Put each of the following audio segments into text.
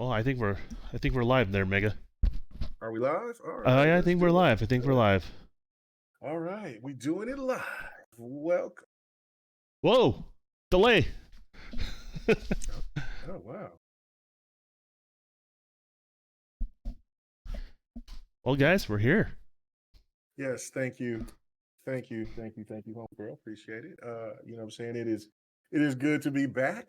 Well, I think we're live there, Mega. Are we live? All right, Yeah, I let's think we're do live. I think we're it. live. All right, we doing it live. Welcome. Whoa, delay. Oh wow. Well, guys, we're here. Yes, thank you. Homegirl. Appreciate it. You know what I'm saying? It is good to be back.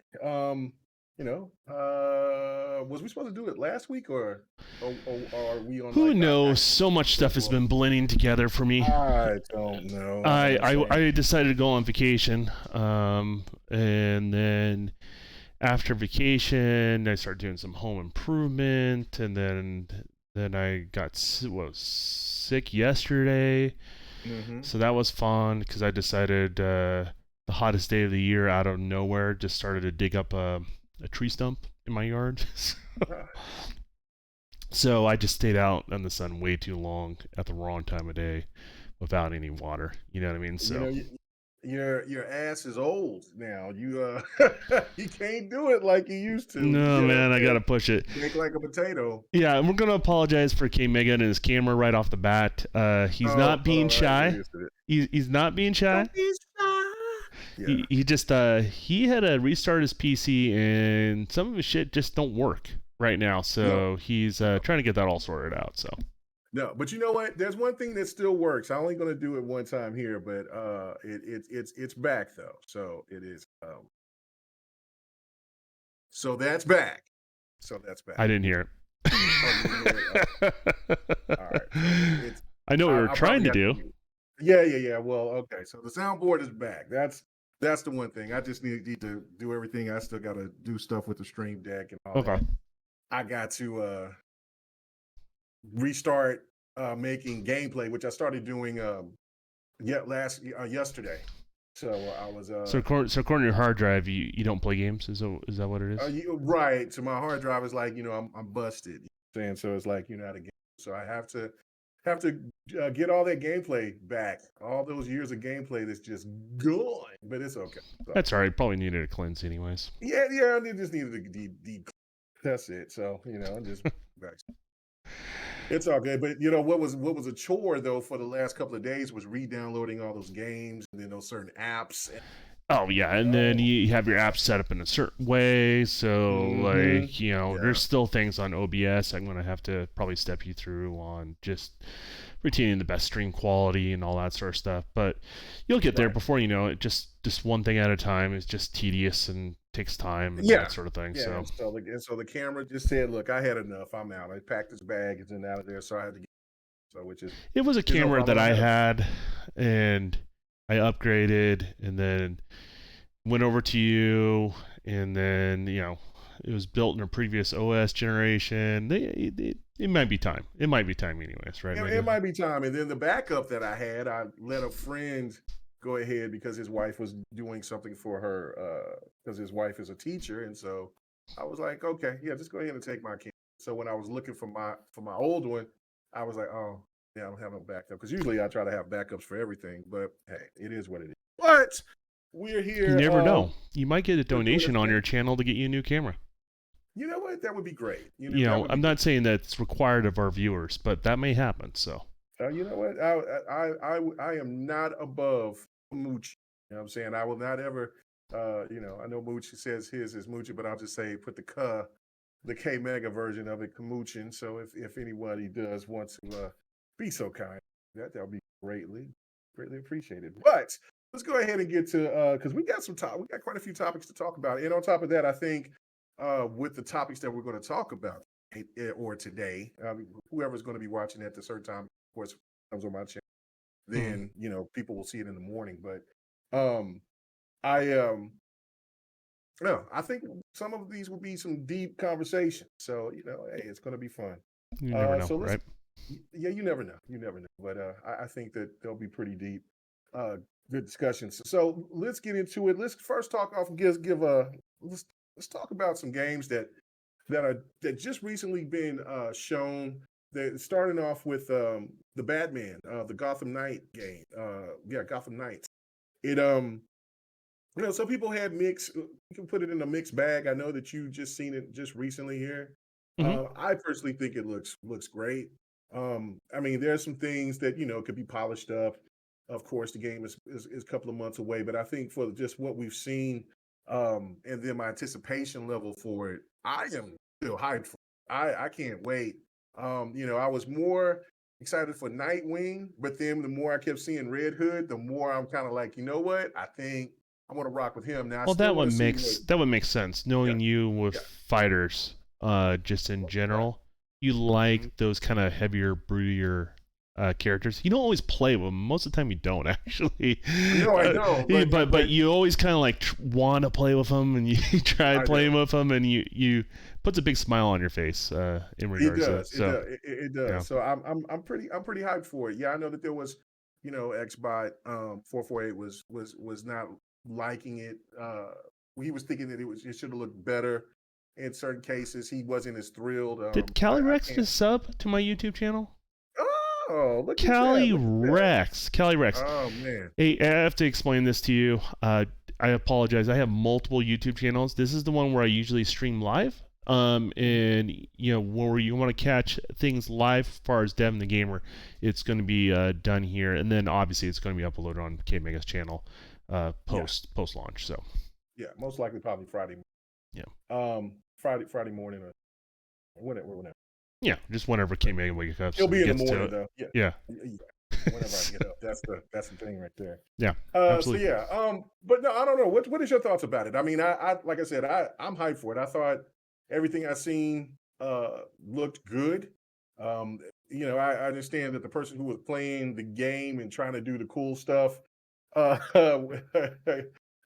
Was we supposed to do it last week or are we on Who like our knows? actual So much stuff has schedule? been blending together for me. I don't know. I'm on I the I, same. I decided to go on vacation, and then after vacation, I started doing some home improvement, and then I got sick yesterday. Mm-hmm. So that was fun because I decided the hottest day of the year out of nowhere just started to dig up a tree stump in my yard. So I just stayed out in the sun way too long at the wrong time of day without any water. You know what I mean? You So know, your ass is old now. You you can't do it like you used to. no, Get up man, I there, gotta push it. bake like a potato. Yeah, and we're gonna apologize for K Mega and his camera right off the bat. He's Oh, not being all right, get shy. used to it. He's not being shy. Don't be shy. Yeah, He just he had to restart his PC and some of his shit just don't work right now. no, So he's no, trying to get that all sorted out. So no. But you know what? There's one thing that still works. I'm only going to do it one time here, but it's back though. So it is. So that's back. So that's I back. didn't hear Oh, you didn't hear it? All right. So it's. I know what we were I trying probably to have to do. mute. Yeah. Well, okay. So the soundboard is back. That's the one thing. I just need to do everything. I still got to do stuff with the Stream Deck and all Okay. that. I got to restart making gameplay, which I started doing yesterday. So I was So according to your hard drive, you don't play games. Is that what it is? right. So my hard drive is like I'm busted. You know what I'm saying, so it's like out of game. So I have to get all that gameplay back. All those years of gameplay that's just gone, but it's okay. So, That's all right. Probably needed a cleanse anyways. yeah. I just needed that's it. So just back. It's all good. But what was a chore though for the last couple of days was re-downloading all those games and then those certain apps. Oh yeah, and then you have your app set up in a certain way. So Mm-hmm. there's Yeah. still things on OBS I'm gonna have to probably step you through on just retaining the best stream quality and all that sort of stuff. But you'll get there Right. before you know it. Just one thing at a time is just tedious and takes time and Yeah. that sort of thing. Yeah. So And so the camera just said, "Look, I had enough. I'm out." I packed his bag. It's out of there, so I had to get. So which it was a is no camera that problem. I I had a. had, and I upgraded, and then went over to you, and then it was built in a previous OS generation. It might be time. It might be time, anyways, right, It Mega? might be time. And then the backup that I had, I let a friend go ahead because his wife was doing something for her because his wife is a teacher, and so I was like, okay, yeah, just go ahead and take my camera. So when I was looking for my old one, I was like, oh yeah, I don't have no backup because usually I try to have backups for everything, but hey, it is what it is. But we're You here never know. You might get a to do donation this on thing. your channel to get you a new camera. You know what? That would be great. That would be I'm great. not saying that it's required of our viewers, but that may happen. So, You know what? I am not above Moochie. You know what I'm saying? I will not ever. I know Moochie says his is Moochie, but I'll just say put the K Mega version of it, Kamuchin. So if anybody does want to be so kind, that'll be greatly appreciated. But let's go ahead and get to because we got we got quite a few topics to talk about, and on top of that, I think with the topics that we're going to talk about or today, whoever's going to be watching at a certain time, of course, comes on my channel, mhm. then people will see it in the morning. But um, I no, I think some of these will be some deep conversations. So hey, it's going to be fun. You never know, So let's right? yeah, you never know. But I think that they'll be pretty deep, uh, good discussions. So let's get into it. Let's first talk off and give a let's talk about some games that just recently been shown. That starting off with the Batman, the Gotham Knight game. Yeah, Gotham Knights. It some people had mixed. You can put it in a mixed bag. I know that you just seen it just recently here. Hmm. I personally think it looks great. I mean, there's some things that could be polished up. Of course, the game is a couple of months away, but I think for just what we've seen, and then my anticipation level for it, I am still hyped for it. I can't wait. I was more excited for Nightwing, but then the more I kept seeing Red Hood, the more I'm kind of like, you know what? I think I want to rock with him. Now I Well, still want to see what. that would make sense. Yeah, Knowing you with yeah, fighters, just in right. general, you Mhm. like those kind of heavier, broodier characters. You don't always play with them. Most of the time, you don't actually. No, I don't, But but you always kind of like want to play with them, and you try I do. playing with them, and you puts a big smile on your face in It regards to that. does. It So does. It yeah. does. So I'm pretty hyped for it. Yeah, I know that there was, Xbot 448 was not liking it. He was thinking that it should have looked better in certain cases. He wasn't as thrilled. Did I, Cali I Rex can't. just sub to my YouTube channel? Oh, look at that! Cali Look at that! Rex. Cali Rex. Oh man. Hey, I have to explain this to you. I apologize. I have multiple YouTube channels. This is the one where I usually stream live. And where you want to catch things live as far as Devin the Gamer, it's going to be done here, and then obviously it's going to be uploaded on K Mega's channel Yeah, post launch. So yeah. Most likely, probably Friday. yeah, Friday morning or whenever. yeah, just whenever K Mega wakes up It'll and be in the gets to morning it. though. Yeah. Yeah, Yeah. Whenever I get up. That's the thing right there. yeah, So absolutely. yeah, but no, I don't know. What is your thoughts about it? I mean, I like I said, I'm hyped for it. I thought everything I seen looked good. Um, I understand that the person who was playing the game and trying to do the cool stuff uh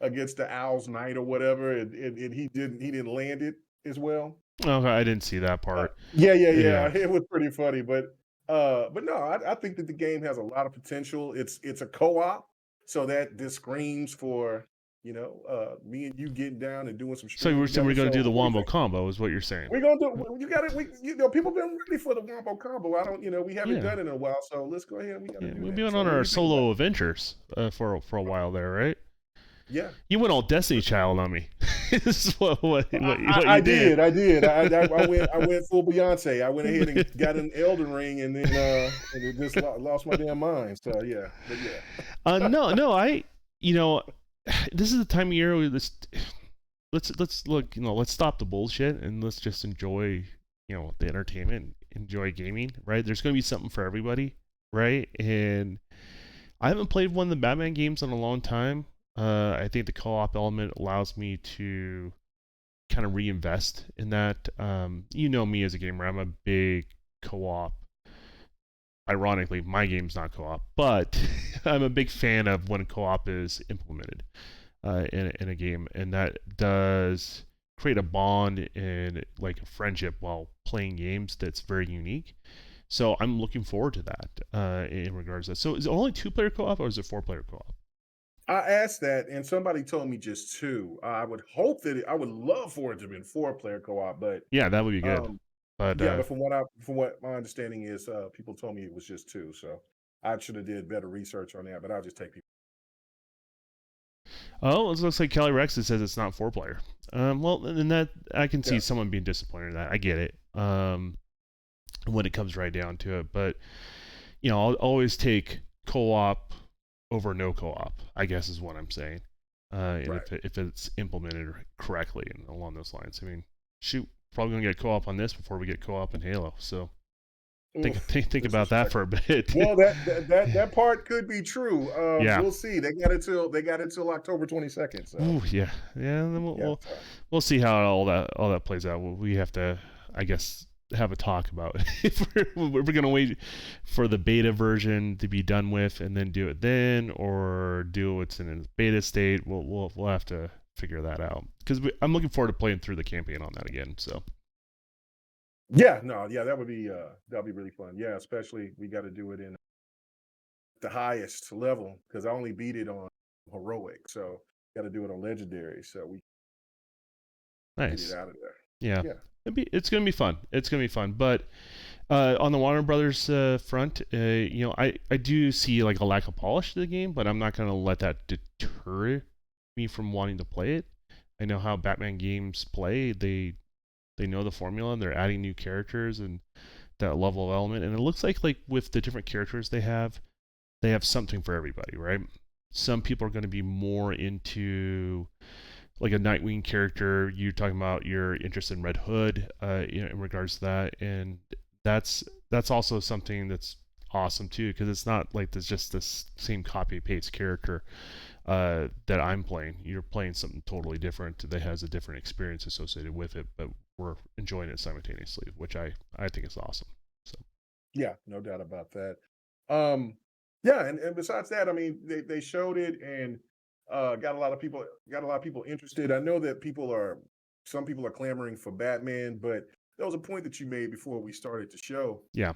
against the Owl's Night or whatever, and he didn't land it as well. Okay, I didn't see that part. Yeah, Yeah. it was pretty funny, but no, I think that the game has a lot of potential. It's a co-op, so that this screams for me and you getting down and doing some streaming So together. we're going to do So the what do you wombo think? combo, is what you're saying? We're gonna do. You got it. People been ready for the wombo combo. I don't. We haven't Yeah. done it in a while, so let's go ahead. We got to Yeah, do we've that. been So on what do our you think about solo adventures for a it? while there, right? Yeah. You went all Destiny Child on me. This is what I you did. did. I did. I went full Beyonce. I went ahead and got an Elden Ring, and then and it just lost my damn mind. So yeah, but yeah. No, you know, this is the time of year where let's look, let's stop the bullshit and let's just enjoy, the entertainment, enjoy gaming, right? There's going to be something for everybody, right? And I haven't played one of the Batman games in a long time. I think the co-op element allows me to kind of reinvest in that. You know me as a gamer, I'm a big co-op. Ironically, my game's not co-op, but I'm a big fan of when co-op is implemented in a game, and that does create a bond and like a friendship while playing games that's very unique. So I'm looking forward to that in regards to that. So is it only two-player co-op or is it four-player co-op? I asked that, and somebody told me just two. I would hope that I would love for it to be 4-player co-op, but Yeah, that would be good. um, But yeah, but from what my understanding is, people told me it was just two. So I should have did better research on that, but I'll just take people. oh, it looks like Kelly Rex says it's not four-player. Well, and that I can see Yeah, someone being disappointed in that. I get it. When it comes right down to it, but I'll always take co-op over no co-op, I guess is what I'm saying. And right. if it's implemented correctly and along those lines, I mean, shoot, probably gonna get co-op on this before we get co-op in Halo. So Oof, think about that for disrespectful. a bit. Well, that part could be true. Yeah. We'll see. They got until October 22nd. So Ooh, yeah, yeah. Then yeah, so, we'll see how all that plays out. We have to, I guess, have a talk about if we're gonna wait for the beta version to be done with and then do it then, or do it's in its beta state. We'll have to figure that out because I'm looking forward to playing through the campaign on that again. So yeah, no, yeah, that'll be really fun. Yeah, especially we got to do it in the highest level because I only beat it on heroic, so got to do it on legendary, so we get it nice. out of there. Yeah, Yeah, it's gonna be fun. It's gonna be fun. But on the Warner Brothers front, I do see like a lack of polish to the game, but I'm not gonna let that deter me from wanting to play it. I know how Batman games play. They know the formula, and they're adding new characters and that level of element. And it looks like with the different characters they have something for everybody, right? Some people are going to be more into like a Nightwing character. You're talking about you're interested in Red Hood, in regards to that, and that's also something that's awesome too, because it's not like there's just this same copy paste character that I'm playing. You're playing something totally different that has a different experience associated with it, but we're enjoying it simultaneously, which I think is awesome. So Yeah, no doubt about that. Um, yeah, and besides that, I mean, they showed it and got a lot of people interested. I know that some people are clamoring for Batman, but there was a point that you made before we started the show, yeah.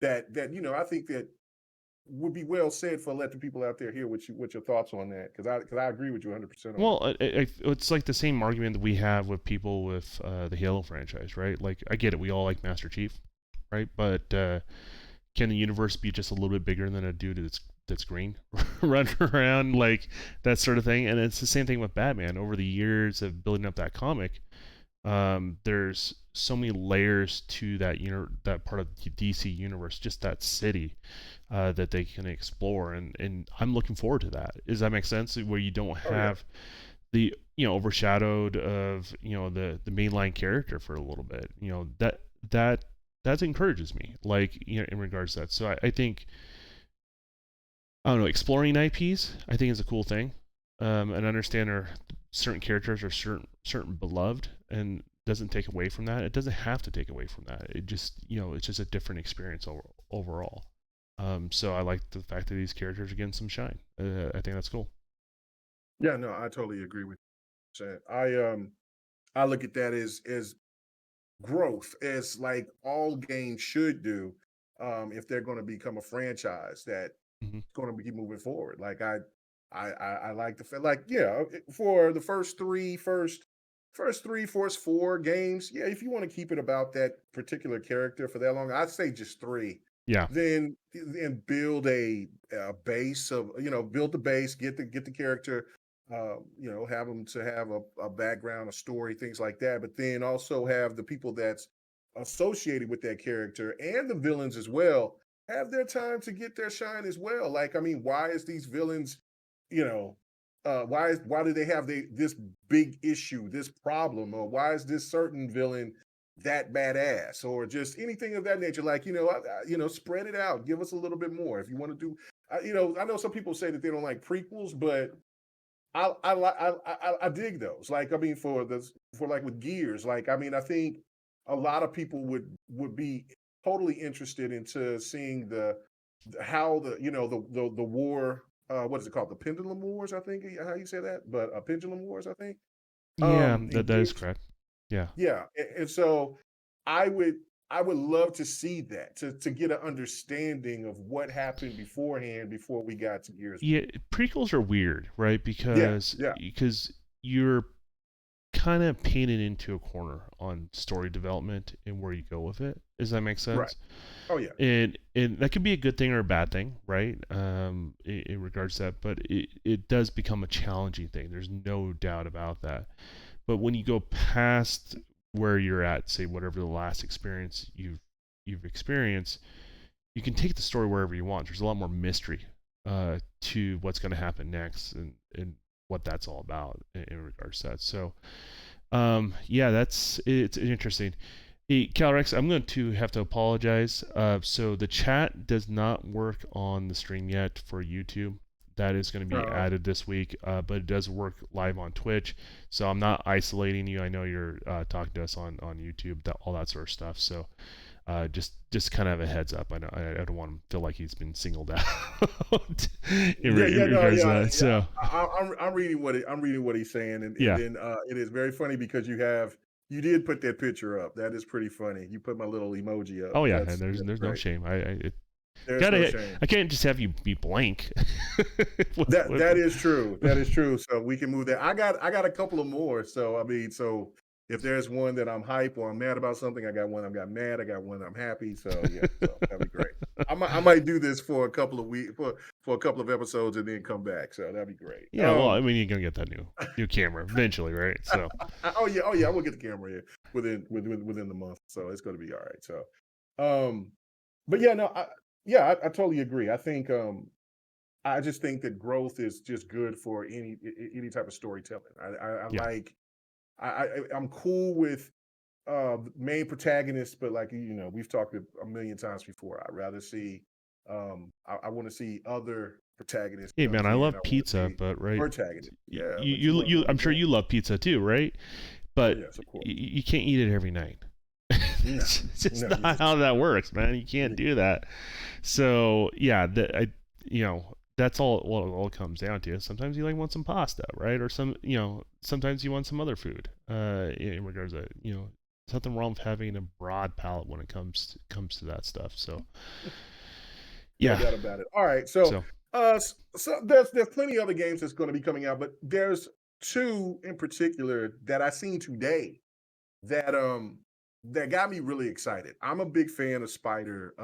that I think that would be well said for let the people out there hear what your thoughts on that, because I agree with you 100% on that. Well, it's like the same argument that we have with people with the Halo franchise, right? Like, I get it, we all like Master Chief, right? But can the universe be just a little bit bigger than a dude that's green running around, like that sort of thing? And it's the same thing with Batman. Over the years of building up that comic, there's so many layers to that part of the DC universe, just that city, that they can explore, and I'm looking forward to that. Does that make sense? Where you don't Oh yeah, have the overshadowed of the mainline character for a little bit. That that encourages me, like, in regards to that. So I think, I don't know, exploring IPs I think is a cool thing, and understand our certain characters are certain beloved, and doesn't take away from that. It doesn't have to take away from that. It just, it's just a different experience overall. So I like the fact that these characters are getting some shine. I think that's cool. yeah, no, I totally agree with you. I look at that as growth, as like all games should do, if they're going to become a franchise that's Hmm. going to be moving forward. Like I like the fact, like, yeah, for the first three, first four games, yeah, if you want to keep it about that particular character for that long, I'd say just three. Yeah. Then build a base of, build the base, get the character, have them to have a background, a story, things like that. But then also have the people that's associated with that character and the villains as well have their time to get their shine as well. Like, I mean, why is these villains, you know, why do they have this big issue, this problem, or why is this certain villain that badass, or just anything of that nature? Like, spread it out, give us a little bit more if you want to do. I know some people say that they don't like prequels, but I dig those. Like, I mean, for like with Gears, like, I mean, I think a lot of people would be totally interested into seeing how the war, what is it called, the Pendulum Wars, I think, how you say that, but Pendulum Wars, I think, Yeah, in that is Gears. correct. Yeah. Yeah, and so I would I would love to see that, to get an understanding of what happened beforehand before we got to Gears. Yeah, prequels are weird, right? Yeah, Because yeah, you're kind of painted into a corner on story development and where you go with it. Does that make right. sense? Oh yeah, And that could be a good thing or a bad thing, right? In regards to that, but it does become a challenging thing. There's no doubt about that. But when you go past where you're at, say whatever the last experience you've experienced, you can take the story wherever you want. There's a lot more mystery to what's going to happen next, and what that's all about in regards to that. So, yeah, it's interesting. Hey, Calrex, I'm going to have to apologize. So the chat does not work on the stream yet for YouTube. That is going to be okay. added this week, but it does work live on Twitch. So I'm not isolating you. I know you're talking to us on YouTube, all that sort of stuff. So just kind of a heads up. I know I don't want him to feel like he's been singled out Yeah, in yeah, no, regards to yeah, that. yeah. So I'm reading I'm reading what he's saying, and yeah. then it is very funny because you did put that picture up. That is pretty funny. You put my little emoji up. Oh yeah, and That's there's no great. shame. There's no Gotta shame. I can't just have you be blank. That is true. That is true. So we can move that. I got a couple of more. So I mean, so if there's one that I'm hype or I'm mad about something, I got one I'm got mad. I got one I'm happy. So yeah, so that'd be great. I might do this for a couple of weeks for a couple of episodes and then come back. So that'd be great. Yeah, well, I mean, you're gonna get that new camera eventually, right? So Oh yeah, oh yeah, I will get the camera here. within the month. So it's going to be all right. So, um, but yeah, no, I totally agree. I think I just think that growth is just good for any type of storytelling. I Yeah. like I'm cool with main protagonists, but like we've talked a million times before. I'd rather see I want to see other protagonists Hey man, comes I in. love I want to pizza, see but right, protagonists. you, Yeah, but you you, want to you, know I'm sure more. you love pizza too, right? Oh But yes, of course. you can't eat it every night. No, It's just no, you not just how can't. that works, man. You can't You do that. So yeah, that's all what it all comes down to. Sometimes you like want some pasta, right? Or sometimes you want some other food. In regards to something wrong with having a broad palate when it comes to that stuff. So No yeah, doubt about it. All right, so so so there's plenty of other games that's going to be coming out, but there's two in particular that I seen today that that got me really excited. I'm a big fan of Spider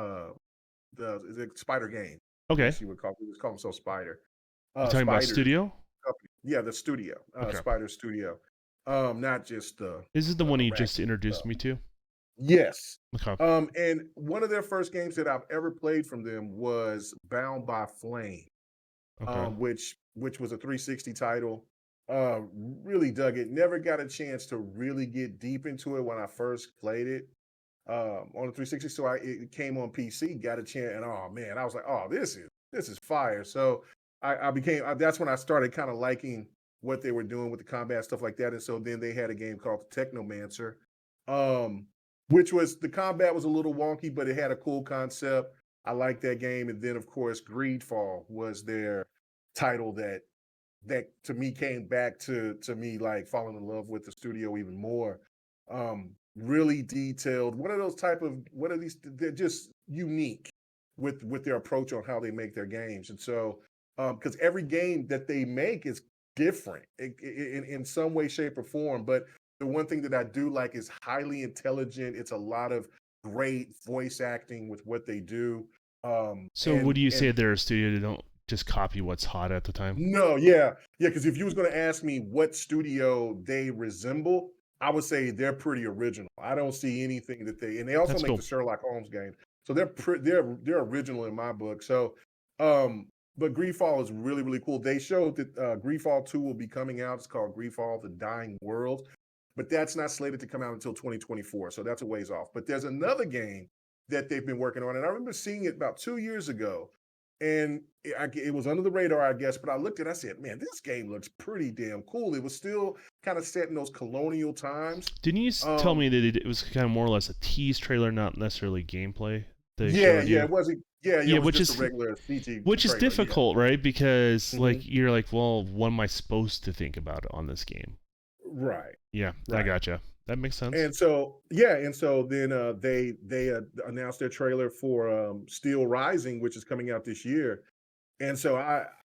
the Spider game. I okay, guess you would call it. Just call himself Spider. you talking about Spider studio? company. Yeah, the studio. Okay, Spider Studio. Not just this is the one the you just raccoon introduced stuff. me to. Yes. Okay, And one of their first games that I've ever played from them was Bound by Flame, okay. which was a 360 title. Really dug it. Never got a chance to really get deep into it when I first played it on the 360. So it came on PC, got a chance, and oh man, I was like, oh, this is fire. So that's when I started kind of liking what they were doing with the combat stuff like that. And so then they had a game called Technomancer, um, which was the combat was a little wonky, but it had a cool concept. I liked that game. And then of course, Greedfall was their title that to me came back to me like falling in love with the studio even more. Really detailed. What are these? They're just unique with their approach on how they make their games. And so because every game that they make is different in some way, shape, or form. But the one thing that I do like is highly intelligent. It's a lot of great voice acting with what they do. So would you say And they're a studio that don't just copy what's hot at the time? no, yeah, yeah. Because if you was going to ask me what studio they resemble, I would say they're pretty original. I don't see anything that they and they also That's make cool. the Sherlock Holmes game, so they're original in my book. So, but Greedfall is really really cool. They showed that Greedfall 2 will be coming out. It's called Greedfall: The Dying World, but that's not slated to come out until 2024. So that's a ways off. But there's another game that they've been working on, and I remember seeing it about 2 years ago and it was under the radar, I guess. But I looked at it, I said, man, this game looks pretty damn cool. It was still kind of set in those colonial times. Didn't you tell me Um, that it was kind of more or less a tease trailer, not necessarily gameplay they yeah, showed yeah, you? it wasn't, yeah, yeah, Yeah, it was just a regular CG which is trailer. Yeah. difficult, right? Because Hmm. like you're like, well, what am I supposed to think about on this game? Right, Yeah, I right. gotcha. That makes sense. And so, yeah, and so then they announced their trailer for Steel Rising, which is coming out this year. And so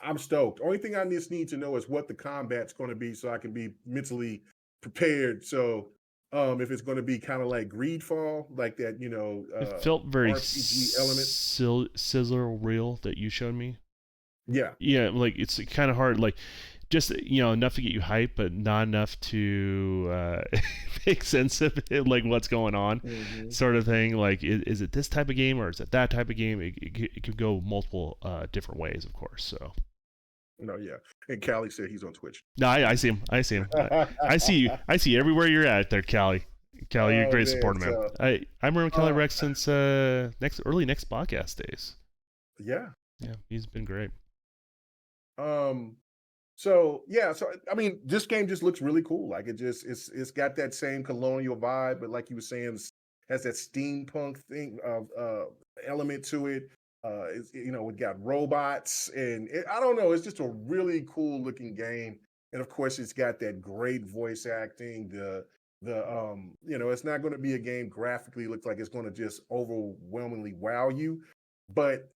I'm stoked. Only thing I just need to know is what the combat's going to be so I can be mentally prepared. So if it's going to be kind of like Greedfall, like that, It felt very RPG elements. sizzle reel that you showed me. Yeah. Yeah, like it's kind of hard, like just enough to get you hyped, but not enough to make sense of it, like what's going on, Hmm. sort of thing. Like, is it this type of game or is it that type of game? It could go multiple different ways, of course. So No, yeah. And Callie said he's on Twitch. no, I see him. I see him. I see you. I see you everywhere you're at there, Callie. Callie, you're a Oh great man. supporter, man. So I remember Callie uh Rex since next podcast days. yeah. Yeah, he's been great. Um So yeah, so I mean, this game just looks really cool. Like it's got that same colonial vibe, but like you were saying, has that steampunk thing of element to it. We got robots, and I don't know. It's just a really cool looking game, and of course, it's got that great voice acting. It's not going to be a game graphically looks like it's going to just overwhelmingly wow you, but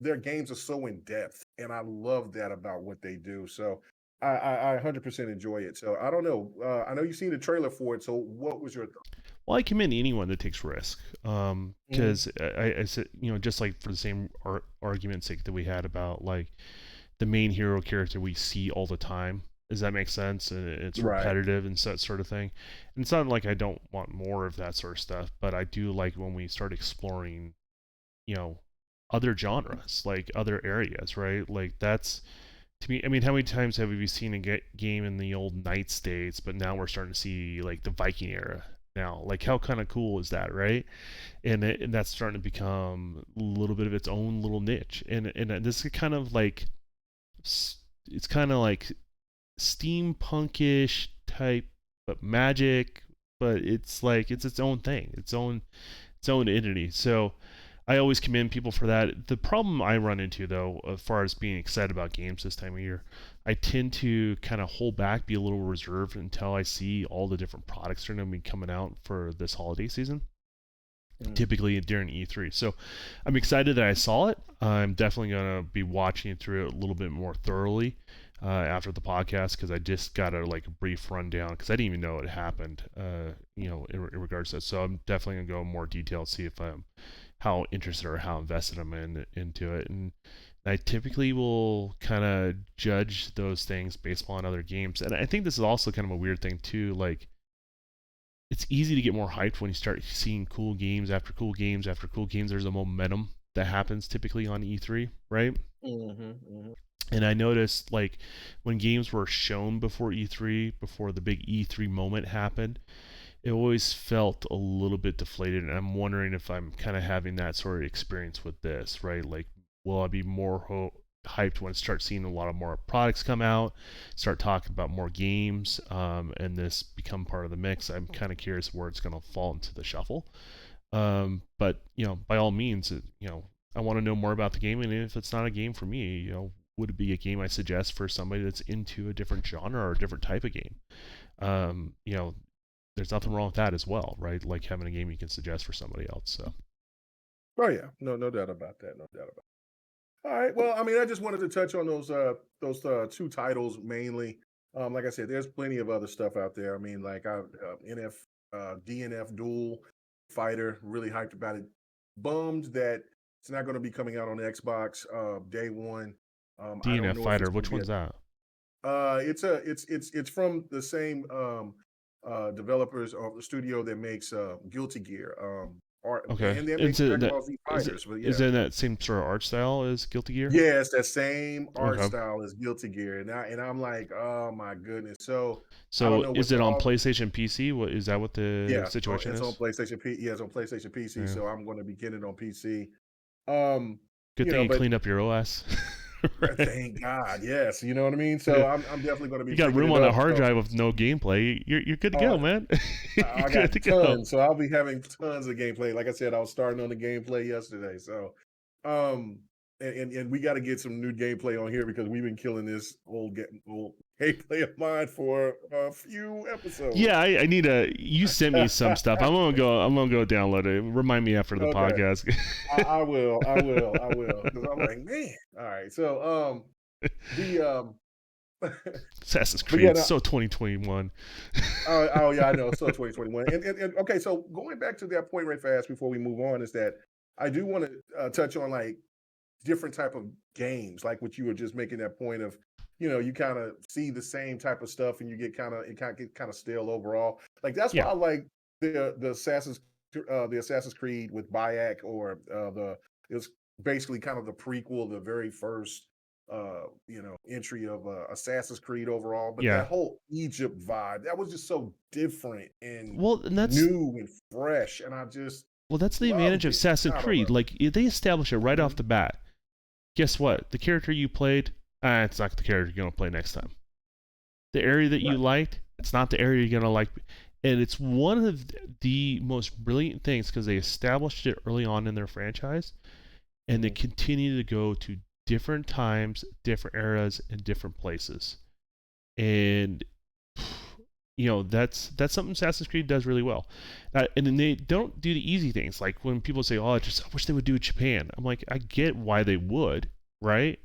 their games are so in depth, and I love that about what they do. So I 100% enjoy it. So I don't know. I know you've seen the trailer for it. So what was your thought? Well, I commend anyone that takes risk, Mhm. because I said, just like for the same argument's sake that we had about like the main hero character we see all the time. Does that make sense? And it's Right. repetitive and that sort of thing. And it's not like I don't want more of that sort of stuff, but I do like when we start exploring, you know, other genres, like other areas, right? Like that's to me. I mean, how many times have we seen a game in the old Knight states, but now we're starting to see like the Viking era now? Like how kind of cool is that, right? And that's starting to become a little bit of its own little niche. And this is kind of like it's kind of like steampunkish type, but magic. But it's like it's its own thing, its own entity. So I always commend people for that. The problem I run into, though, as far as being excited about games this time of year, I tend to kind of hold back, be a little reserved until I see all the different products that are going to be coming out for this holiday season, Mm. typically during E3. So I'm excited that I saw it. I'm definitely going to be watching through it a little bit more thoroughly after the podcast because I just got a like a brief rundown because I didn't even know it happened, in regards to that. So I'm definitely going to go in more detail, see if I'm how interested or how invested I'm into it. And I typically will kind of judge those things based on other games. And I think this is also kind of a weird thing too. Like it's easy to get more hyped when you start seeing cool games after cool games after cool games. There's a momentum that happens typically on E3, right? Hmm. And I noticed like when games were shown before E3, before the big E3 moment happened, it always felt a little bit deflated. And I'm wondering if I'm kind of having that sort of experience with this, right? Like, will I be more hyped when I start seeing a lot of more products come out, start talking about more games, and this become part of the mix? I'm kind of curious where it's going to fall into the shuffle. But by all means, I want to know more about the game, and if it's not a game for me, would it be a game I suggest for somebody that's into a different genre or a different type of game? Um, you know, there's nothing wrong with that as well, right? Like having a game you can suggest for somebody else. So Oh yeah, no doubt about that. No doubt about it. All right. Well, I mean, I just wanted to touch on those two titles mainly. Like I said, there's plenty of other stuff out there. I mean, like NF DNF Duel Fighter, really hyped about it. Bummed that it's not going to be coming out on Xbox day one. I don't DNF know if it's Fighter, going to which be one's that? it's from the same developers or the studio that makes Guilty Gear. Art Okay, and that is makes it Dragon that Ball Z is it Fighters, but is yeah. it that same sort of art style as Guilty Gear? Yeah, it's that same art Okay, style as Guilty Gear, and I'm like, oh my goodness. So I don't so know with is it on all. PlayStation PC? What is that? What the Yeah, situation it's on is? PlayStation P. Yeah, it's on PlayStation PC. Yeah. So I'm going to be getting it on PC. Um, Good thing you but cleaned up your OS. Right. thank God, yes, you know what I mean. So Yeah. I'm definitely going to be You got picking room it on that up. hard So drive with no gameplay. You're good to uh, go, man. You're I good got to go. tons, so I'll be having tons of gameplay. Like I said, I was starting on the gameplay yesterday, so um, and we got to get some new gameplay on here because we've been killing this old gameplay of mine for a few Yeah, episodes. I need a. You sent me some stuff. I'm gonna go. I'm gonna go download it. Remind me after the Okay, podcast. I will, because I'm like, man, all right. So the Assassin's but yeah, Creed, no, so 2021. oh yeah, I know. So 2021, and okay, so going back to that point right fast before we move on is that I do want to touch on like different type of games, like what you were just making that point of, you kind of see the same type of stuff and you get kind of stale overall. Like that's why Yeah, I like the Assassin's Creed with Bayek or the it was basically kind of the prequel, the very first entry of Assassin's Creed overall. But yeah. that whole Egypt vibe, that was just so different and Well, and that's new and fresh, and I just well, that's the advantage loved of it. Assassin's I don't Creed. know. Like they establish it right off Mhm. the bat. Guess Right, what? The character you played, it's not the character you're gonna play next time. The area that you right. liked, it's not the area you're gonna like. And it's one of the most brilliant things because they established it early on in their franchise, and they Mhm. continue to go to different times, different eras, and different places. And that's something Assassin's Creed does really well. And then they don't do the easy things like when people say, "Oh, I wish they would do Japan." I'm like, I get why they would, right?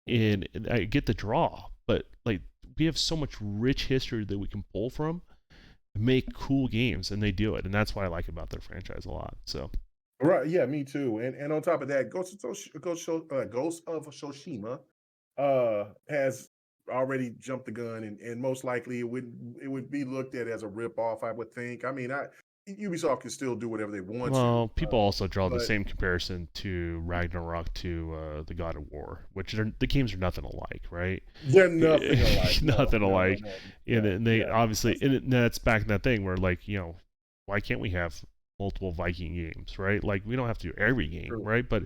Mhm. And I get the draw, but like we have so much rich history that we can pull from, make cool games, and they do it, and that's what I like about their franchise a lot. So Right, yeah, me too, and on top of that, Ghost of Tsushima, has already jumped the gun, and most likely it would be looked at as a rip off. I would think. I mean, Ubisoft can still do whatever they want to, Well, people also draw the but same comparison to Ragnarok to the God of War, which the games are nothing alike, right? they're nothing alike. No, Nothing no, no, alike, no. and Yeah, they yeah. obviously, and that's back in that thing where like why can't we have multiple Viking games, right? Like we don't have to do every game, True. right? But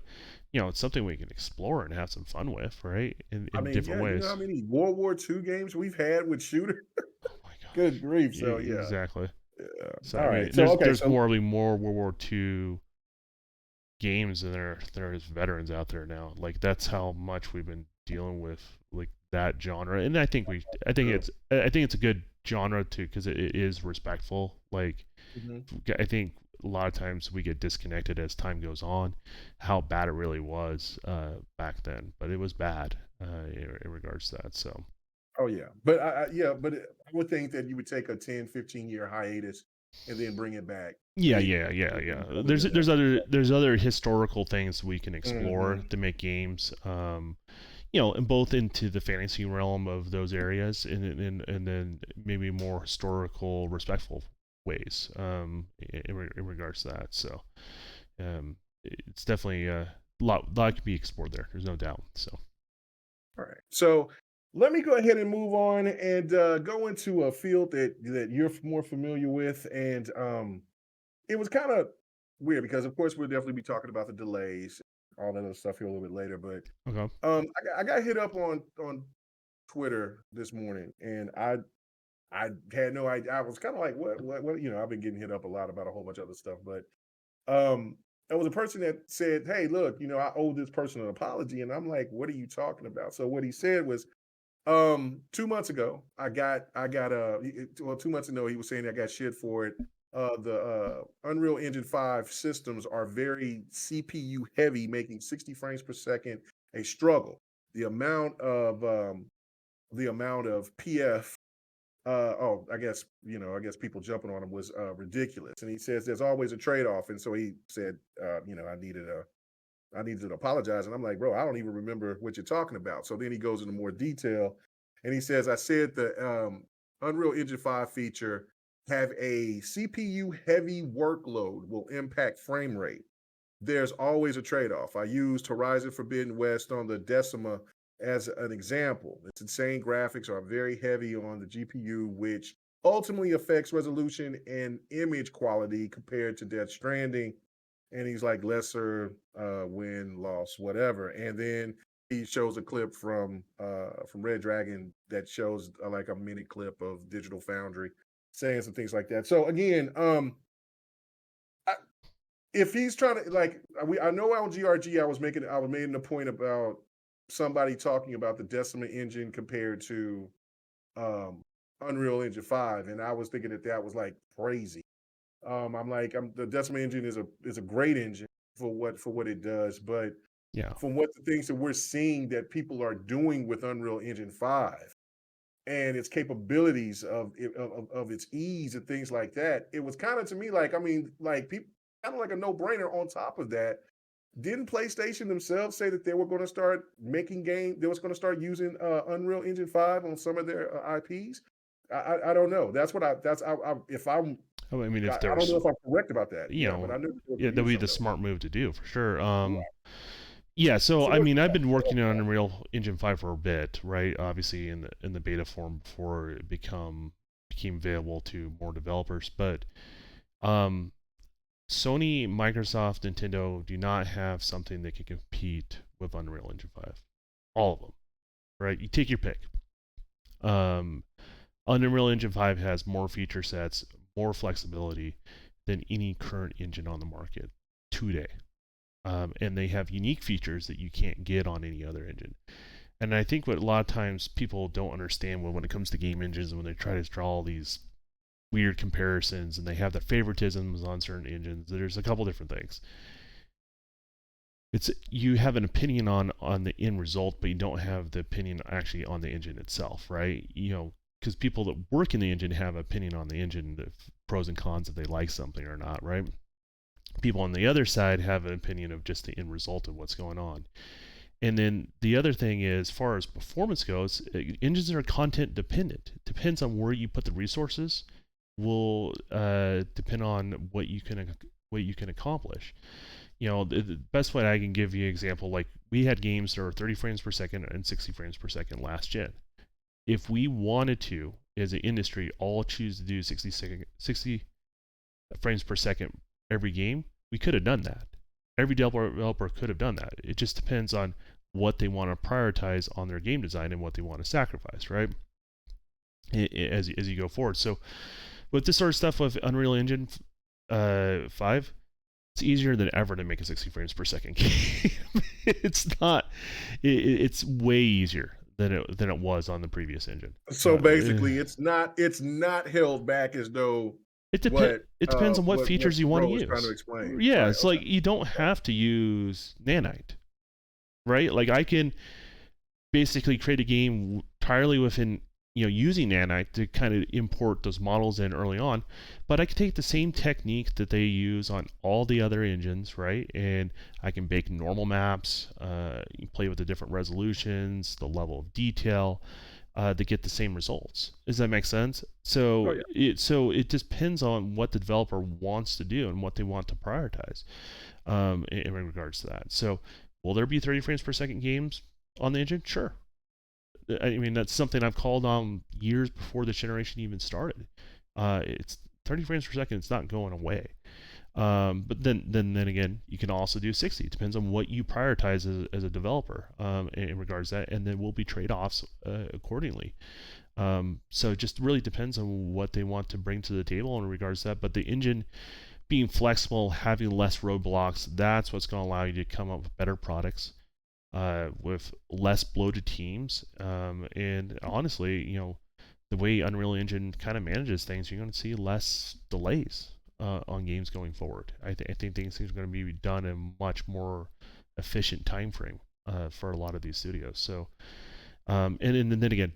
it's something we can explore and have some fun with, right? I In mean, different yeah, you know how ways. many World War II games we've had with shooter? Oh my Good gosh, grief. yeah, So yeah, exactly. yeah. So I All mean, right. So okay. there's So more more World War II games than there is veterans out there now. Like that's how much we've been dealing with like that genre, and true. I think it's a good genre too because it is respectful. Like Hmm. I think a lot of times we get disconnected as time goes on, how bad it really was back then. But it was bad in regards to that. So Oh yeah, but yeah, but I would think that you would take a 10, 15 year hiatus and then bring it back. yeah, Yeah, yeah, yeah, you yeah. probably do that. There's other historical things we can explore Hmm. to make games. And both into the fantasy realm of those areas, and then maybe more historical, respectful ways in regards to that. So it's definitely a lot can be explored there. There's no doubt. So All right. So let me go ahead and move on and go into a field that you're more familiar with, and it was kind of weird because, of course, we'll definitely be talking about the delays, all that other stuff here a little bit later. But okay, I got hit up on Twitter this morning, and I had no idea. I was kind of like, what? I've been getting hit up a lot about a whole bunch of other stuff, but there was a person that said, "Hey, look, I owe this person an apology," and I'm like, "What are you talking about?" So what he said was, 2 months ago, I got well, 2 months ago, he was saying I got shit for it. The Unreal Engine 5 systems are very CPU heavy, making 60 frames per second a struggle. The amount of PF I guess people jumping on him was ridiculous. And he says there's always a trade-off. And so he said, I needed to apologize. And I'm like, bro, I don't even remember what you're talking about. So then he goes into more detail and he says, I said the Unreal Engine 5 feature have a CPU heavy workload will impact frame rate. There's always a trade-off. I used Horizon Forbidden West on the Decima as an example. Its insane graphics are very heavy on the GPU, which ultimately affects resolution and image quality compared to Death Stranding. And he's like lesser win, loss, whatever. And then he shows a clip from Red Dragon that shows like a minute clip of Digital Foundry saying some things like that. So again, I, if he's trying to I know on GRG I was making a point about somebody talking about the Decima engine compared to um Unreal Engine 5, and I was thinking that was like crazy. The Decima engine is a great engine for what it does, but yeah, from what the things that we're seeing that people are doing with Unreal Engine 5 and its capabilities of its ease and things like that, it was kind of to me like, I mean, like people kind of like a no-brainer. On top of that, didn't PlayStation themselves say that they were going to start making they was going to start using Unreal Engine 5 on some of their IPs? I don't know. That's what I if I'm I mean if I don't there's know if I'm correct about that. you Yeah, but know I knew they were yeah, going to that'd use be some the of those. smart move to do for sure. Right. Yeah, so So I what? mean, I've been working on Unreal Engine 5 for a bit, right? Obviously in the beta form before it became available to more developers, but um, Sony, Microsoft, Nintendo do not have something that can compete with Unreal Engine 5. All of them, right? You take your pick. Um, Unreal Engine 5 has more feature sets, more flexibility than any current engine on the market today. And they have unique features that you can't get on any other engine. And I think what a lot of times people don't understand when it comes to game engines, when they try to draw all these weird comparisons and they have the favoritisms on certain engines, there's a couple different things. It's you have an opinion on the end result, but you don't have the opinion actually on the engine itself, right? Because people that work in the engine have an opinion on the engine, the pros and cons if they like something or not, right? People on the other side have an opinion of just the end result of what's going on. And then the other thing is, as far as performance goes, engines are content dependent. It depends on where you put the resources. Will depend on what you can accomplish. The best way I can give you an example, like we had games that are 30 frames per second and 60 frames per second last gen. If we wanted to, as an industry, all choose to do 60 frames per second every game, we could have done that. Every developer could have done that. It just depends on what they want to prioritize on their game design and what they want to sacrifice, right? As you go forward. So with this sort of stuff with Unreal Engine 5, it's easier than ever to make a 60 frames per second game. It's not. It's way easier than it was on the previous engine. So basically, it's not held back as though it depends on what features you want to Bro was use. trying to explain. Yeah, Right, it's okay. like you don't have to use Nanite, right? Like I can basically create a game entirely within using Nanite to kind of import those models in early on, but I can take the same technique that they use on all the other engines, right? And I can bake normal maps, play with the different resolutions, the level of detail, to get the same results. Does that make sense? Oh So yeah. it depends on what the developer wants to do and what they want to prioritize in regards to that. So will there be 30 frames per second games on the engine? Sure. I mean, that's something I've called on years before the generation even started. It's 30 frames per second. It's not going away. But then again, you can also do 60. It depends on what you prioritize as a developer in regards to that, and then will be trade-offs accordingly. So it just really depends on what they want to bring to the table in regards to that. But the engine being flexible, having less roadblocks, that's what's going to allow you to come up with better products with less bloated teams. And honestly, the way Unreal Engine kind of manages things, you're going to see less delays on games going forward. I think things are going to be done in a much more efficient time frame for a lot of these studios. So, and then again,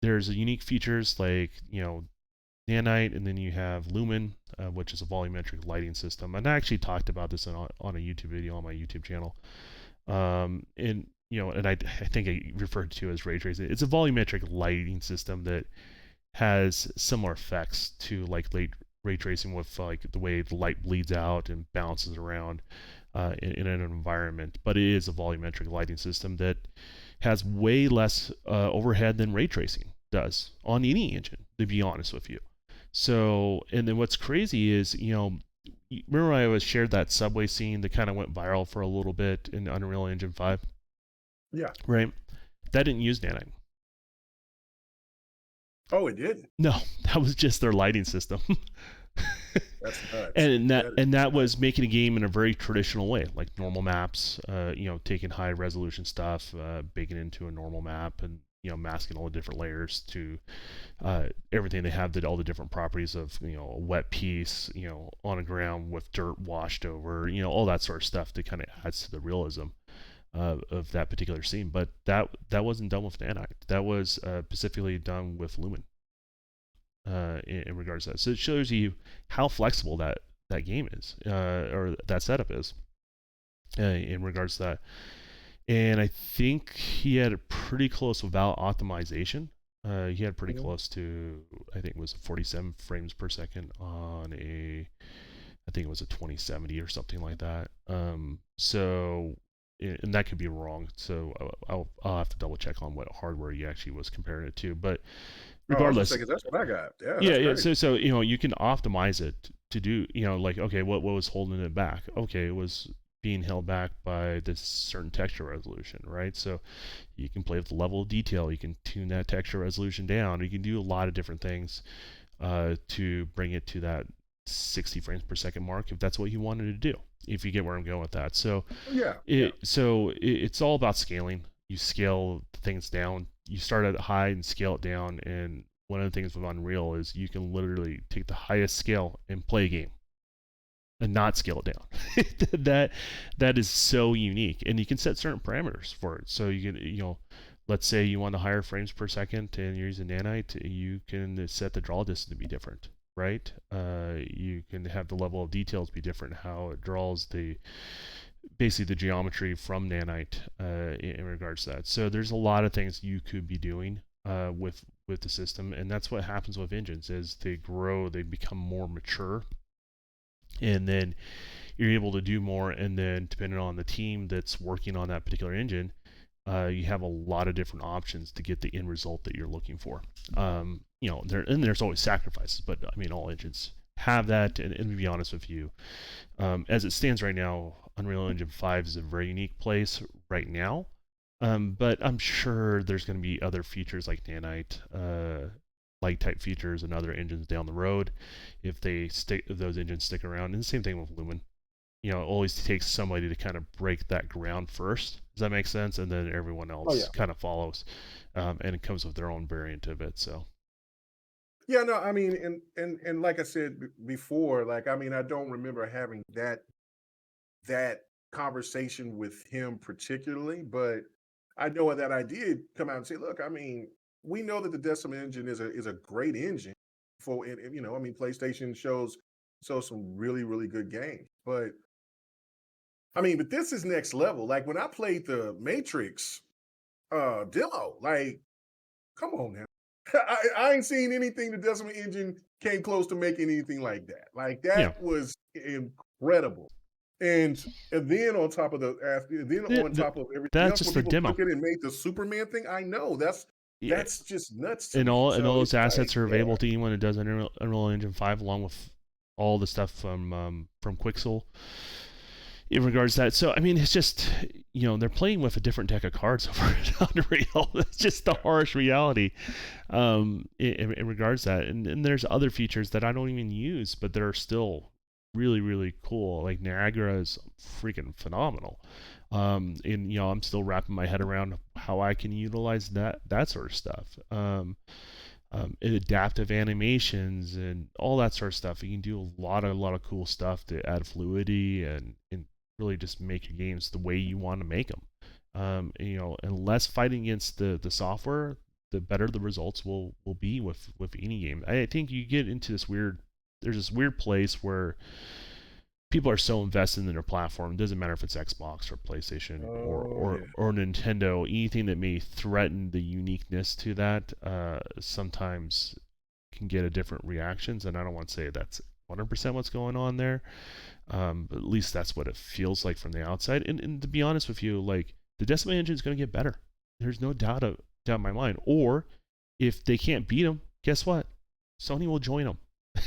there's unique features like Nanite, and then you have Lumen, which is a volumetric lighting system. And I actually talked about this on a YouTube video on my YouTube channel. And I think I referred to as ray tracing. It's a volumetric lighting system that has similar effects to like ray tracing, with like the way the light bleeds out and bounces around in an environment. But it is a volumetric lighting system that has way less overhead than ray tracing does on any engine, to be honest with you. So, and then what's crazy is, remember I always shared that subway scene that kind of went viral for a little bit in Unreal Engine 5? Yeah. Right? That didn't use Nanite. Oh, it didn't. No, that was just their lighting system. That's nuts. and that was making a game in a very traditional way, like normal maps, taking high resolution stuff, baking into a normal map, and masking all the different layers to everything they have, all the different properties of a wet piece, on a ground with dirt washed over, all that sort of stuff that kind of adds to the realism of that particular scene. But that wasn't done with Nanite. That was specifically done with Lumen in regards to that. So it shows you how flexible that game is, or that setup is in regards to that. And I think he had it pretty close without optimization. He had pretty close to, I think it was 47 frames per second on I think it was a 2070 or something like that. So, and that could be wrong. So I'll have to double check on what hardware he actually was comparing it to. But Oh, I was just regardless, thinking that's what I got. Yeah, yeah, that's yeah. crazy. So you can optimize it to do, like, okay, what was holding it back? Okay, it was being held back by this certain texture resolution, right? So you can play with the level of detail. You can tune that texture resolution down. You can do a lot of different things to bring it to that 60 frames per second mark, if that's what you wanted to do. If you get where I'm going with that. So Yeah. it's all about scaling. You scale things down. You start at high and scale it down. And one of the things with Unreal is you can literally take the highest scale and play a game and not scale it down. that is so unique, and you can set certain parameters for it. So you can, let's say you want the higher frames per second and you're using Nanite, you can set the draw distance to be different, right? You can have the level of details be different, how it draws the basically the geometry from nanite in regards to that. So there's a lot of things you could be doing with the system, and that's what happens with engines. As they grow, they become more mature, and then you're able to do more. And then depending on the team that's working on that particular engine, you have a lot of different options to get the end result that you're looking for. There's always sacrifices, but I mean, all engines have that. And to be honest with you, as it stands right now, Unreal Engine 5 is a very unique place right now. But I'm sure there's going to be other features like nanite, light type features, and other engines down the road if those engines stick around. And the same thing with Lumen. It always takes somebody to kind of break that ground first. Does that make sense? And then everyone Oh else yeah. kind of follows, and it comes with their own variant of it. So Yeah, no, I mean, and like I said before, like I mean, I don't remember having that conversation with him particularly, but I know that I did come out and say, look, I mean, we know that the Decima engine is a great engine for, and, I mean, PlayStation shows some really really good games, but I mean, but this is next level. Like when I played the Matrix demo, like, come on now. I ain't seen anything the Decima engine came close to making anything like that. Like yeah, that was incredible. And then on top of then on top of everything that's else, just when the people demo. took it and made the Superman thing, I know Yeah, that's just nuts to and me. all So those it's like, assets are yeah, available to anyone that does Unreal Engine 5, along with all the stuff from Quixel in regards to that. So I mean, it's just they're playing with a different deck of cards over at Unreal. That's just the yeah. harsh reality in regards to that. And there's other features that I don't even use, but that are still really really cool. Like Niagara is freaking phenomenal. And I'm still wrapping my head around how I can utilize that sort of stuff. Adaptive animations and all that sort of stuff. You can do a lot of cool stuff to add fluidity and really just make your games the way you want to make them. And less fighting against the software, the better the results will be with any game. I think you get into there's this weird place where people are so invested in their platform. It doesn't matter if it's Xbox or PlayStation or Oh or, yeah. or Nintendo. Anything that may threaten the uniqueness to that sometimes can get a different reactions. And I don't want to say that's 100% what's going on there, but at least that's what it feels like from the outside. And to be honest with you, like the Decima engine is going to get better. There's no doubt in my mind. Or if they can't beat them, guess what? Sony will join them.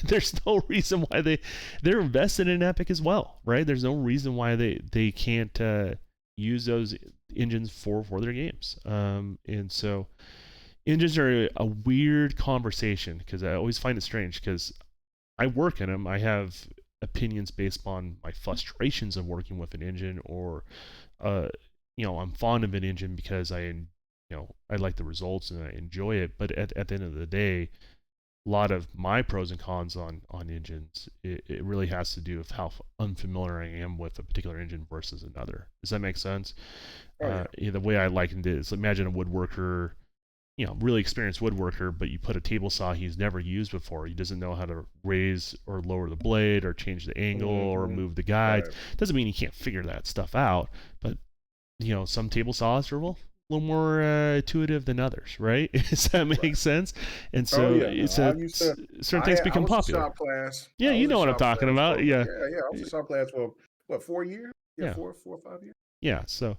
There's no reason why they're invested in Epic as well, right? There's no reason why they can't use those engines for their games. And so engines are a weird conversation because I always find it strange because I work in them. I have opinions based upon my frustrations of working with an engine, or I'm fond of an engine because I like the results and I enjoy it. But at the end of the day, a lot of my pros and cons on engines, it really has to do with how unfamiliar I am with a particular engine versus another. Does that make sense? Oh yeah. The way I likened it is, imagine a woodworker, really experienced woodworker, but you put a table saw he's never used before. He doesn't know how to raise or lower the blade or change the angle or Hmm. move the guides. Right. Doesn't mean he can't figure that stuff out, but some table saws are, well, a little more intuitive than others, right? Does that Right. make sense? And Oh so yeah. No, it's I used to. certain things I become was in popular. shop class. Yeah, I you was in know what I'm shop talking class about. for Yeah, yeah. I was in shop class for what 4 years? Yeah, yeah, 4 or 5 years. yeah. So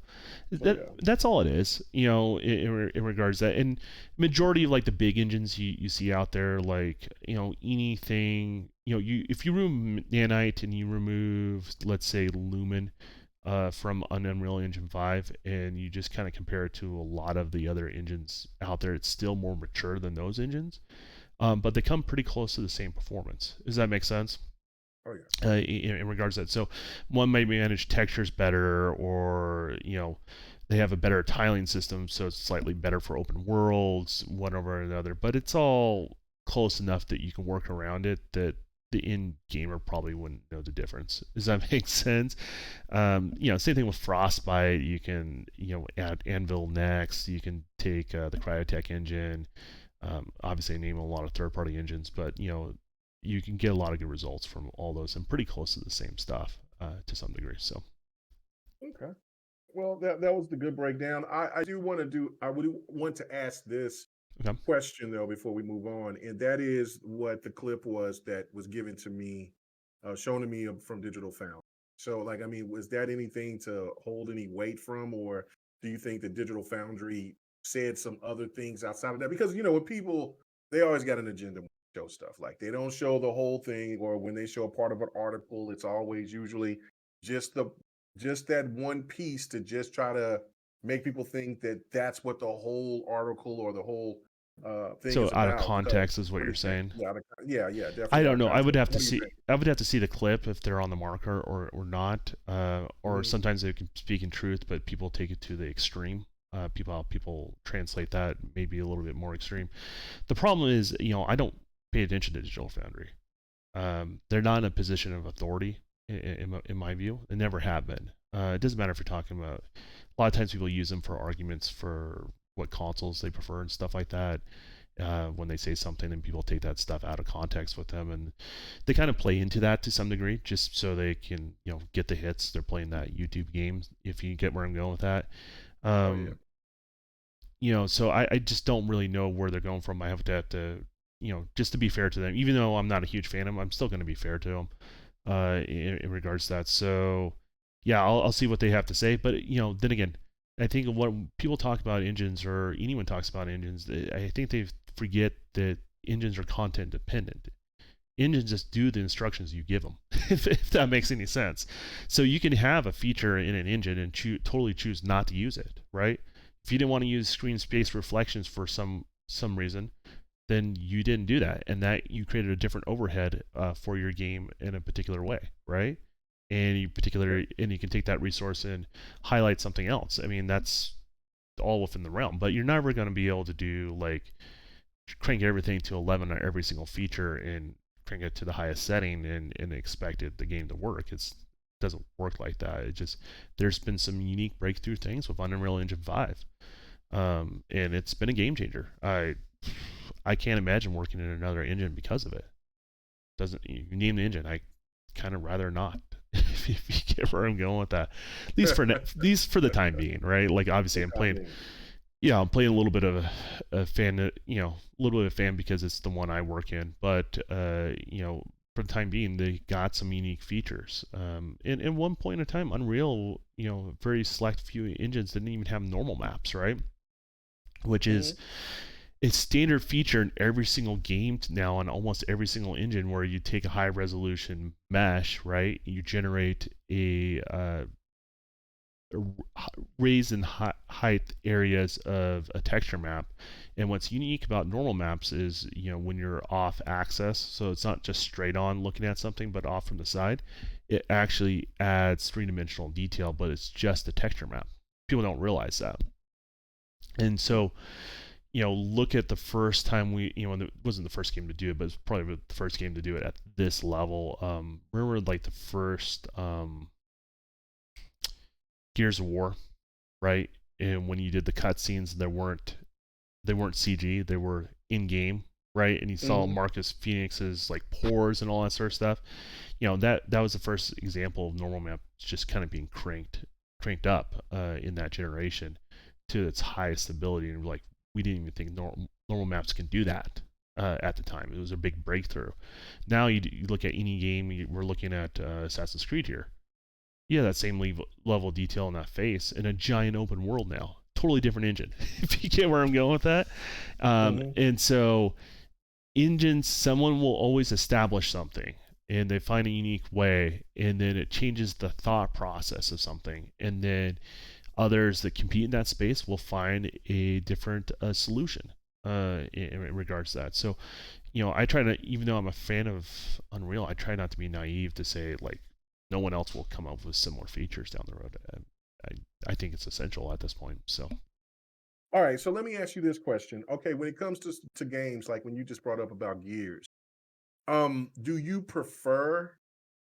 So yeah. that's all it is, in regards to that. And majority of like the big engines you see out there, like anything, if you remove nanite and you remove, let's say, lumen from Unreal Engine 5, and you just kind of compare it to a lot of the other engines out there, it's still more mature than those engines, but they come pretty close to the same performance. Does that make sense? Oh yeah. In regards to that, so one may manage textures better, or they have a better tiling system, so it's slightly better for open worlds, one over another. But it's all close enough that you can work around it. That the in gamer probably wouldn't know the difference. Does that make sense? Same thing with Frostbite. You can add Anvil next. You can take the Cryotech engine. Obviously, I name a lot of third-party engines, but you can get a lot of good results from all those and pretty close to the same stuff to some degree. So Okay. Well, that was the good breakdown. I do want to do. I would want to ask this Okay. question though before we move on, and that is what the clip was that was given to me, shown to me from Digital Foundry. So, like, I mean, was that anything to hold any weight from, or do you think that Digital Foundry said some other things outside of that? Because when people, they always got an agenda when they show stuff. Like, they don't show the whole thing, or when they show a part of an article, it's always usually just the just that one piece to just try to make people think that that's what the whole article or the whole thing So is out of about. So, context is what what do you're you think? saying. Yeah, yeah, I definitely out don't of know. I would context. have to What do you see. think? I would have to see the clip if they're on the marker or not. Or Mhm. sometimes they can speak in truth, but people take it to the extreme. People translate that maybe a little bit more extreme. The problem is, I don't pay attention to Digital Foundry. They're not in a position of authority in my view. They never have been. It doesn't matter if you're talking about. A lot of times people use them for arguments for what consoles they prefer and stuff like that. When they say something, and people take that stuff out of context with them, and they kind of play into that to some degree, just so they can get the hits. They're playing that YouTube game. If you get where I'm going with that. Oh yeah. Um, so I just don't really know where they're going from. I have to just to be fair to them, even though I'm not a huge fan of them, I'm still going to be fair to them in regards to that. So, yeah, I'll see what they have to say. But, then again, I think when people talk about engines or anyone talks about engines, I think they forget that engines are content dependent. Engines just do the instructions you give them, if that makes any sense. So you can have a feature in an engine and totally choose not to use it, right? If you didn't want to use screen space reflections for some reason, then you didn't do that, and that you created a different overhead for your game in a particular way, right? Okay. And you can take that resource and highlight something else. I mean, that's all within the realm, but you're never going to be able to do like crank everything to 11 on every single feature and crank it to the highest setting and expect the game to work. It doesn't work like that. It just there's been some unique breakthrough things with Unreal Engine 5, and it's been a game changer. I can't imagine working in another engine because of it. Doesn't you name the engine? I kind of rather not. If you get where I'm going with that, at least for the time being, right? Like obviously For the I'm time playing. being. Yeah, I'm playing a little bit of a fan. A little bit of a fan because it's the one I work in. But for the time being, they got some unique features. And at one point in time, Unreal, very select few engines didn't even have normal maps, right? Which is Mhm. it's standard feature in every single game now on almost every single engine where you take a high resolution mesh, right? You generate raise in height areas of a texture map. And what's unique about normal maps is, when you're off axis, so it's not just straight on looking at something, but off from the side, it actually adds three-dimensional detail, but it's just a texture map. People don't realize that. And Hmm. so look at the first time and it wasn't the first game to do it, but it's probably the first game to do it at this level. Remember like the first Gears of War, right? And when you did the cutscenes, they weren't CG, they were in game, right? And you saw Hmm. Marcus Phoenix's like pores and all that sort of stuff. That was the first example of normal map just kind of being cranked up in that generation to its highest ability, and like we didn't even think normal maps can do that at the time. It was a big breakthrough. Now you look at any game, we're looking at Assassin's Creed here. Yeah, that same level of detail in that face in a giant open world now. Totally different engine. If you get where I'm going with that. Hmm. And so engines, someone will always establish something and they find a unique way, and then it changes the thought process of something, and then others that compete in that space will find a different solution in regards to that. So I try to, even though I'm a fan of Unreal, I try not to be naive to say like no one else will come up with similar features down the road. I think it's essential at this point. So All right, so let me ask you this question. Okay, when it comes to games, like when you just brought up about Gears, do you prefer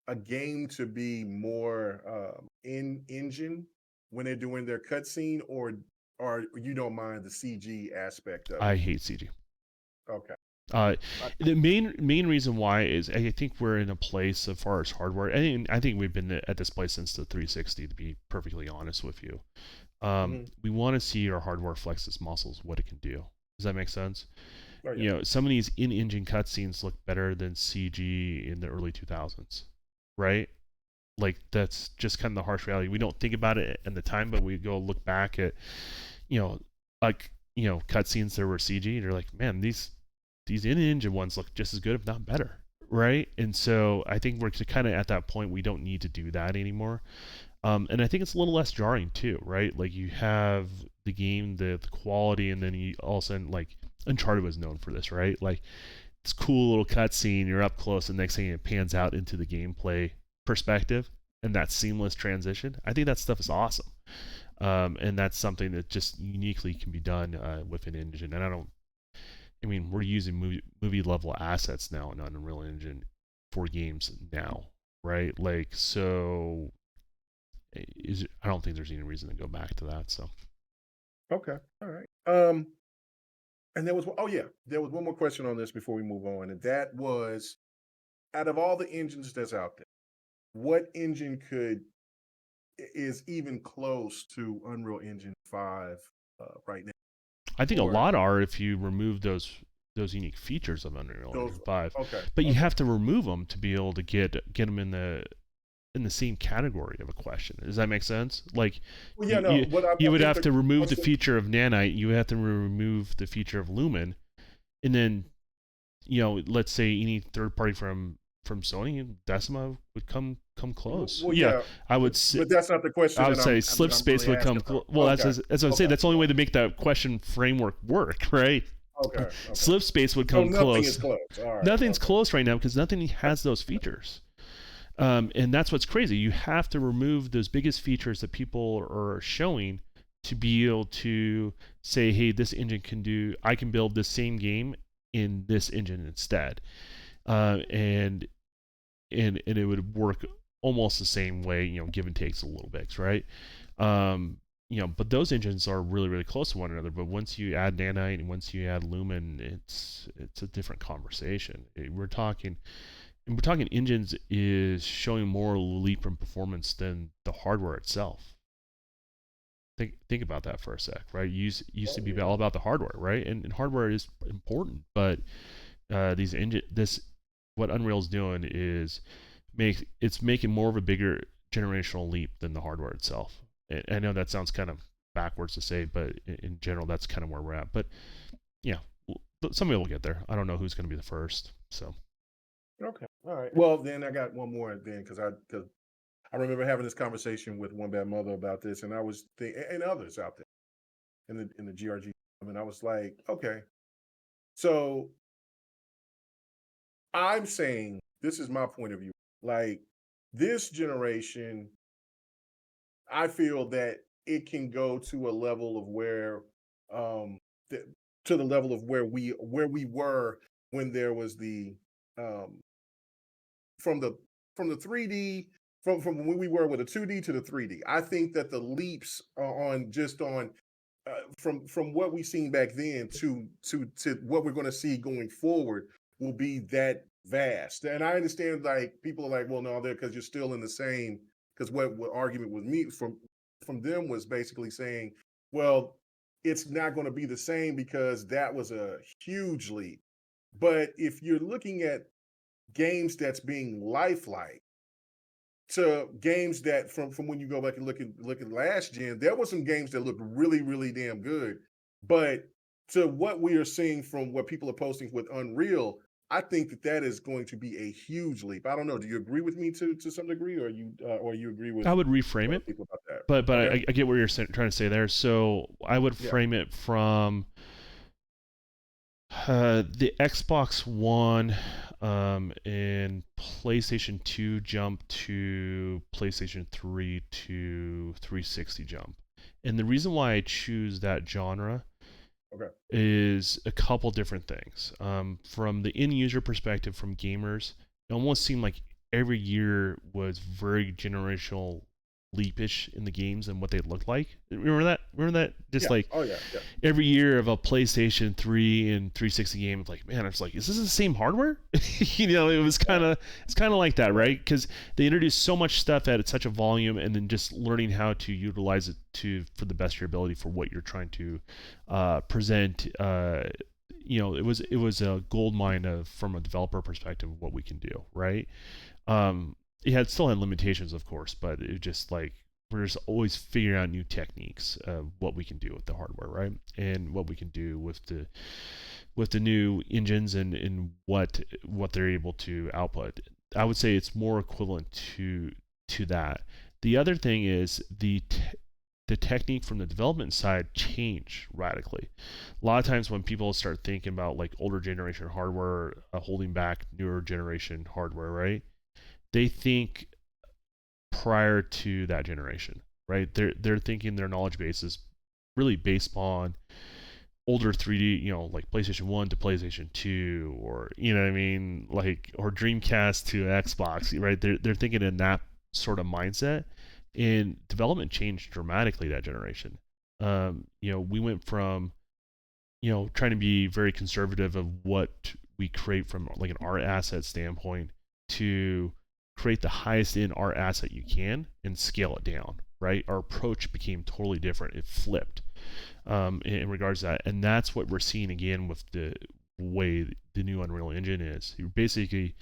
a game to be more in engine when they're doing their cutscene, or you don't mind the CG aspect of I it? hate CG. Okay. Uh, I, the main reason why is I think we're in a place as far as hardware. I think we've been at this place since the 360. To be perfectly honest with you, mhm. we want to see our hardware flex its muscles, what it can do. Does that make sense? Oh yeah. You know, some of these in-engine cutscenes look better than CG in the early 2000s, right? Like that's just kind of the harsh reality. We don't think about it at the time, but we go look back at, you know, like cutscenes that were CG, and you're like, man, these in-engine ones look just as good, if not better, right? And so I think we're kind of at that point we don't need to do that anymore. And I think it's a little less jarring too, right? Like you have the game, the quality, and then you all of a sudden like Uncharted was known for this, right? Like it's cool little cutscene, you're up close, and next thing it pans out into the gameplay perspective, and that seamless transition. I think that stuff is awesome, and that's something that just uniquely can be done with an engine. And I mean, we're using movie level assets now in Unreal Engine for games now, right? Like so I don't think there's any reason to go back to that. So Okay. All right. And there was one more question on this before we move on, and that was, out of all the engines that's out there, what engine is even close to Unreal Engine 5 right now? I think a Or lot are if you remove those unique features of Unreal those? Engine 5, Okay. but you Okay. have to remove them to be able to get them in the same category of a question. Does that make sense? Like Well, yeah. you No. you, What I you would think have the to remove the question. feature of nanite, you would have to remove the feature of lumen, and then let's say any third party from Sony, Decima would come close. Well, Yeah, yeah, I would but that's not the question I would that say I'm Slipspace really would come asking close. though. Well, Okay. that's what I'm saying. Okay. That's the only way to make that question framework work, right? Okay. Okay. Slipspace would So come nothing is close. close. All right. Nothing's Okay. close right now because nothing has those features. And that's what's crazy. You have to remove those biggest features that people are showing to be able to say, hey, this engine can do, I can build this same game in this engine instead. And it would work almost the same way, give and takes a little bit, right? But those engines are really, really close to one another. But once you add nanite and once you add lumen, it's a different conversation. We're talking engines is showing more leap in performance than the hardware itself. Think about that for a sec, right? Used to Oh be yeah. all about the hardware, right? And hardware is important, but what Unreal's doing is it's making more of a bigger generational leap than the hardware itself. And I know that sounds kind of backwards to say, but in general, that's kind of where we're at. But yeah, somebody will get there. I don't know who's going to be the first. So Okay. All right. Well, then I got one more then because I remember having this conversation with One Bad Mother about this, and I was thinking, and others out there in the GRG, and I was like, okay, so I'm saying this is my point of view. Like this generation, I feel that it can go to a level of where, um, the, to the level of where we were when there was the um from the from the 3D, from when we were with a 2D to the 3D. I think that the leaps are on just on from what we've seen back then to what we're going to see going forward will be that vast. And I understand like people are like, well, no, they're because you're still in the same. Because what argument with me from them was basically saying, well, it's not going to be the same because that was a huge leap. But if you're looking at games that's being lifelike to games that from when you go back and look at last gen, there were some games that looked really, really damn good. But to what we are seeing from what people are posting with Unreal, I think that is going to be a huge leap. I don't know. Do you agree with me to some degree, or you agree I with would reframe other it, people about that? but Okay. I get what you're trying to say there. So I would Yeah. frame it from the Xbox One and PlayStation 2 jump to PlayStation 3 to 360 jump. And the reason why I choose that genre Okay. is a couple different things. From the end user perspective, from gamers, it almost seemed like every year was very generational leapish in the games and what they look like. Remember that? Remember that? Just Yeah. like Oh yeah. Yeah. every year of a PlayStation 3 and 360 game, it's like, man, I was like, is this the same hardware? It was it's kind of like that, right? Because they introduced so much stuff at such a volume, and then just learning how to utilize it for the best of your ability for what you're trying to present. It was a gold mine of from a developer perspective of what we can do, right? It still had limitations, of course, but it just like we're just always figuring out new techniques of what we can do with the hardware, right? And what we can do with the new engines and what they're able to output. I would say it's more equivalent to that. The other thing is the technique from the development side changed radically. A lot of times when people start thinking about like older generation hardware holding back newer generation hardware, right? They think prior to that generation, right? They're thinking their knowledge base is really based on older 3D, like PlayStation 1 to PlayStation 2, or what I mean, like, or Dreamcast to Xbox, right? They're thinking in that sort of mindset, and development changed dramatically that generation. We went from trying to be very conservative of what we create from like an art asset standpoint to create the highest in art asset you can and scale it down, right? Our approach became totally different. It flipped in regards to that. And that's what we're seeing again with the way the new Unreal Engine is. You're basically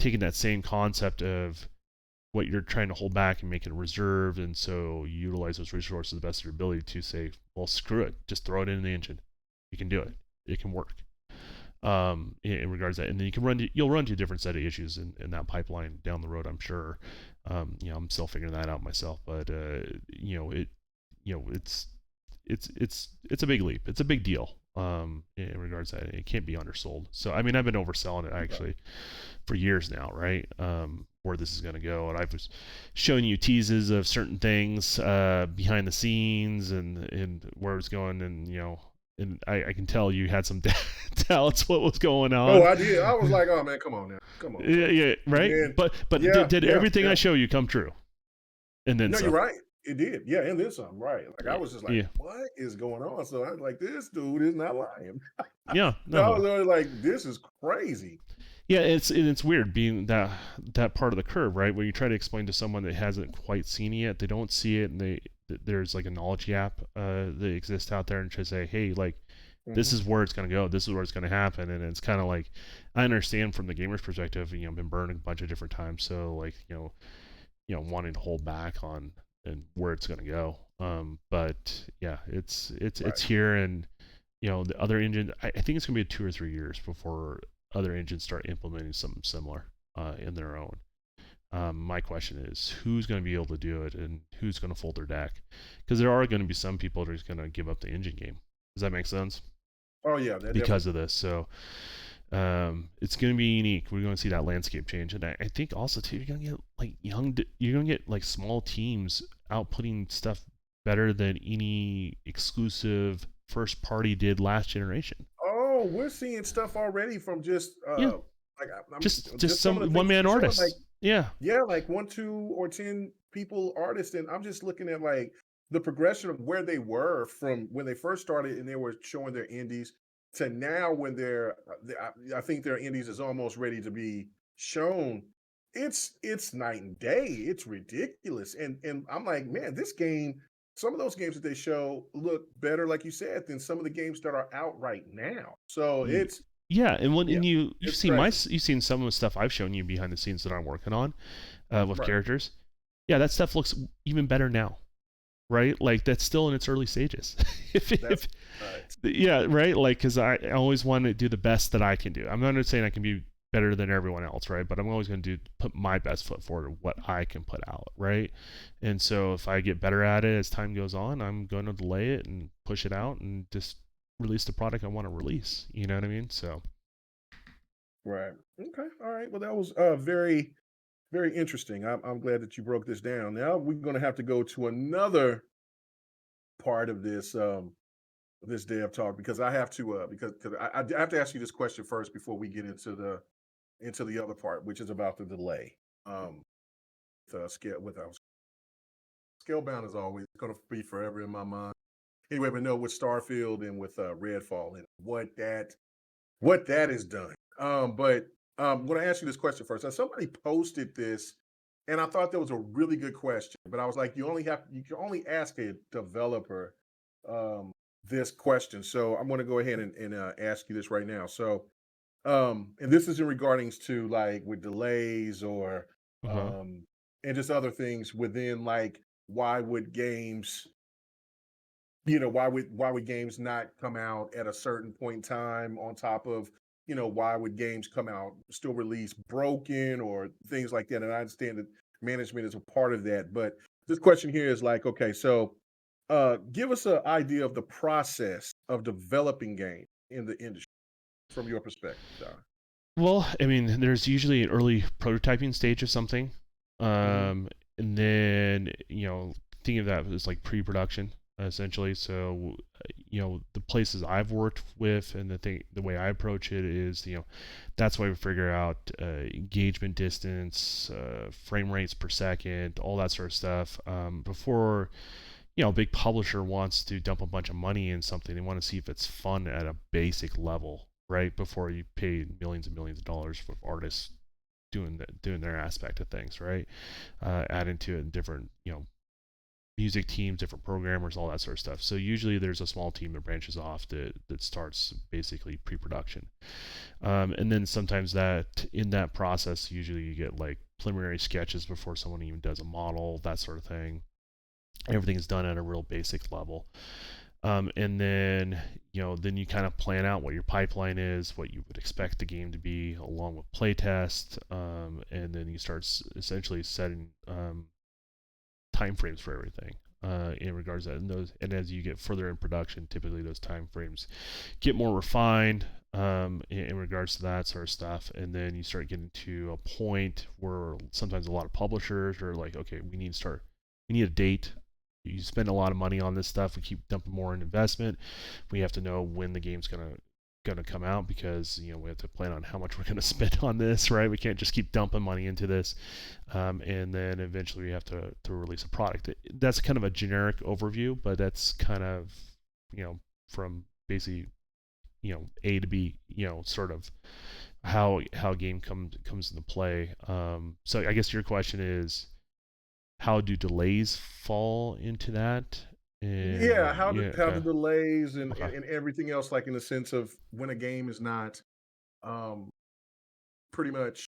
taking that same concept of what you're trying to hold back and make it reserved, and so you utilize those resources to the best of your ability to say, well, screw it, just throw it in the engine. You can do it. It can work. In regards to that, and then you'll run to a different set of issues in that pipeline down the road, I'm sure. I'm still figuring that out myself, but it's a big leap. It's a big deal. In regards to that, it can't be undersold. So I mean, I've been overselling it actually for years now, right? Where this is going to go, and I was showing you teases of certain things behind the scenes and where it's going, and I can tell you had some doubts what was going Oh, on. I did. I was like, oh man, come on now, come on. Yeah, right. And But yeah, did yeah, everything yeah. I show you come true? And then No, you're some. right. It did. Yeah, and then some. Right. Like I Yeah, was just like, yeah, what is going on? So I was like, this dude is not lying. yeah. So I No, was always like, this is crazy. yeah. It's weird being that part of the curve, right? When you try to explain to someone that hasn't quite seen it yet, they don't see it, and there's like a knowledge gap that exists out there, and just say, hey, like, this Hmm. is where it's going to go. This is where it's going to happen. And it's kind of like, I understand from the gamer's perspective, I've been burned a bunch of different times. So like, wanting to hold back on and where it's going to go. But yeah, Right. it's here, and the other engine. I think it's going to be 2 or 3 years before other engines start implementing something similar in their own. My question is, who's going to be able to do it, and who's going to fold their deck? Because there are going to be some people that are going to give up the engine game. Does that make sense? Oh yeah, that Because definitely. of this, so it's going to be unique. We're going to see that landscape change, and I think also too, you're going to get like you're going to get like small teams outputting stuff better than any exclusive first party did last generation. Oh, we're seeing stuff already from just Yeah, like I'm just just some of the some one things that man you're showing, like artists. Yeah, yeah, like 1, 2, or 10 people artists, and I'm just looking at like the progression of where they were from when they first started and they were showing their indies to now when I think their indies is almost ready to be shown. It's night and day. It's ridiculous, and I'm like, man, this game. Some of those games that they show look better, like you said, than some of the games that are out right now. So it's yeah, and when yeah, and you've it's seen crazy. you've seen some of the stuff I've shown you behind the scenes that I'm working on with Right. characters. Yeah, that stuff looks even better now, right? Like that's still in its early stages. That's if right. yeah, right. Like, because I always want to do the best that I can do. I'm not saying I can be better than everyone else, right? But I'm always going to put my best foot forward, what I can put out, right? And so if I get better at it as time goes on, I'm going to delay it and push it out and just release the product I want to release. You know what I mean? So Right. Okay. All right. Well, that was very, very interesting. I'm glad that you broke this down. Now we're going to have to go to another part of this dev talk because I have to because I have to ask you this question first before we get into the other part, which is about the delay. With scale with our Scalebound is always going to be forever in my mind. Anyway, but no, with Starfield and with Redfall and what that has done. But I'm going to ask you this question first. Now, somebody posted this, and I thought that was a really good question. But I was like, you can only ask a developer this question. So I'm going to go ahead and ask you this right now. So, and this is in regarding to like with delays or Uh-huh. um, and just other things within like why would games why would games not come out at a certain point in time on top of, why would games come out still release broken or things like that? And I understand that management is a part of that, but this question here is like, okay, so give us an idea of the process of developing game in the industry from your perspective, Don. Well, I mean, there's usually an early prototyping stage of something, Hmm. and then think of that as like pre-production essentially. So the places I've worked with and the way I approach it is that's why we figure out engagement distance, frame rates per second, all that sort of stuff before a big publisher wants to dump a bunch of money in something. They want to see if it's fun at a basic level, right? Before you pay millions and millions of dollars for artists doing their aspect of things, right? Adding to it different, music teams, different programmers, all that sort of stuff. So usually there's a small team that branches off that starts basically pre-production, and then sometimes that in that process, usually you get like preliminary sketches before someone even does a model, that sort of thing. Everything is done at a real basic level. And then then you kind of plan out what your pipeline is, what you would expect the game to be, along with playtest, and then you start essentially setting timeframes for everything. In regards to that, and as you get further in production, typically those timeframes get more refined in regards to that sort of stuff, and then you start getting to a point where sometimes a lot of publishers are like, okay, we need a date. You spend a lot of money on this stuff. We keep dumping more in investment. We have to know when the game's gonna come out because we have to plan on how much we're gonna spend on this, right? We can't just keep dumping money into this, and then eventually we have to release a product. That's kind of a generic overview, but that's kind of from basically A to B, sort of how a game comes into play. So I guess your question is how do delays fall into that? Yeah, And how the yeah, how the okay, delays and, okay. and and everything else, like in the sense of when a game is not um pretty much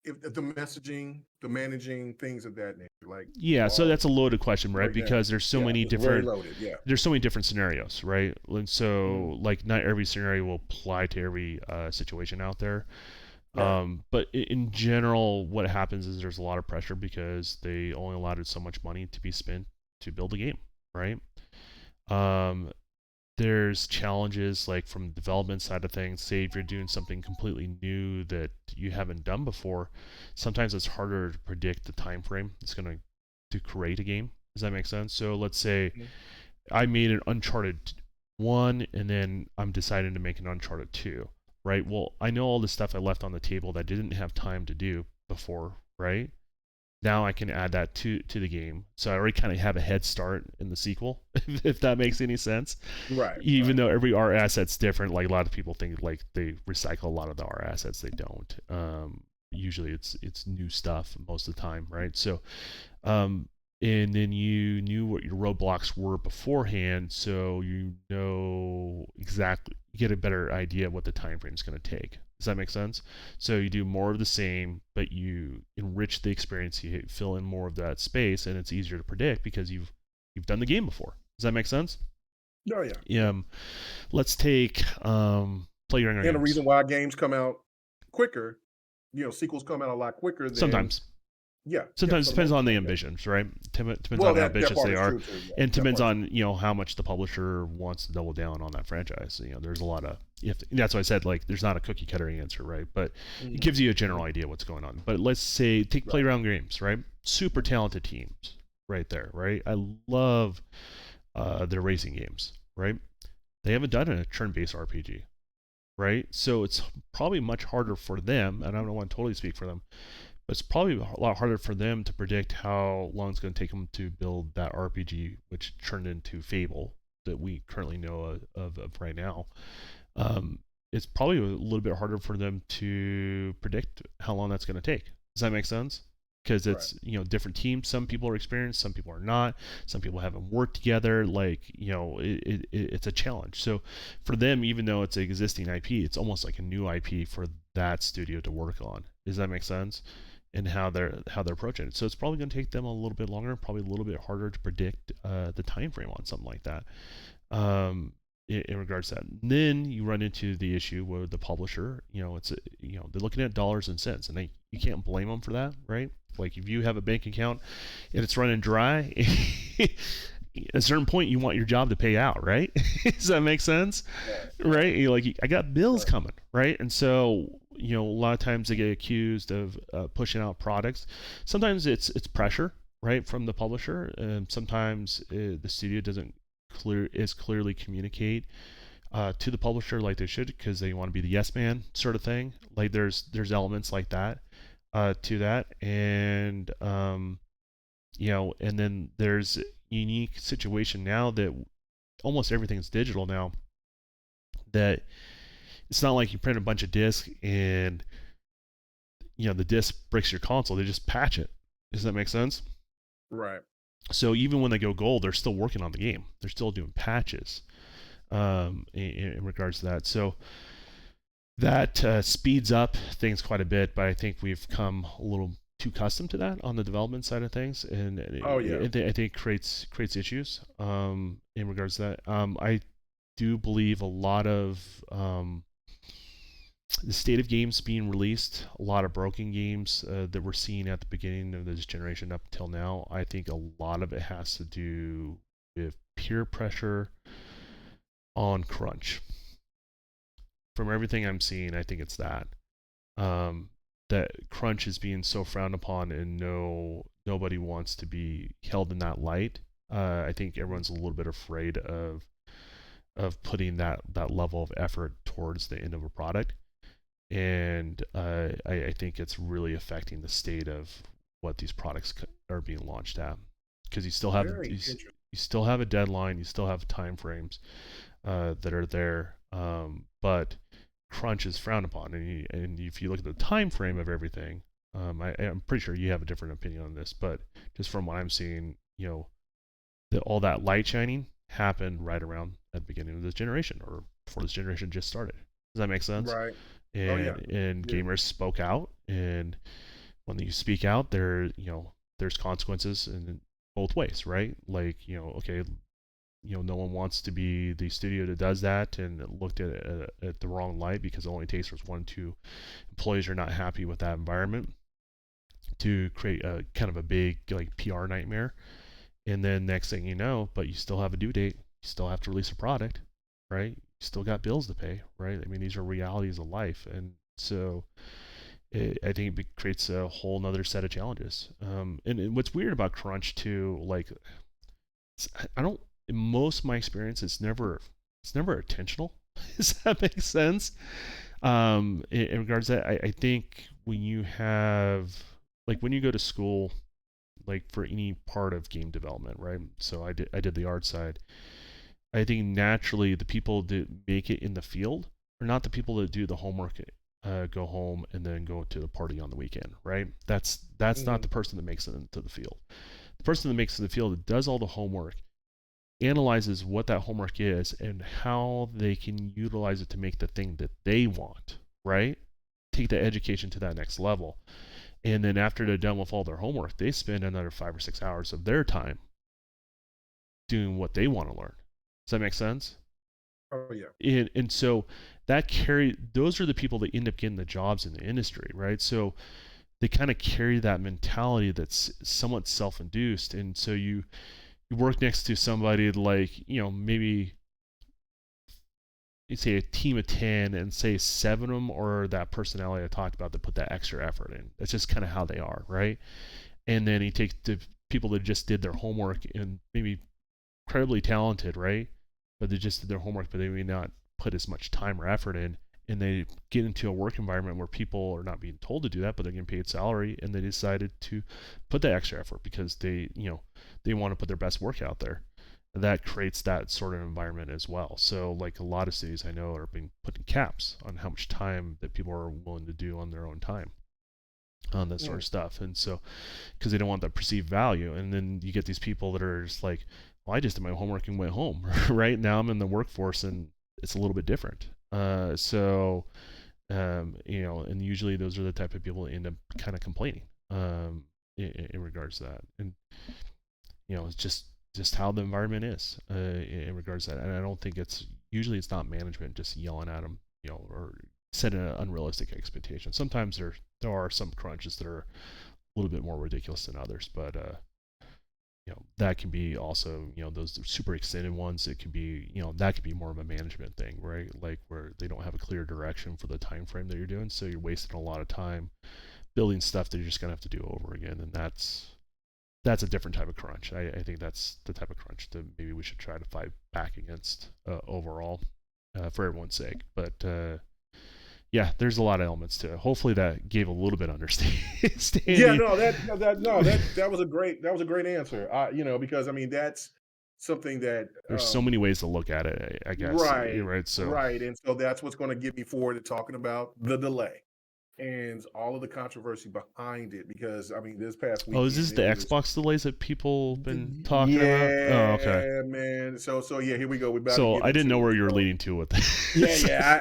if the messaging, the managing, things of that nature, like Yeah, so all that's a loaded question, right? right now. Because Yeah, it's very loaded. Yeah. there's so many different scenarios, right? And Mhm. so like not every scenario will apply to every situation out there. Right. But in general, what happens is there's a lot of pressure because they only allotted so much money to be spent to build a game, right? Um, there's challenges like from the development side of things. Say if you're doing something completely new that you haven't done before, sometimes it's harder to predict the time frame it's going to create a game. Does that make sense? So let's say Mhm. I made an Uncharted 1 and then I'm deciding to make an Uncharted 2, right? Well, I know all the stuff I left on the table that I didn't have time to do before, right? Now I can add that to the game. So I already kind of have a head start in the sequel, if that makes any sense. Right. Even Right. though every R asset's different, like a lot of people think like they recycle a lot of the R assets, they don't. Usually it's new stuff most of the time, right? So um, and then you knew what your roadblocks were beforehand, so exactly, you get a better idea of what the time frame is going to take. Does that make sense? So you do more of the same, but you enrich the experience. You fill in more of that space, and it's easier to predict because you've done the game before. Does that make sense? Oh yeah. Yeah. Um, let's take playground And the games. reason why games come out quicker, sequels come out a lot quicker than Sometimes yeah, yeah, sometimes for it the depends most on the part. Yeah. ambitions, right? Depends Well, on how that ambitious part they is are, true too. Yeah, and that depends part is on how much the publisher wants to double down on that franchise. There's a lot of if that's why I said like there's not a cookie cutter answer, right? But true. it Hmm. gives you a general Hmm. idea what's going on. But let's say take Right. playground games, right? Super talented teams, right there, right? I love their racing games, right? They haven't done a turn-based RPG, right? So it's probably much harder for them, and I don't want to totally speak for them, it's probably a lot harder for them to predict how long it's going to take them to build that RPG, which turned into Fable that we currently know of right now. Um, it's probably a little bit harder for them to predict how long that's going to take. Does that make sense? Because Right. it's different teams. Some people are experienced, some people are not. Some people haven't worked together. Like it's a challenge. So for them, even though it's an existing IP, it's almost like a new IP for that studio to work on. Does that make sense? And how they're approaching it. So it's probably going to take them a little bit longer, probably a little bit harder to predict the time frame on something like that. In regards to that. And then you run into the issue where the publisher, they're looking at dollars and cents, and you can't blame them for that, right? Like if you have a bank account and it's running dry, at a certain point you want your job to pay out, right? Does that make sense? Right? You're like, I got bills Right. coming, right? And so a lot of times they get accused of pushing out products. Sometimes it's pressure, right, from the publisher, and sometimes the studio doesn't clearly communicate to the publisher like they should because they want to be the yes man sort of thing. Like there's elements like that to that, and and then there's a unique situation now that almost everything's digital now. That it's not like you print a bunch of discs and the disc breaks your console. They just patch it. Does that make sense? Right. So even when they go gold, they're still working on the game. They're still doing patches in regards to that. So that speeds up things quite a bit, but I think we've come a little too accustomed to that on the development side of things, and Oh yeah. I think creates issues in regards to that. I do believe a lot of the state of games being released, a lot of broken games that we're seeing at the beginning of this generation up until now. I think a lot of it has to do with peer pressure on crunch. From everything I'm seeing, I think it's that. That crunch is being so frowned upon, and nobody wants to be held in that light. I think everyone's a little bit afraid of putting that level of effort towards the end of a product, and I think it's really affecting the state of what these products are being launched at, because Very interesting. you still have a deadline, you still have time frames that are there, but crunch is frowned upon, and if you look at the time frame of everything, I'm pretty sure you have a different opinion on this, but just from what I'm seeing, all that light shining happened right around at the beginning of this generation, or before this generation just started. Does that make sense? Right. Oh yeah. And Yeah. gamers spoke out, and when you speak out, there's consequences in both ways, right? Like okay, no one wants to be the studio that does that and looked at the wrong light because it only takes was 1 2 employees are not happy with that environment to create a kind of a big like PR nightmare. And then next thing you know, but you still have a due date, you still have to release a product, right? You still got bills to pay, right? I mean, these are realities of life, and so I think it creates a whole nother set of challenges. And what's weird about crunch too, like I don't. In most of my experience, it's never intentional. Does that make sense? In regards to that, I think when you have like when you go to school, like for any part of game development, right? So I did the art side. I think naturally the people that make it in the field are not the people that do the homework, go home and then go to the party on the weekend, right? That's not Hmm. the person that makes it into the field. The person that makes it in the field does all the homework, analyzes what that homework is and how they can utilize it to make the thing that they want, right? Take the education to that next level. And then after they're done with all their homework, they spend another 5 or 6 hours of their time doing what they want to learn. Does that make sense? Oh yeah. And so those are the people that end up getting the jobs in the industry, right? So they kind of carry that mentality that's somewhat self-induced, and so you work next to somebody like maybe you say a team of 10 and say 7 of them or that personality I talked about that put that extra effort in. That's just kind of how they are, right? And then you take the people that just did their homework and maybe incredibly talented, right? But they just did their homework, but they may not put as much time or effort in, and they get into a work environment where people are not being told to do that, but they're getting paid salary, and they decided to put that extra effort because they want to put their best work out there. That creates that sort of environment as well. So like a lot of cities I know are being putting caps on how much time that people are willing to do on their own time on that sort of stuff. And so because they don't want that perceived value, and then you get these people that are just like, well, I just did my homework and went home. Right now I'm in the workforce and it's a little bit different. And usually those are the type of people that end up kind of complaining in regards to that. And it's just how the environment is in regards to that. And I don't think it's not management just yelling at them, or setting an unrealistic expectation. Sometimes there are some crunches that are a little bit more ridiculous than others, but that can be also, those super extended ones. It could be, that could be more of a management thing, right? Like where they don't have a clear direction for the time frame that you're doing, so you're wasting a lot of time building stuff that you're just gonna have to do over again, and that's a different type of crunch. I think that's the type of crunch that maybe we should try to fight back against overall, for everyone's sake. But yeah, there's a lot of elements to it. Hopefully that gave a little bit of understanding. Yeah, no, that was a great answer. Because I mean that's something that there's so many ways to look at it, I guess. right, So right, and so that's what's going to get me forward to talking about the delay and all of the controversy behind it. Because I mean, this past weekend, is this the Xbox delays that people been talking about? Yeah, Oh, okay. man. So yeah, here we go. We're about to So get I didn't into know where it. you were So, leading to with that. yeah.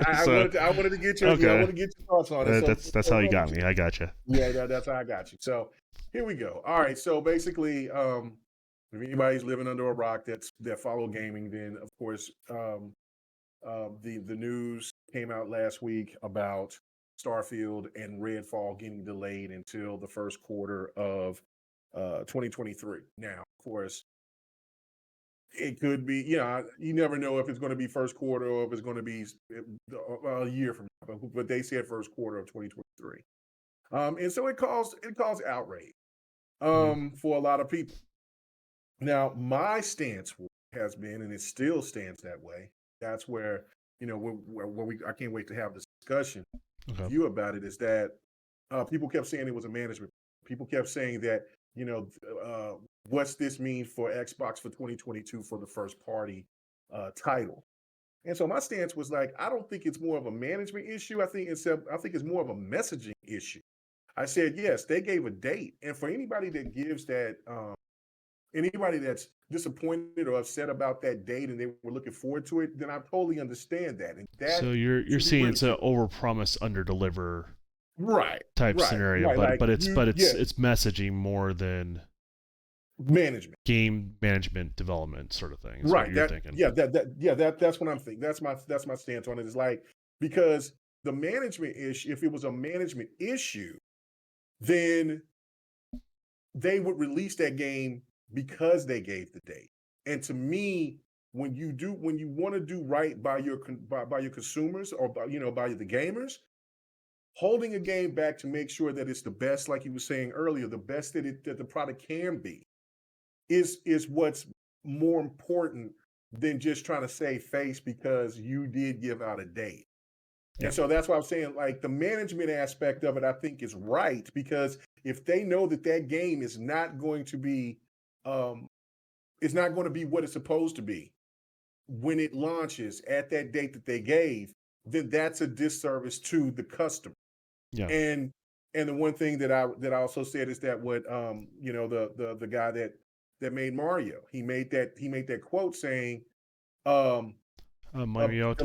I wanted to get your, Okay. I want to get your thoughts on it. That's how you got me. I got you. Yeah, that's how I got you. So here we go. All right. So basically, if anybody's living under a rock that follow gaming, then of course, the news came out last week about Starfield and Redfall getting delayed until the first quarter of 2023. Now, of course, it could be, you never know if it's going to be first quarter or if it's going to be a year from now. But they said first quarter of 2023. And so it caused outrage for a lot of people. Now, my stance has been, and it still stands that way. That's where I can't wait to have this discussion with you about it. Is that people kept saying it was a management. People kept saying that what's this mean for Xbox for 2022 for the first party title. And so my stance was like, I don't think it's more of a management issue. I think it's more of a messaging issue. I said, yes, they gave a date. And for anybody that gives that, anybody that's disappointed or upset about that date and they were looking forward to it, then I totally understand that. And that so you're saying it's an overpromise, underdeliver type scenario, right. but it's messaging more than management, game management development sort of thing. Right. You're thinking. That's what I'm thinking. That's my stance on it. Is like, because the management issue, if it was a management issue, then they would release that game because they gave the date. And to me, when you want to do right by your consumers or by the gamers, holding a game back to make sure that it's the best, like you were saying earlier, the best that the product can be, is what's more important than just trying to save face because you did give out a date. Yeah. And so that's why I'm saying, like, the management aspect of it, I think is right, because if they know that game is not going to be, it's not going to be what it's supposed to be when it launches at that date that they gave, then that's a disservice to the customer. Yeah. And the one thing that I also said is that what the guy that made Mario, he made that quote saying, Mario,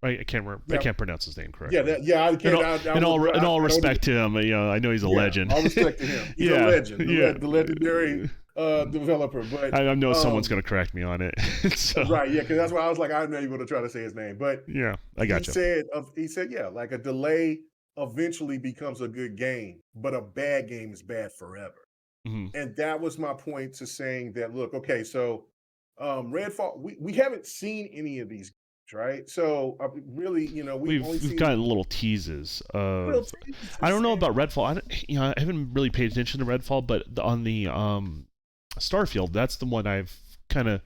I can't pronounce his name correctly. I can't. In all respect to him, I know he's a legend. All respect to him. He's a legend. The legendary developer. But I know someone's going to correct me on it. So. Right, yeah, because that's why I was like, I know you're going to try to say his name, but yeah, I got you. He said, like a delay eventually becomes a good game, but a bad game is bad forever. Mm-hmm. And that was my point to saying that. Look, okay, so Redfall, we haven't seen any of these. Right, so really, we've gotten little teases of. I don't know about Redfall. I haven't really paid attention to Redfall, but on the Starfield, that's the one I've kind of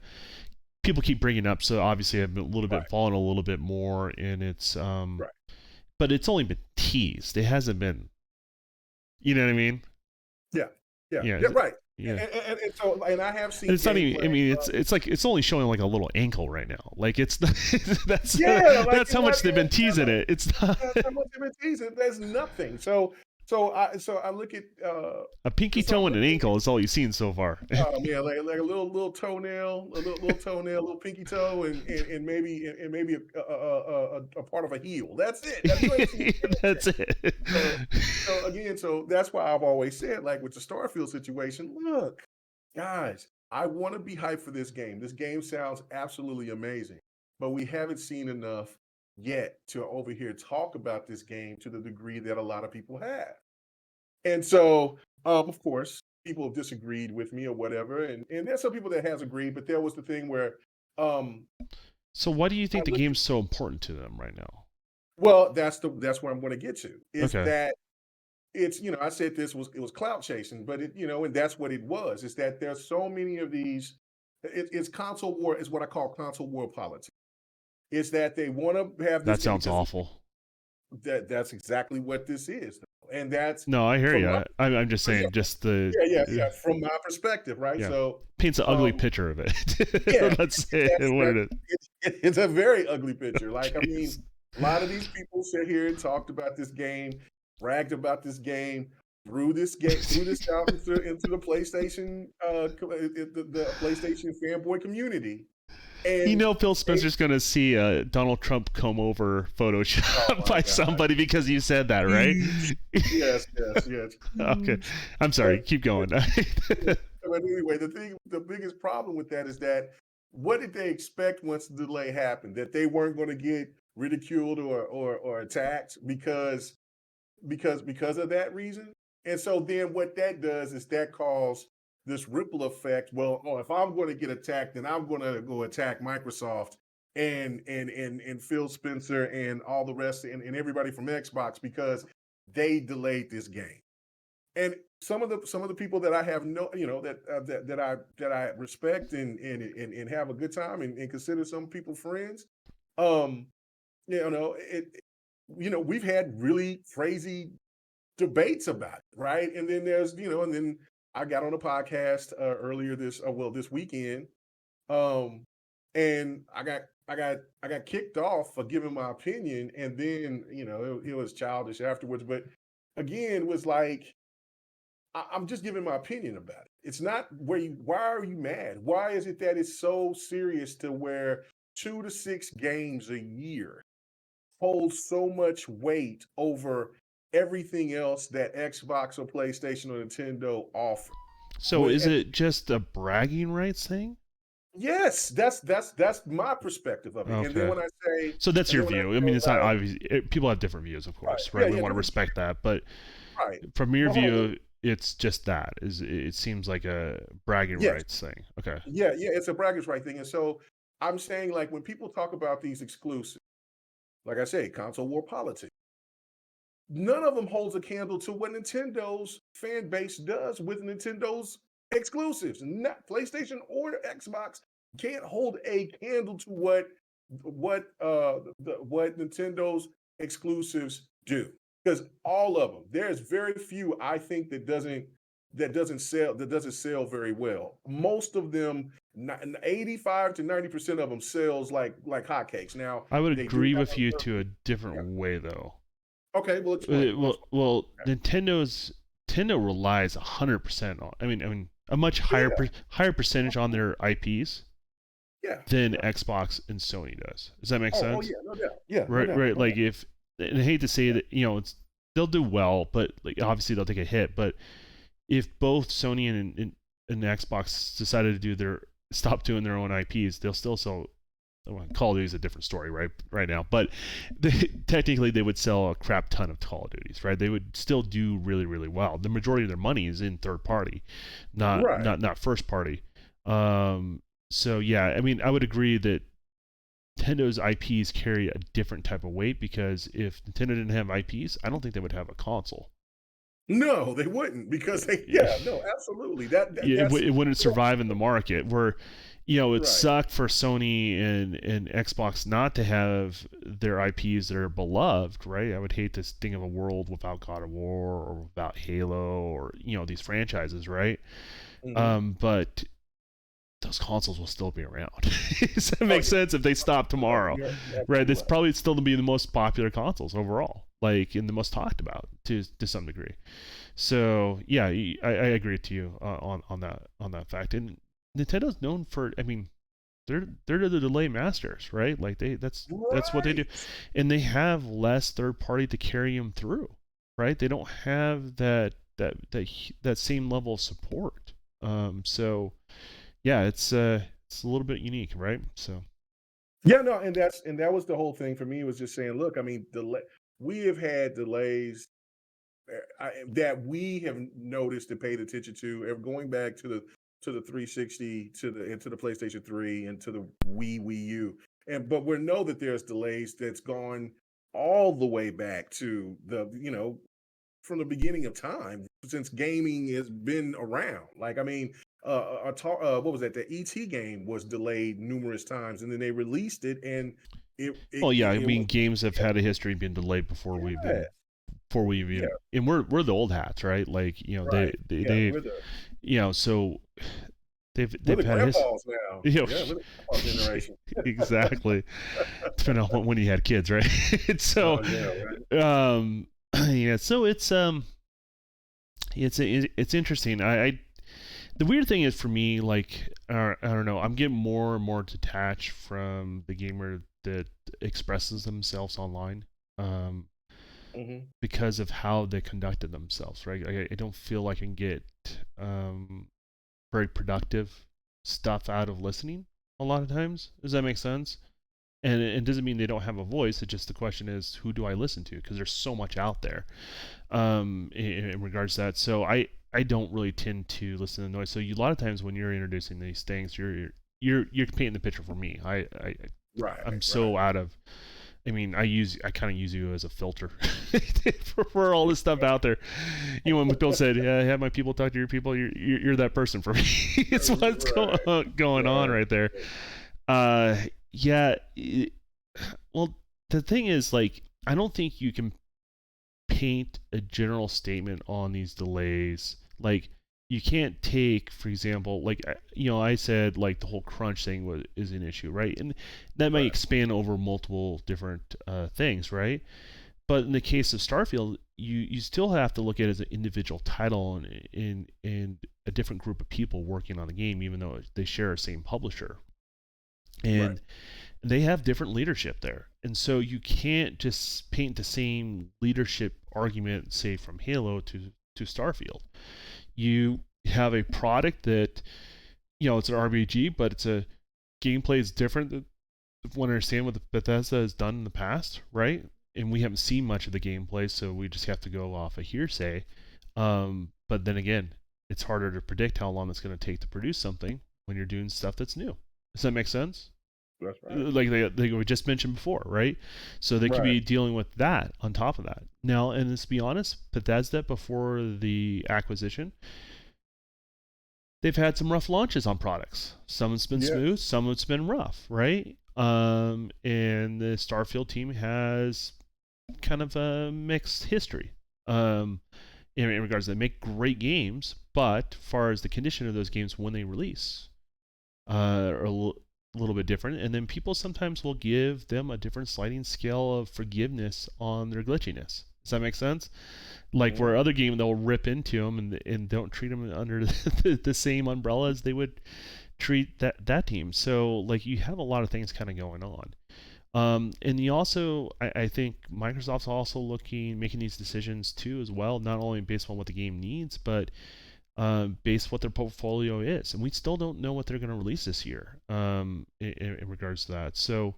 people keep bringing up. So obviously, I've been a little bit fallen a little bit more in its but it's only been teased. It hasn't been. You know what I mean? Yeah, Yeah. right. Yeah. And so, and I have seen And it's not gameplay. even. I mean, it's like it's only showing like a little ankle right now. Like it's that's Yeah, like that's how much they've been teasing it. It's not that's how much they've been teasing. There's nothing. So I look at a pinky so I'm toe and an looking ankle is all you've seen so far. oh man, like a little toenail, little toenail, a little pinky toe, and maybe a part of a heel. That's it. That's you ain't seen That's anything. it. So again, so that's why I've always said, like with the Starfield situation, look, guys, I want to be hyped for this game. This game sounds absolutely amazing, but we haven't seen enough yet to over here talk about this game to the degree that a lot of people have. And so, of course, people have disagreed with me or whatever, and there's some people that has agreed, but there was the thing where, um, So why do you I think the look, game's so important to them right now? well, that's where I'm going to get to is Okay, that it's I said this was it was clout chasing, but and that's what it was. Is that there's so many of these. It's console war is what I call console war politics. Is that they want to have this that game sounds because awful. that's exactly what this is, and that's No, I hear from you. I'm just yeah, saying, just the yeah. From my perspective, right? yeah So, paints an ugly um, picture of it. yeah, Let's say that's what that. it is. It's a very ugly picture. Like, I mean, Jeez. a lot of these people sit here and talked about this game, bragged about this game, threw this out into the PlayStation, the PlayStation fanboy community, You and know, Phil they, Spencer's going to see Donald Trump comb over oh Photoshop my by god, somebody because you said that, right? huge, yes, Okay, huge. I'm sorry. But, Keep going. but anyway, the biggest problem with that is that what did they expect once the delay happened? That they weren't going to get ridiculed or attacked because of that reason. And so then what that does is that causes this ripple effect. Well, oh, if I'm going to get attacked, then I'm going to go attack Microsoft and Phil Spencer and all the rest and everybody from Xbox because they delayed this game. And some of the people that I have that I respect and have a good time and consider some people friends, um, we've had really crazy debates about it, right? And then and then I got on a podcast earlier this weekend, um, and I got kicked off for giving my opinion, and then it was childish afterwards, but again, it was like I'm just giving my opinion about it. It's not why are you mad? Why is it that it's so serious to where 2 to 6 games a year holds so much weight over everything else that Xbox or PlayStation or Nintendo offer? So, When, is and it just a bragging rights thing? yes, that's my perspective of it. And then Okay. when I say, So that's and your then when I view. I say, mean, it's not well, obvious. People have different views, of right, course, right? yeah, We yeah, want to respect that, but right. from your Well, hold on. view, it's just that. It seems like a bragging Yes, rights thing. Okay. yeah, it's a braggers right thing. And so I'm saying, like, when people talk about these exclusives, like I say, console war politics. None of them holds a candle to what Nintendo's fan base does with Nintendo's exclusives. Not PlayStation or Xbox can't hold a candle to what Nintendo's exclusives do. Because all of them, there's very few I think that doesn't sell very well. Most of them, 85 to 90% of them sells like hotcakes. Now I would they do agree have with you a to a different yeah. way, though. Okay, well explain. Well, Nintendo relies 100% on. I mean, a much higher yeah, higher percentage on their IPs yeah, than yeah. Xbox and Sony does. Does that make Oh sense? yeah, no doubt. Yeah, no Right, doubt, right. no Like doubt. if, and I hate to say Yeah, that, they'll do well, but like obviously they'll take a hit. But if both Sony and Xbox decided to stop doing their own IPs, they'll still sell. Well, Call of Duty is a different story, right now. But technically, they would sell a crap ton of Call of Duties, right? They would still do really, really well. The majority of their money is in third party, not right. not not first party. So yeah, I mean, I would agree that Nintendo's IPs carry a different type of weight because if Nintendo didn't have IPs, I don't think they would have a console. No, they wouldn't because Yeah, no, absolutely. That it that's wouldn't well, survive in the market. Where it Right. sucked for Sony and Xbox not to have their IPs that are beloved, right? I would hate this thing of a world without God of War or without Halo or these franchises, right? Hmm. But those consoles will still be around. Does that Oh make sense if they stop yeah, tomorrow? you're Right? absolutely This right. probably still to be the most popular consoles overall, like and the most talked about to some degree. So yeah, I agree with you on that fact. And Nintendo's known for, I mean, they're the delay masters, right? Like that's what they do, Right. and they have less third party to carry them through, right? They don't have that same level of support. So yeah, it's a little bit unique, right? So Yeah, no, and that was the whole thing for me was just saying, look, I mean, we have had delays that we have noticed and paid attention to, going back to the 360, to the PlayStation 3, and to the Wii U, and but we know that there's delays that's gone all the way back to the from the beginning of time since gaming has been around. Like, I mean, what was that? The ET game was delayed numerous times, and then they released it, and well, yeah, I it mean, was games have had a history of being delayed before we've yeah, been before we even, yeah, and we're the old hats, right? Like right, yeah. they've so We're they've the had his grandpas now. you know Yeah, we're the grandpa generation. exactly, depending on when you had kids, right? So Oh yeah, right. um yeah, so it's interesting. I the weird thing is for me, like I don't know, I'm getting more and more detached from the gamer that expresses themselves online. Um, Hmm. because of how they conducted themselves, right? I don't feel like I can get um, very productive stuff out of listening a lot of times. Does that make sense? And it doesn't mean they don't have a voice. It's just the question is, who do I listen to? Because there's so much out there in regards to that. So I don't really tend to listen to noise. So a lot of times when you're introducing these things, you're painting the picture for me. Right, I'm right. so out of. I mean, I kind of use you as a filter for all this stuff out there. When Bill said, "Yeah, have my people talk to your people," you're that person for me. It's what's Right, going on right. right there. Uh, yeah. Well, the thing is, like, I don't think you can paint a general statement on these delays. Like, you can't take, for example, like I said, like the whole crunch thing is an issue, right? And that might Right. expand over multiple different things, right? But in the case of Starfield, you still have to look at it as an individual title and in a different group of people working on the game, even though they share a same publisher. Right. And they have different leadership there. And so you can't just paint the same leadership argument, say, from Halo to Starfield. You have a product that, it's an RPG, but it's a gameplay is different than want to understand what the Bethesda has done in the past, right? And we haven't seen much of the gameplay, so we just have to go off a hearsay. But then again, it's harder to predict how long it's going to take to produce something when you're doing stuff that's new. Does that make sense? That's right. Like we just mentioned before, right? So they could Right. be dealing with that on top of that. Now, and let's be honest, Bethesda before the acquisition, they've had some rough launches on products. Some it's been Yeah. smooth, some it's been rough, right? And the Starfield team has kind of a mixed history. Um, in regards to they make great games, but as far as the condition of those games when they release, are a little bit different. And then people sometimes will give them a different sliding scale of forgiveness on their glitchiness. Does that make sense? Like Hmm. for other game, they'll rip into them and don't treat them under the same umbrella as they would treat that team. So like you have a lot of things kind of going on. And you also, I think Microsoft's also making these decisions too as well, not only based on what the game needs, but based what their portfolio is. And we still don't know what they're going to release this year in regards to that. So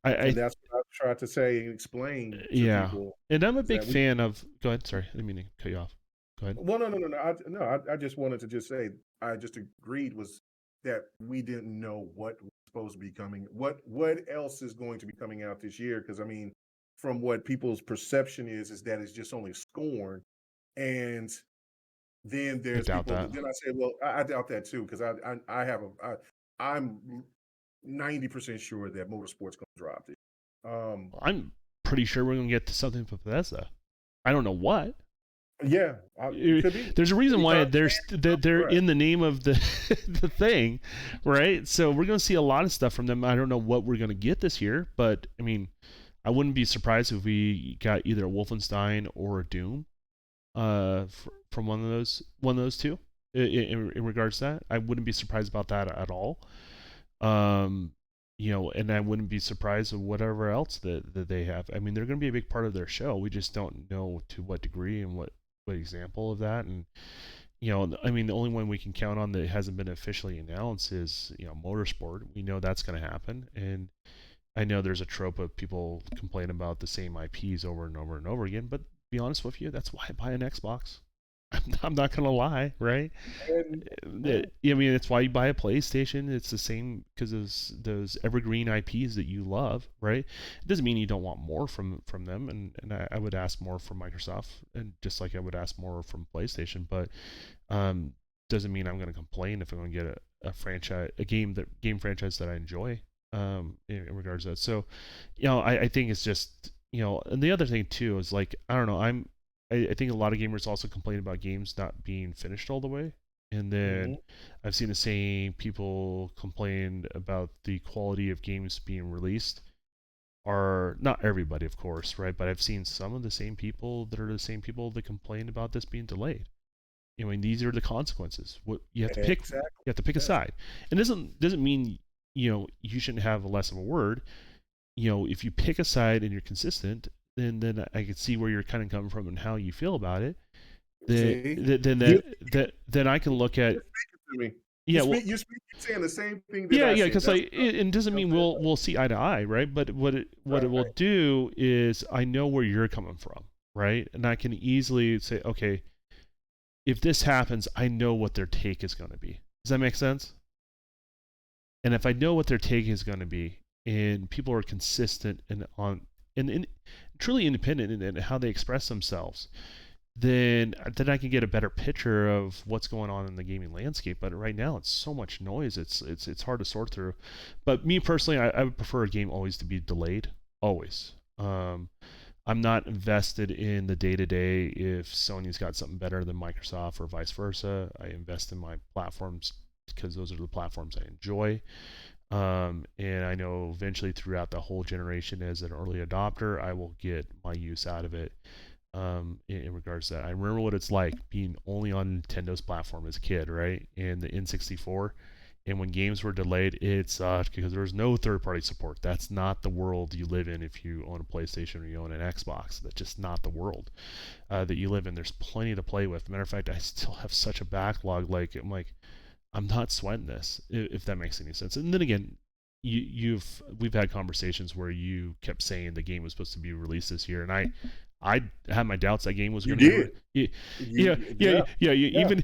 I And that's what I've tried to say and explain to yeah, people and I'm a is big that we fan of. Go ahead. Sorry, I didn't mean to cut you off. Go ahead. well, no. I just wanted to just say I just agreed was that we didn't know what was supposed to be coming. What else is going to be coming out this year? Because I mean, from what people's perception is that it's just only Scorn, and then I there's doubt people. that. Then I say, well, I doubt that too because I have a I'm 90% sure that Motorsport's gonna drop it. I'm pretty sure we're gonna get to something from Bethesda. I don't know what. Yeah, it could be. There's a reason why Anytime they're right. in the name of the the thing, right? So we're gonna see a lot of stuff from them. I don't know what we're gonna get this year, but I mean, I wouldn't be surprised if we got either a Wolfenstein or a Doom, from one of those two. In regards to that, I wouldn't be surprised about that at all. Um, and I wouldn't be surprised of whatever else that they have. I mean, they're going to be a big part of their show. We just don't know to what degree and what example of that. And I mean, the only one we can count on that hasn't been officially announced is Motorsport. We know that's going to happen, and I know there's a trope of people complain about the same IPs over and over and over again. But to be honest with you, that's why I buy an Xbox. I'm not gonna lie, right? And yeah, I mean, it's why you buy a PlayStation. It's the same because of those evergreen IPs that you love, right? It doesn't mean you don't want more from them, and I would ask more from Microsoft, and just like I would ask more from PlayStation, but um, doesn't mean I'm going to complain if I'm going to get a franchise, game franchise that I enjoy, in regards to that. So, I think it's just and the other thing too is like I don't know, I think a lot of gamers also complain about games not being finished all the way. And then mhm. I've seen the same people complain about the quality of games being released. Are not everybody, of course, right? But I've seen some of the same people that are the same people that complain about this being delayed. I mean, these are the consequences. What you have to pick, you Exactly. have to pick a Yes. side. And doesn't mean you shouldn't have a less of a word. If you pick a side and you're consistent, then I can see where you're kind of coming from and how you feel about it. Then See, then you then I can look at you're speaking to me. yeah well You're saying the same thing that yeah I yeah said. because That's like it doesn't what I'm mean saying. we'll see eye to eye, right? But what it will Right. do is I know where you're coming from, right? And I can easily say, okay, if this happens, I know what their take is going to be. Does that make sense? And if I know what their take is going to be, and people are consistent and truly independent in how they express themselves, then I can get a better picture of what's going on in the gaming landscape. But right now, it's so much noise. It's hard to sort through. But me personally, I would prefer a game always to be delayed. Always. I'm not invested in the day to day if Sony's got something better than Microsoft or vice versa. I invest in my platforms because those are the platforms I enjoy. And I know eventually throughout the whole generation as an early adopter, I will get my use out of it. In regards to that, I remember what it's like being only on Nintendo's platform as a kid, right? And the N64. And when games were delayed, it sucked because there was no third-party support. That's not the world you live in if you own a PlayStation or you own an Xbox. That's just not the world that you live in. There's plenty to play with. Matter of fact, I still have such a backlog. I'm not sweating this, if that makes any sense. And then again, we've had conversations where you kept saying the game was supposed to be released this year, and I had my doubts that game was You going to did. be. Yeah, Yeah. Yeah. even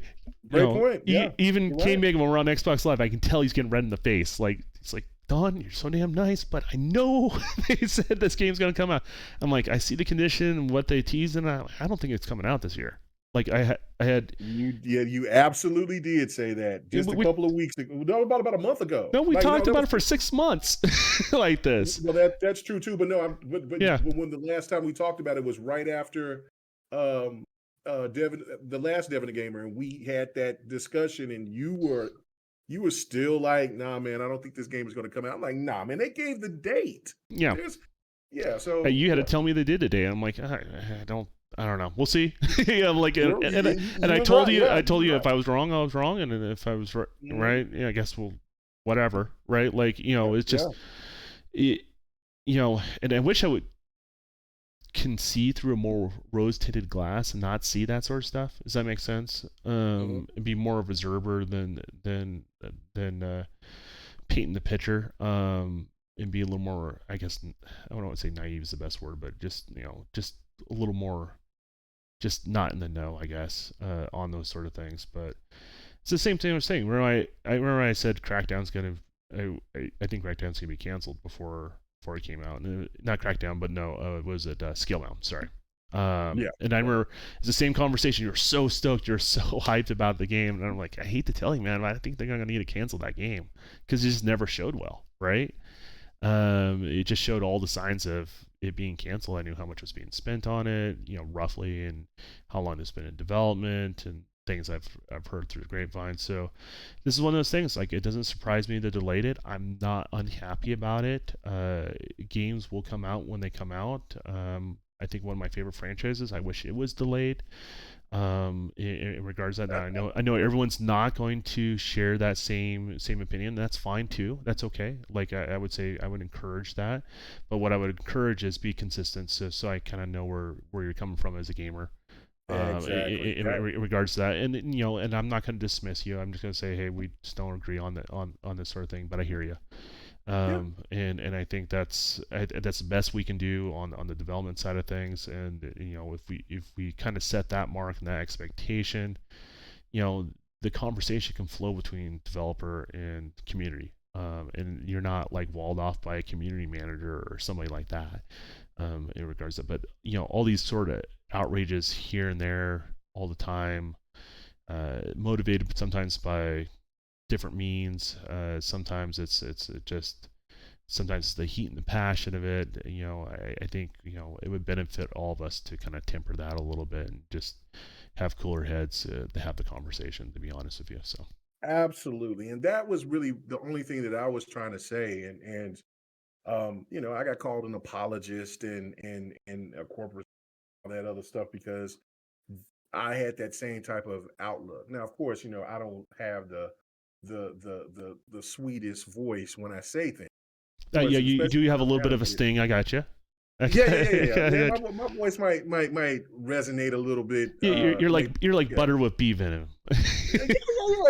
Great point. Yeah. even You're K right. Mega when we're on Xbox Live, I can tell he's getting red in the face. Like it's like Don, you're so damn nice, but I know they said this game's going to come out. I'm like, I see the condition and what they teased, and I don't think it's coming out this year. Like I had You absolutely did say that just a we, couple of weeks ago. No, about a month ago. no, we Like no, talked that about was it for 6 months like this. well. That's true too. But no, Yeah, but when the last time we talked about it was right after um Devin, the last Devin the Gamer, and we had that discussion, and you were still like, nah, man, I don't think this game is going to come out. I'm like, nah, man, they gave the date. yeah. There's yeah. So You had to yeah, tell me they did today. I'm like, I don't know. We'll see. Yeah, I'm like, and you I was told right. you, Yeah, you was if right. I was wrong, I was wrong, and if I was right, Mhm. right, yeah, I guess we'll, whatever, right? Like, Yeah, it's yeah. just, it, and I wish I would can see through a more rose-tinted glass and not see that sort of stuff. Does that make sense? Mhm. And be more observer than painting the picture. And be a little more, I guess, I don't want to say naive is the best word, but just a little more, just not in the know, I guess, on those sort of things. But it's the same thing I was saying. I remember I said Crackdown's gonna, I think Crackdown's gonna be canceled before it came out. Not Crackdown, but no, was it Scalebound? Sorry. Yeah. And I remember it's the same conversation. You're so stoked, you're so hyped about the game, and I'm like, I hate to tell you, man, but I think they're gonna need to cancel that game because it just never showed well, right? It just showed all the signs of it being canceled. I knew how much was being spent on it, roughly, and how long it's been in development, and things I've heard through the grapevine. So this is one of those things. Like, it doesn't surprise me they delayed it. I'm not unhappy about it. Games will come out when they come out. I think one of my favorite franchises. I wish it was delayed. In regards to that, now I know everyone's not going to share that same opinion. That's fine too. That's okay. Like, I would say I would encourage that, but what I would encourage is be consistent, so I kind of know where you're coming from as a gamer. Exactly. In regards to that, and I'm not going to dismiss you. I'm just going to say, hey, we just don't agree on this sort of thing, but I hear you. Yeah. And I think that's the best we can do on the development side of things. And if we kind of set that mark and that expectation, the conversation can flow between developer and community. And you're not like walled off by a community manager or somebody like that. In regards to, but all these sort of outrages here and there all the time, motivated sometimes by different means. Sometimes it's just sometimes it's the heat and the passion of it. I think it would benefit all of us to kind of temper that a little bit and just have cooler heads to have the conversation. To be honest with you, so. Absolutely. And that was really the only thing that I was trying to say. And I got called an apologist and a corporate, all that other stuff because I had that same type of outlook. Now, of course, I don't have the sweetest voice when I say things. Of Yeah, course, you especially do have a little bit coming of out a of it. sting. I got you. Yeah. My voice might resonate a little bit. You're like Maybe, yeah. butter with bee venom.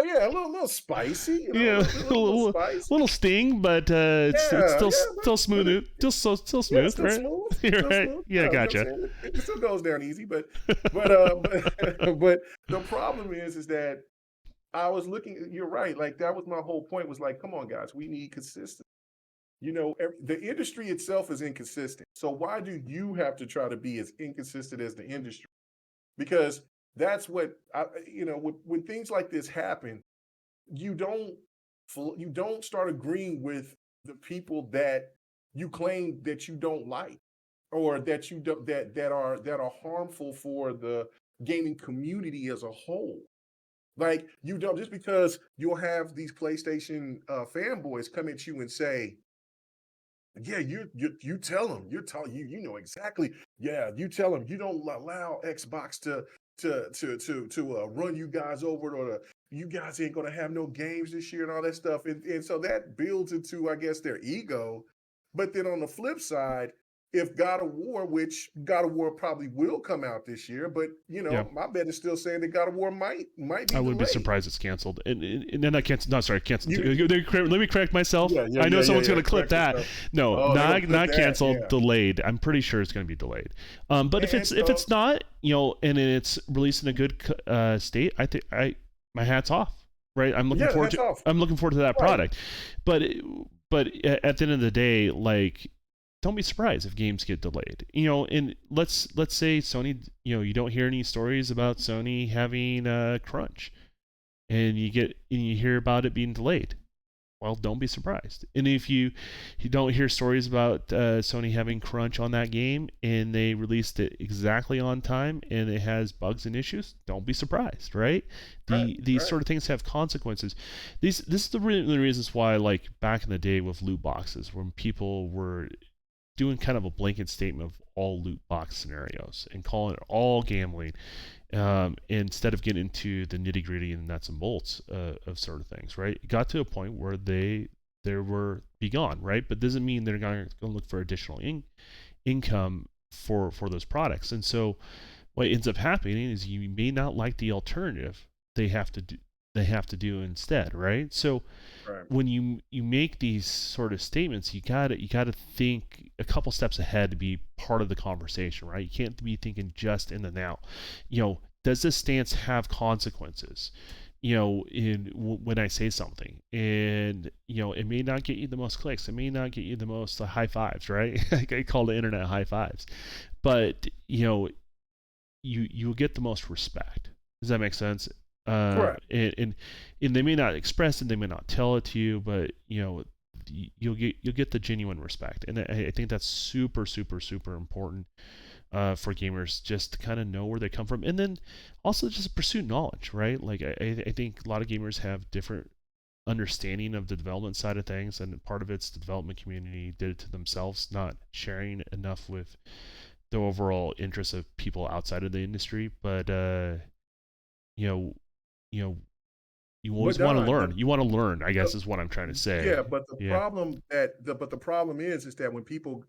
Yeah. A little spicy, Yeah, a little spicy. little sting, but it's still smooth, still Yeah, smooth, still right? smooth, You're still right. smooth. Yeah, Yeah, you know what I'm gotcha. saying? It still goes down easy, but the problem is that I was looking. You're right. Like, that was my whole point. Was like, come on, guys, we need consistency. The industry itself is inconsistent. So why do you have to try to be as inconsistent as the industry? Because that's what when things like this happen, you don't you don't start agreeing with the people that you claim that you don't like, or that you don't that are harmful for the gaming community as a whole. Like, you don't, just because you'll have these PlayStation fanboys come at you and say, yeah, you tell them, you know exactly. Yeah, you tell them you don't allow Xbox to run you guys over, or you guys ain't gonna have no games this year and all that stuff. And so that builds into, I guess, their ego. But then on the flip side, if God of War, which God of War probably will come out this year, but Yeah, my bet is still saying that God of War might be I wouldn't be delayed. surprised it's canceled. And then I canceled. No, sorry, canceled. You, Let me correct myself. I know someone's going to clip Correct that. yourself. No, Oh, they're gonna clip not that. canceled. Yeah. Delayed. I'm pretty sure it's going to be delayed. But if And it's so, not, and it's released in a good state, I think my hat's off. Right. yeah, that's off. I'm looking forward to that Right. product. But at the end of the day, like, don't be surprised if games get delayed. And let's say Sony, you don't hear any stories about Sony having crunch, and you hear about it being delayed. Well, don't be surprised. And if you don't hear stories about Sony having crunch on that game, and they released it exactly on time, and it has bugs and issues, don't be surprised, right? Right. These Right. sort of things have consequences. This is the reasons why, like back in the day with loot boxes, when people were doing kind of a blanket statement of all loot box scenarios and calling it all gambling, instead of getting into the nitty gritty and nuts and bolts of sort of things, right? It got to a point where they were be gone, right? But doesn't mean they're going to look for additional income for those products. And so what ends up happening is you may not like the alternative they have to do instead, right? So Right. when you make these sort of statements, you gotta think a couple steps ahead to be part of the conversation, right? You can't be thinking just in the now. Does this stance have consequences? When I say something, and it may not get you the most clicks, it may not get you the most high fives, right? I call the internet high fives, but you'll get the most respect. Does that make sense? Right. And they may not express it, they may not tell it to you, but you'll get the genuine respect, and I think that's super super super important for gamers, just to kind of know where they come from, and then also just pursue knowledge, right? Like I think a lot of gamers have different understanding of the development side of things, and part of it's the development community did it to themselves, not sharing enough with the overall interests of people outside of the industry. But you know, you know, you But always want to Don, learn. You want to learn, I the guess, is what I'm trying to yeah, say. but the Yeah, problem that the but the problem is that when people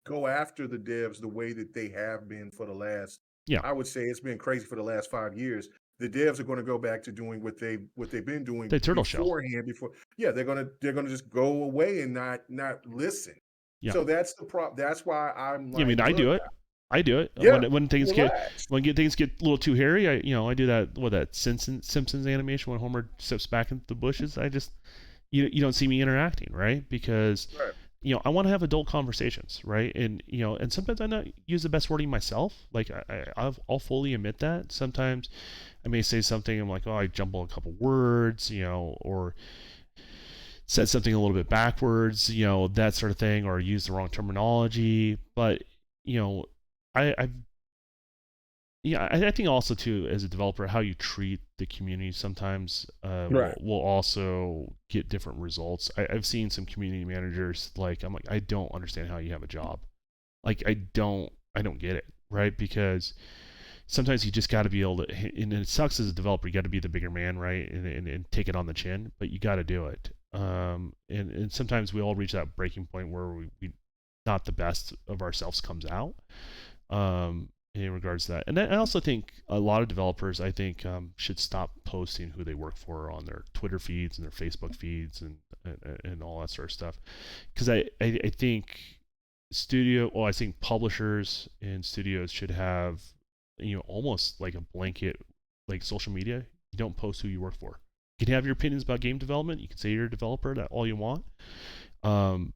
go after the devs the way that they have been for the last, yeah. I would say it's been crazy for the last 5 years. The devs are going to go back to doing what they've been doing The turtle shell. beforehand. Before, yeah, they're gonna just go away and not listen. Yeah. So that's the problem. That's why I'm Yeah, I mean, like, I look, do it. I do it yeah, when things get relax. things get a little too hairy. I do that Simpsons animation when Homer steps back into the bushes. I just you don't see me interacting, right? Because Right, I want to have adult conversations, right? And sometimes I not use the best wording myself. Like I'll fully admit that. Sometimes I may say something, I'm like, oh, I jumble a couple words, or said something a little bit backwards, that sort of thing, or use the wrong terminology. But you know, I yeah, I think also too, as a developer, how you treat the community sometimes right. will also get different results. I've seen some community managers, like, I'm like, I don't understand how you have a job. Like, I don't get it, right? Because sometimes you just got to be able to, and it sucks as a developer, you got to be the bigger man, right? And take it on the chin, but you got to do it. And sometimes we all reach that breaking point where we not the best of ourselves comes out. In regards to that, and I also think a lot of developers, I think, should stop posting who they work for on their Twitter feeds and their Facebook feeds and all that sort of stuff, because I think I think publishers and studios should have, almost like a blanket, like social media. You don't post who you work for. You can have your opinions about game development. You can say you're a developer, that all you want. Um,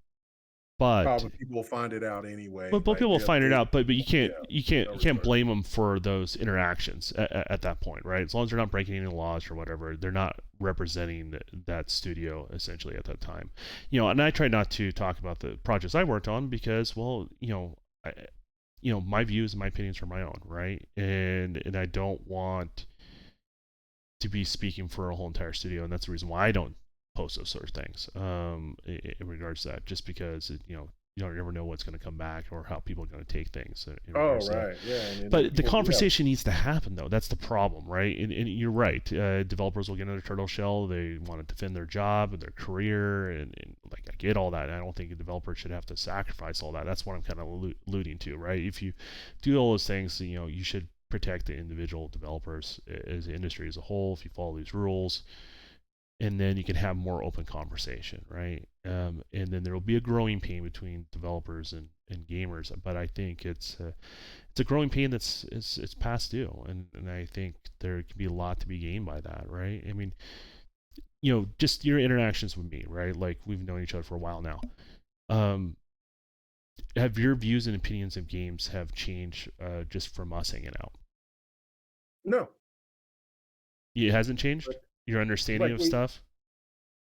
but Probably people will find it out anyway. but Like people will find it they out. But you yeah, can't you can't no you can't research. blame them for those interactions at that point, right? As long as they're not breaking any laws or whatever, they're not representing that studio essentially at that time. And I try not to talk about the projects I worked on because, well, my views and my opinions are my own, right? And I don't want to be speaking for a whole entire studio, and that's the reason why I don't post those sort of things, in regards to that, just because you don't ever know what's going to come back or how people are going to take things in Oh, regards to that. right, yeah, and then But the people, yeah, conversation needs to happen, though. That's the problem, right? And you're right. Developers will get in a turtle shell. They want to defend their job and their career, and like, I get all that. I don't think a developer should have to sacrifice all that. That's what I'm kind of alluding to, right? If you do all those things, you should protect the individual developers as the industry as a whole. If you follow these rules, and then you can have more open conversation, right? And then there will be a growing pain between developers and gamers, but I think it's a growing pain that's it's past due, and I think there can be a lot to be gained by that, right? I mean, just your interactions with me, right? Like, we've known each other for a while now. Um, have your views and opinions of games have changed just from us hanging out? no, It hasn't changed like your understanding like of we stuff.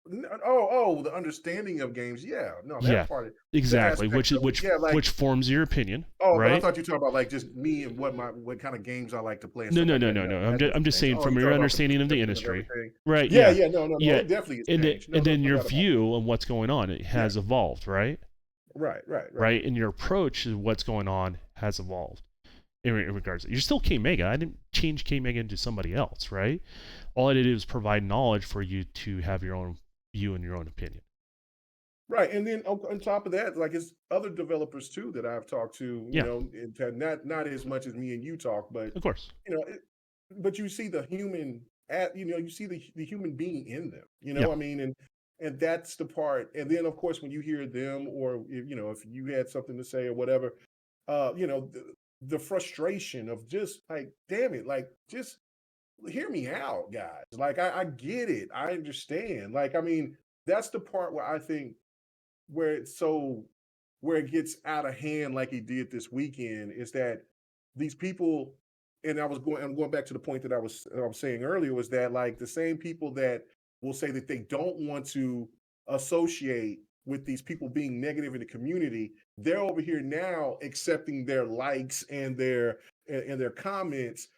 the understanding of games, yeah, no, that Yeah, part, the exactly. aspect Which of it, which yeah, like which forms your opinion, but I right? thought you talking about like just me and what kind of games I like to play and No, stuff no, like no, that. no, No, no. I'm that just, I'm doesn't just change. saying Oh, from you your talking about the understanding of the perception of industry, everything? right? Yeah, Yeah, yeah, no, no, no, yeah. it definitely has And then, changed. No, and no, then no your doubt about view on what's going on, it it. Yeah, has evolved, right? right, right, right. Right, and your approach to what's going on has evolved in regards. You're still K Mega. I didn't change K Mega into somebody else, right? All I did is provide knowledge for you to have your own view and your own opinion. Right, and then on top of that, like, it's other developers too that I've talked to, Yeah, not as much as me and you talk, but, of course. you know, it but you see the human you see the human being in them, Yeah, I mean, and that's the part, and then, of course, when you hear them or if you had something to say or whatever, the frustration of just like, "Damn it, like, just hear me out, guys." Like, I get it, I understand, like, I mean, that's the part where I think where it's so where it gets out of hand like he did this weekend is that these people and I'm going back to the point that I was saying earlier, was that like the same people that will say that they don't want to associate with these people being negative in the community, they're over here now accepting their likes and their comments,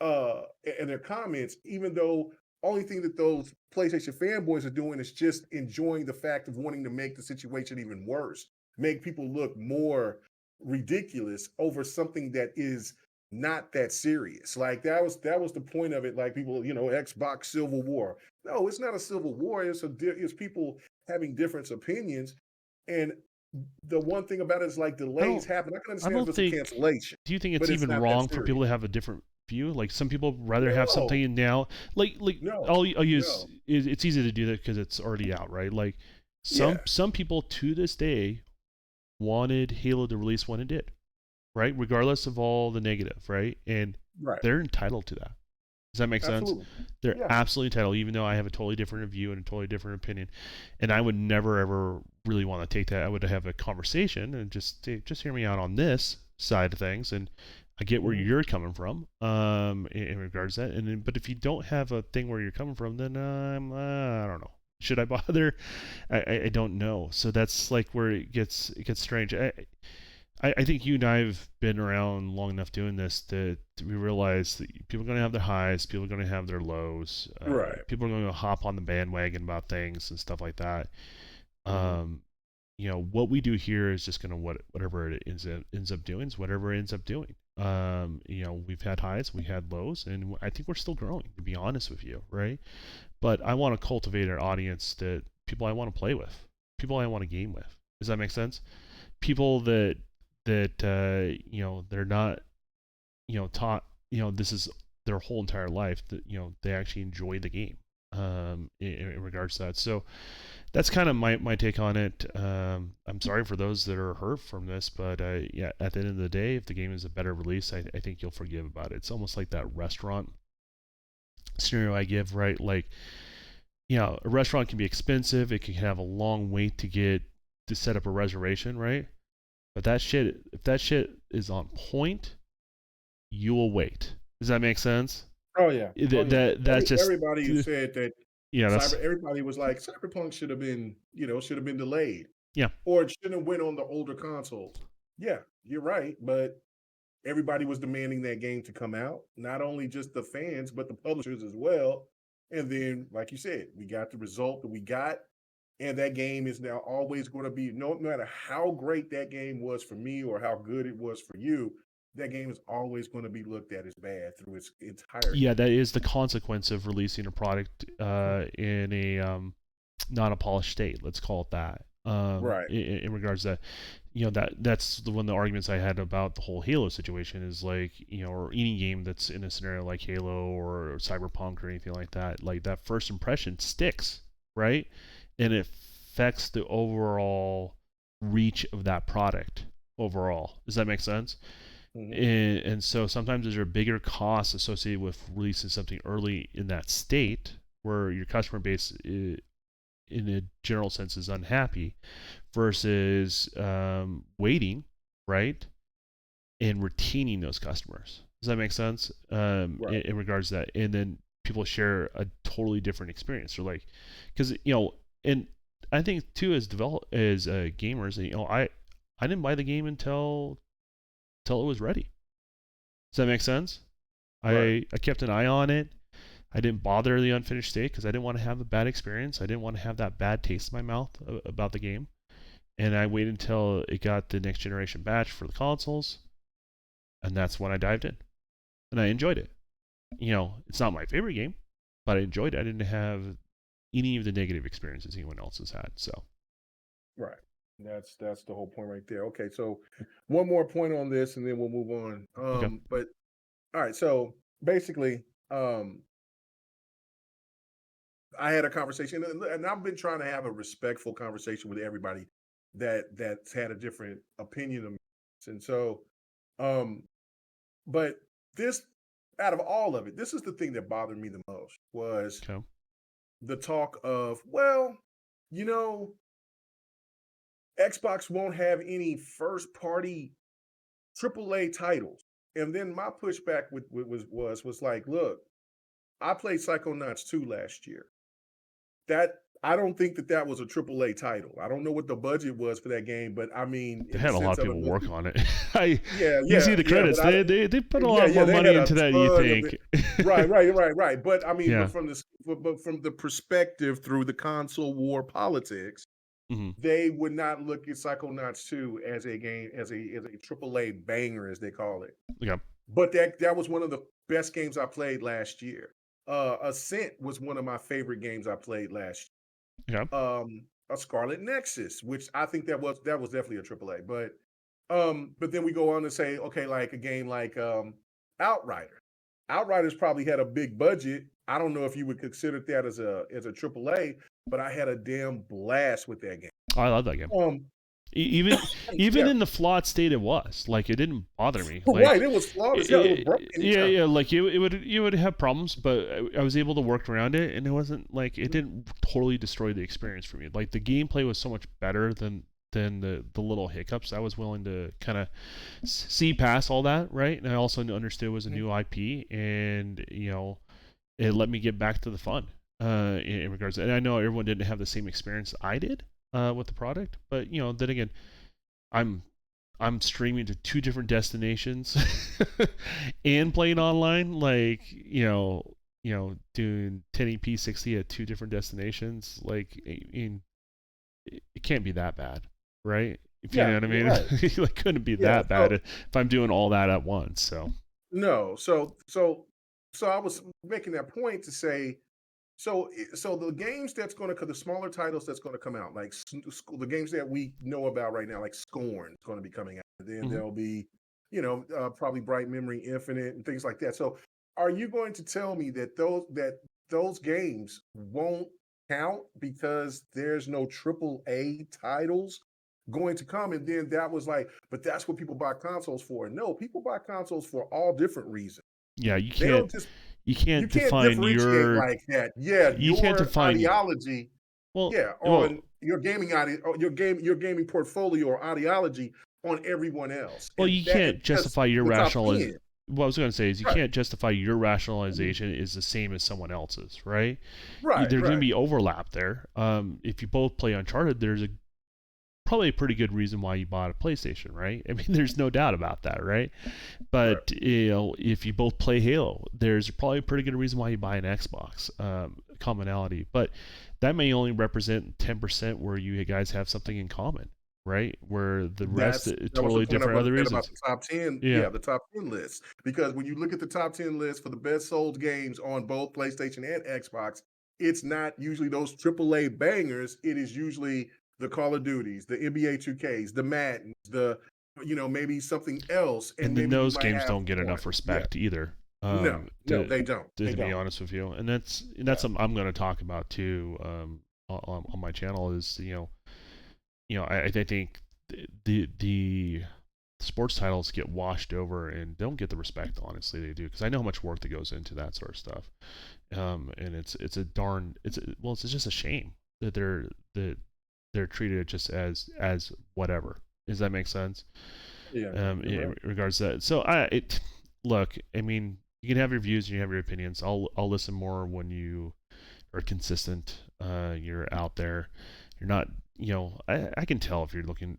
and their comments, even though only thing that those PlayStation fanboys are doing is just enjoying the fact of wanting to make the situation even worse, make people look more ridiculous over something that is not that serious. Like that was the point of it. Like people, Xbox Civil War. No, it's not a civil war. It's people having different opinions, and the one thing about it is like I delays don't happen. I can I understand if don't it's a think. cancellation, Do you think but it's it's even not that wrong for people serious. to have a different view? Like some people rather have No, something now. Like no, I'll use. no. It's easy to do that because it's already out, right? Like Yeah, some people to this day wanted Halo to release when it did, right? Regardless of all the negative, right? And right. they're entitled to that. Does that make sense? Absolutely. They're Yeah. absolutely entitled, even though I have a totally different view and a totally different opinion. And I would never ever really want to take that. I would have a conversation and just say, just hear me out on this side of things, and I get where Mhm. you're coming from in regards to that. And then, but if you don't have a thing where you're coming from, then I don't know. Should I bother? I don't know. So that's like where it gets strange. I think you and I have been around long enough doing this that we realize that people are going to have their highs, people are going to have their lows, Right. people are going to hop on the bandwagon about things and stuff like that. Mhm. Um, what we do here is just going to whatever it ends up doing is whatever it ends up doing. We've had highs, we had lows, and I think we're still growing. To be honest with you, right? But I want to cultivate an audience that people I want to play with, people I want to game with. Does that make sense? People that they're not taught this is their whole entire life, that they actually enjoy the game in regards to that. So that's kind of my take on it. I'm sorry for those that are hurt from this, but yeah, at the end of the day, if the game is a better release, I think you'll forgive about it. It's almost like that restaurant scenario I give, right? Like, a restaurant can be expensive, it can have a long wait to set up a reservation, right? But if that shit is on point, you will wait. Does that make sense? Oh yeah. Oh yeah. That's just Everybody who said that that's everybody was like Cyberpunk should have been, should have been delayed, yeah, or it shouldn't have went on the older consoles. Yeah, you're right, but everybody was demanding that game to come out, not only just the fans, but the publishers as well. And then, like you said, we got the result that we got. And that game is now always going to be, no matter how great that game was for me or how good it was for you, that game is always going to be looked at as bad through its entirety. yeah. That is the consequence of releasing a product in a not a polished state. Let's call it that. Right. In regards to that, that's the one of the arguments I had about the whole Halo situation is like, or any game that's in a scenario like Halo or Cyberpunk or anything like that. Like that first impression sticks, right? And it affects the overall reach of that product overall. Does that make sense? Hmm. And so sometimes there's a bigger cost associated with releasing something early in that state where your customer base in a general sense is unhappy versus waiting, right, and retaining those customers. Does that make sense? Right. In regards to that, and then people share a totally different experience. They're like, because and I think too as gamers, I didn't buy the game until it was ready. Does that make sense? Right. I kept an eye on it. I didn't bother the unfinished state because I didn't want to have a bad experience. I didn't want to have that bad taste in my mouth about the game. And I waited until it got the next generation batch for the consoles, and that's when I dived in. And I enjoyed it. It's not my favorite game, but I enjoyed it. I didn't have any of the negative experiences anyone else has had. So, Right. That's the whole point right there. Okay, so one more point on this, and then we'll move on. okay. But all right, so basically, I had a conversation, and I've been trying to have a respectful conversation with everybody that's had a different opinion of me. And so, um, but this, out of all of it, this is the thing that bothered me the most was Okay. the talk of, well, you know, Xbox won't have any first party AAA titles. And then my pushback was like, look, I played Psychonauts 2 last year. That I don't think that was a AAA title. I don't know what the budget was for that game, but I mean, They in the had a lot sense of of people work on it. yeah, You yeah, see the yeah, but credits. They put a lot yeah, more they money had a into that. You ton of it. think? Right. But I mean, Yeah. but from the perspective through the console war politics, Hmm. they would not look at Psychonauts 2 as a game as a AAA banger as they call it. Yeah. But that was one of the best games I played last year. Ascent was one of my favorite games I played last Yeah. year. A Scarlet Nexus, which I think that was definitely a AAA. But then we go on to say, okay, like a game like Outriders. Outriders probably had a big budget. I don't know if you would consider that as a AAA, but I had a damn blast with that game. Oh, I love that game. Um, Even yeah, in the flawed state it was, like, it didn't bother me. right. Like, It was flawed as hell. It was broken. yeah, Yeah. yeah, like you would have problems, but I was able to work around it, and it wasn't like it didn't totally destroy the experience for me. Like, the gameplay was so much better than the little hiccups. I was willing to kind of see past all that, right? And I also understood it was a new IP, and it let me get back to the fun. In regards, and I know everyone didn't have the same experience I did with the product, but then again, I'm I'm streaming to two different destinations and playing online, like doing 1080p 60 at two different destinations. Like, I mean, it can't be that bad, right? If you know Yeah, what I you're mean, right. like, couldn't be Yeah. that bad if I'm doing all that at once. So No. So I was making that point to say, so the games that's going to the smaller titles that's going to come out, like the games that we know about right now, like Scorn is going to be coming out. And then mhm. there'll be, probably Bright Memory Infinite and things like that. So are you going to tell me that those games won't count because there's no triple A titles going to come? And then that was like, but that's what people buy consoles for. No, people buy consoles for all different reasons. Yeah, They don't just you you can't can't define differentiate your like that. Yeah, you can't your define ideology, well yeah, well on your gaming portfolio or ideology on everyone else. Well, And you that can't because justify your the top rational. 10. What I was going to say is you Right. can't justify your Mhm. rationalization is the same as someone else's, right? Right, There's going to right. be overlap there. If you both play Uncharted, there's probably a pretty good reason why you bought a PlayStation, right? I mean, there's no doubt about that, right? Right. But if you both play Halo, there's probably a pretty good reason why you buy an Xbox. Commonality, but that may only represent 10% where you guys have something in common, right? Where the rest That is was the totally point I different wanted other to say about reasons. the top 10. Yeah. Yeah, the top 10 list. Because when you look at the top 10 list for the best sold games on both PlayStation and Xbox, it's not usually those AAA bangers. It is usually the Call of Duties, the NBA 2Ks, the Maddens, maybe something else. And And then maybe you those might games have don't get one. enough Yeah. respect either. No, no, To they don't. They be don't. honest with you, and that's Yeah. something I'm going to talk about too. On my channel is I think the sports titles get washed over and don't get the respect, honestly, they do, because I know how much work that goes into that sort of stuff. And it's a darn it's just a shame that they're treated just as whatever. Does that make sense? Yeah. You're In right. regards to that. So look, I mean, you can have your views and you have your opinions. I'll listen more when you are consistent. You're out there. You're not. I can tell if you're looking.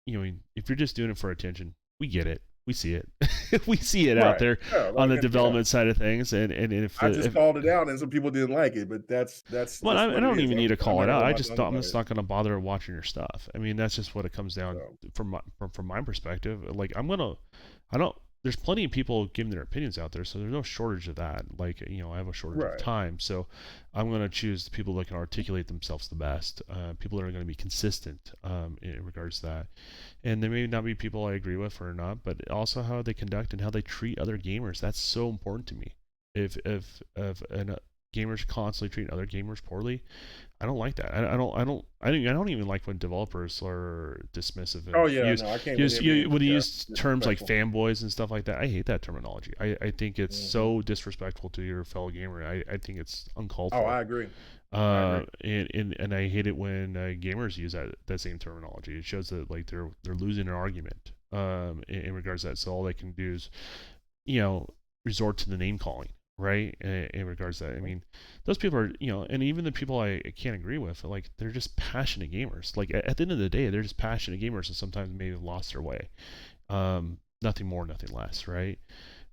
If you're just doing it for attention, we get it. We see it. We see it out Right. there Yeah. on the Yeah. development side of things. And I just if called it out and some people didn't like it, but that's well, just I what it don't is. even need to I'm call not it gonna out. hold my tongue I'm about just it. not going to bother watching your stuff. I mean, that's just what it comes down So, from my perspective. Like, I don't. There's plenty of people giving their opinions out there, so there's no shortage of that. Like, I have a shortage of right. time, so I'm going to choose the people that can articulate themselves the best. People that are going to be consistent in regards to that. And there may not be people I agree with or not, but also how they conduct and how they treat other gamers. That's so important to me. If gamers constantly treating other gamers poorly, I don't like that. I don't even like when developers are dismissive Oh and yeah, no, I can't with it being when you yeah, use terms like disrespectful. fanboys and stuff like that. I hate that terminology. I think it's Hmm. so disrespectful to your fellow gamer. I think it's uncalled Oh, for. I agree. I agree. And I hate it when gamers use that same terminology. It shows that, like, they're losing an argument. in regards to that. So all they can do is, resort to the name calling, right? In regards to that, I mean, those people are, and even the people I can't agree with, like, they're just passionate gamers. Like, at the end of the day, they're just passionate gamers, and sometimes maybe have lost their way. Nothing more, nothing less, right?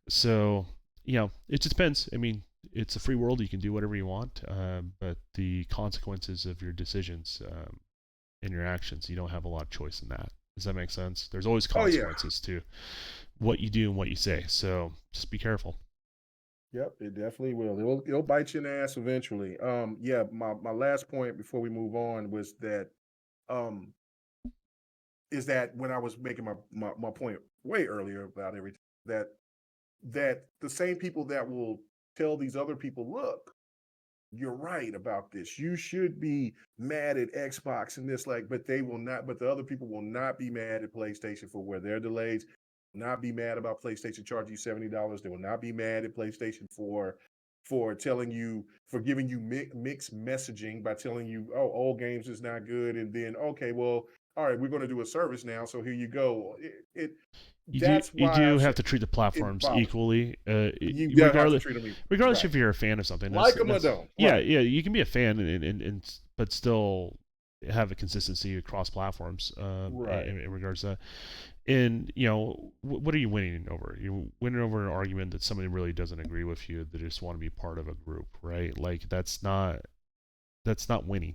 So, it just depends. I mean, it's a free world. You can do whatever you want, but the consequences of your decisions and your actions, you don't have a lot of choice in that. Does that make sense? There's always Oh yeah. consequences to what you do and what you say. So just be careful. Yep, it definitely will. It'll bite you in the ass eventually. Yeah, my last point before we move on was that um is that when I was making my point way earlier about everything, that the same people that will tell these other people, look, you're right about this. You should be mad at Xbox and this, like, but they will not, but the other people will not be mad at PlayStation for where they're delayed. Not be mad about PlayStation charging you $70. They will not be mad at PlayStation for telling you, for giving you mixed messaging by telling you, oh, old games is not good, and then okay, well, all right, we're going to do a service now, so here you go. You That's why I do say have to treat the it platforms bothers me. equally, You gotta have to regardless treat them regardless right, if you're a fan of something. like them or That's don't. yeah, Right. yeah. You can be a fan and but still have a consistency across platforms Right. in regards to that. And what are you winning over? You're winning over an argument that somebody really doesn't agree with you. They just want to be part of a group, right? Like that's not winning.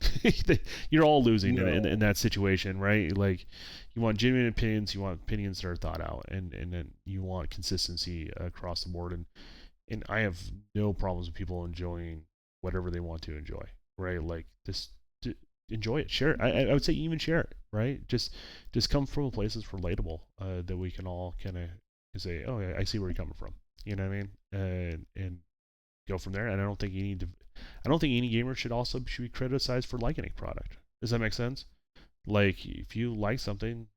You're all losing in No. that situation, right? Like, you want genuine opinions, you want opinions that are thought out, and then you want consistency across the board. And I have no problems with people enjoying whatever they want to enjoy, right? Like, just enjoy it, share it. I would say even share it, right? Just come from a place that's relatable, that we can all kind of say, oh, yeah, I see where you're coming from. You know what I mean? And go from there. And I don't think you need to. I don't think any gamer should be criticized for liking a product. Does that make sense? Like, if you like something,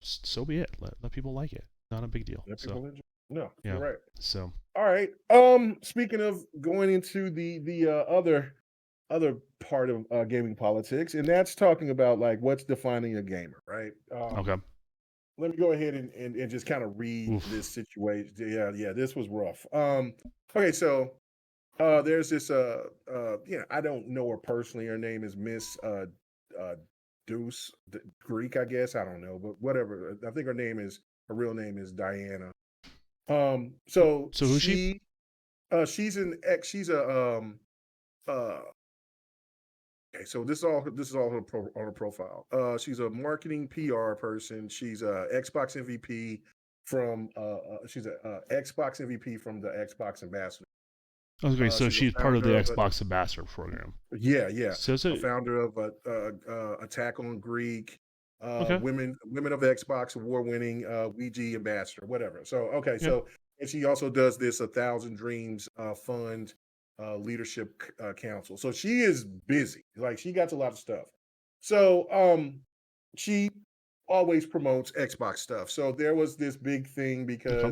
so be it. Let people like it. Not a big deal. Let So people enjoy. No, yeah. you're right. So All right. Speaking of going into the other part of gaming politics, and that's talking about like what's defining a gamer, right? okay. Let me go ahead and just kind of read this Oof. situation. Yeah, yeah, this was rough. Okay, so there's this I don't know her personally. Her name is Miss uh Deuce Greek, I guess. I don't know, but whatever. I think her real name is Diana. So So who's she? she's a uh okay, so this is all on her profile. She's a marketing PR person. She's a Xbox MVP from she's a Xbox MVP from the Xbox Ambassador. Okay, so She's a she's part of the founder of Xbox Ambassador program. yeah, So a founder of Attack on Greek, okay. women of Xbox award winning Ouija ambassador, whatever. So okay, Yeah. so and she also does this 1,000 Dreams Fund leadership council. So she is busy. Like she got a lot of stuff. So she always promotes Xbox stuff. So there was this big thing Okay.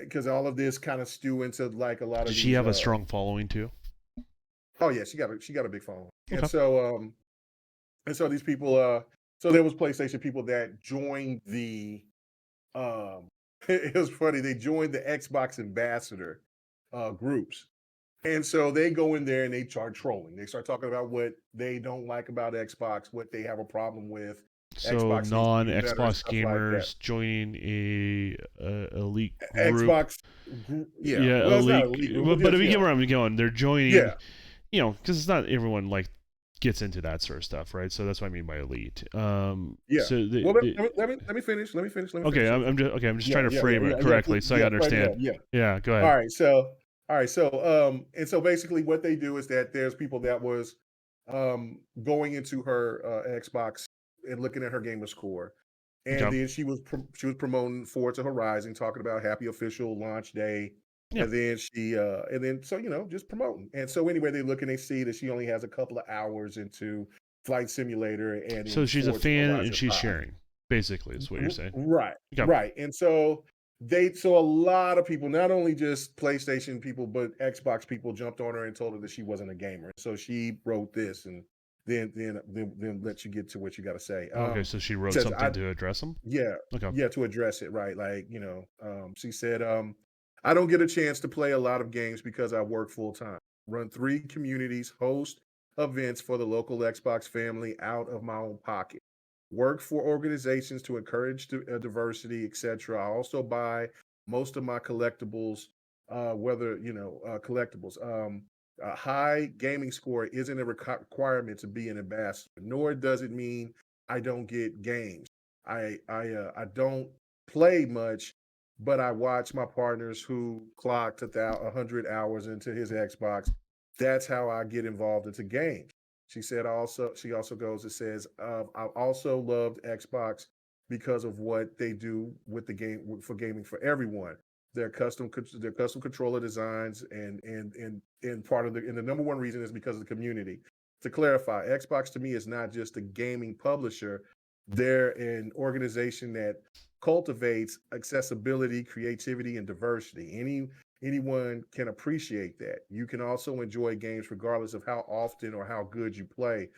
because all of this kind of stew into like a lot of Does she these have a strong following too? oh yeah, she got a big following. Okay. And so these people so there was PlayStation people that joined the it was funny, they joined the Xbox ambassador groups. And so they go in there and they start trolling. They start talking about what they don't like about Xbox, what they have a problem with. So Xbox needs to do better and non-Xbox stuff like that. gamers joining a elite group. Xbox, yeah. Yeah, Well, it's not elite. illegal, but But just if you yeah, get where I'm going, they're joining. yeah. Because it's not everyone like gets into that sort of stuff, right? So that's what I mean by elite. Yeah. So Well, let me finish. Let me finish. Let me okay, finish. Let me I'm finish. just okay. I'm just Yeah, trying to yeah, yeah, frame yeah, it yeah. correctly so I Yeah, right. Yeah, understand. yeah. Yeah, go All ahead. right. So and so basically what they do is that there's people that was going into her Xbox and looking at her gamer score. And Okay. then she was promoting Forza Horizon, talking about happy official launch day. Yeah. And then so just promoting. And so anyway, they look and they see that she only has a couple of hours into Flight Simulator and So in she's a Forza fan and Horizon she's 5. sharing. Basically, is what you're saying. Right, Okay. right. And so a lot of people, not only just PlayStation people, but Xbox people jumped on her and told her that she wasn't a gamer. So she wrote this, and then let you get to what you got to say. Okay, so she wrote Says something to address them. yeah, Okay. yeah, to address it, right? Like, she said, I don't get a chance to play a lot of games because I work full time, run 3 communities, host events for the local Xbox family out of my own pocket, work for organizations to encourage diversity, etc. I also buy most of my collectibles, whether, collectibles. A high gaming score isn't a requirement to be an ambassador, nor does it mean I don't get games. I don't play much, but I watch my partners who clocked 100 hours into his Xbox. That's how I get involved into games. She also goes and says, I also loved Xbox because of what they do with the game for gaming for everyone. Their custom controller designs and part of the number one reason is because of the community. To clarify, Xbox to me is not just a gaming publisher. They're an organization that cultivates accessibility, creativity, and diversity. Anyone can appreciate that. You can also enjoy games regardless of how often or how good you play.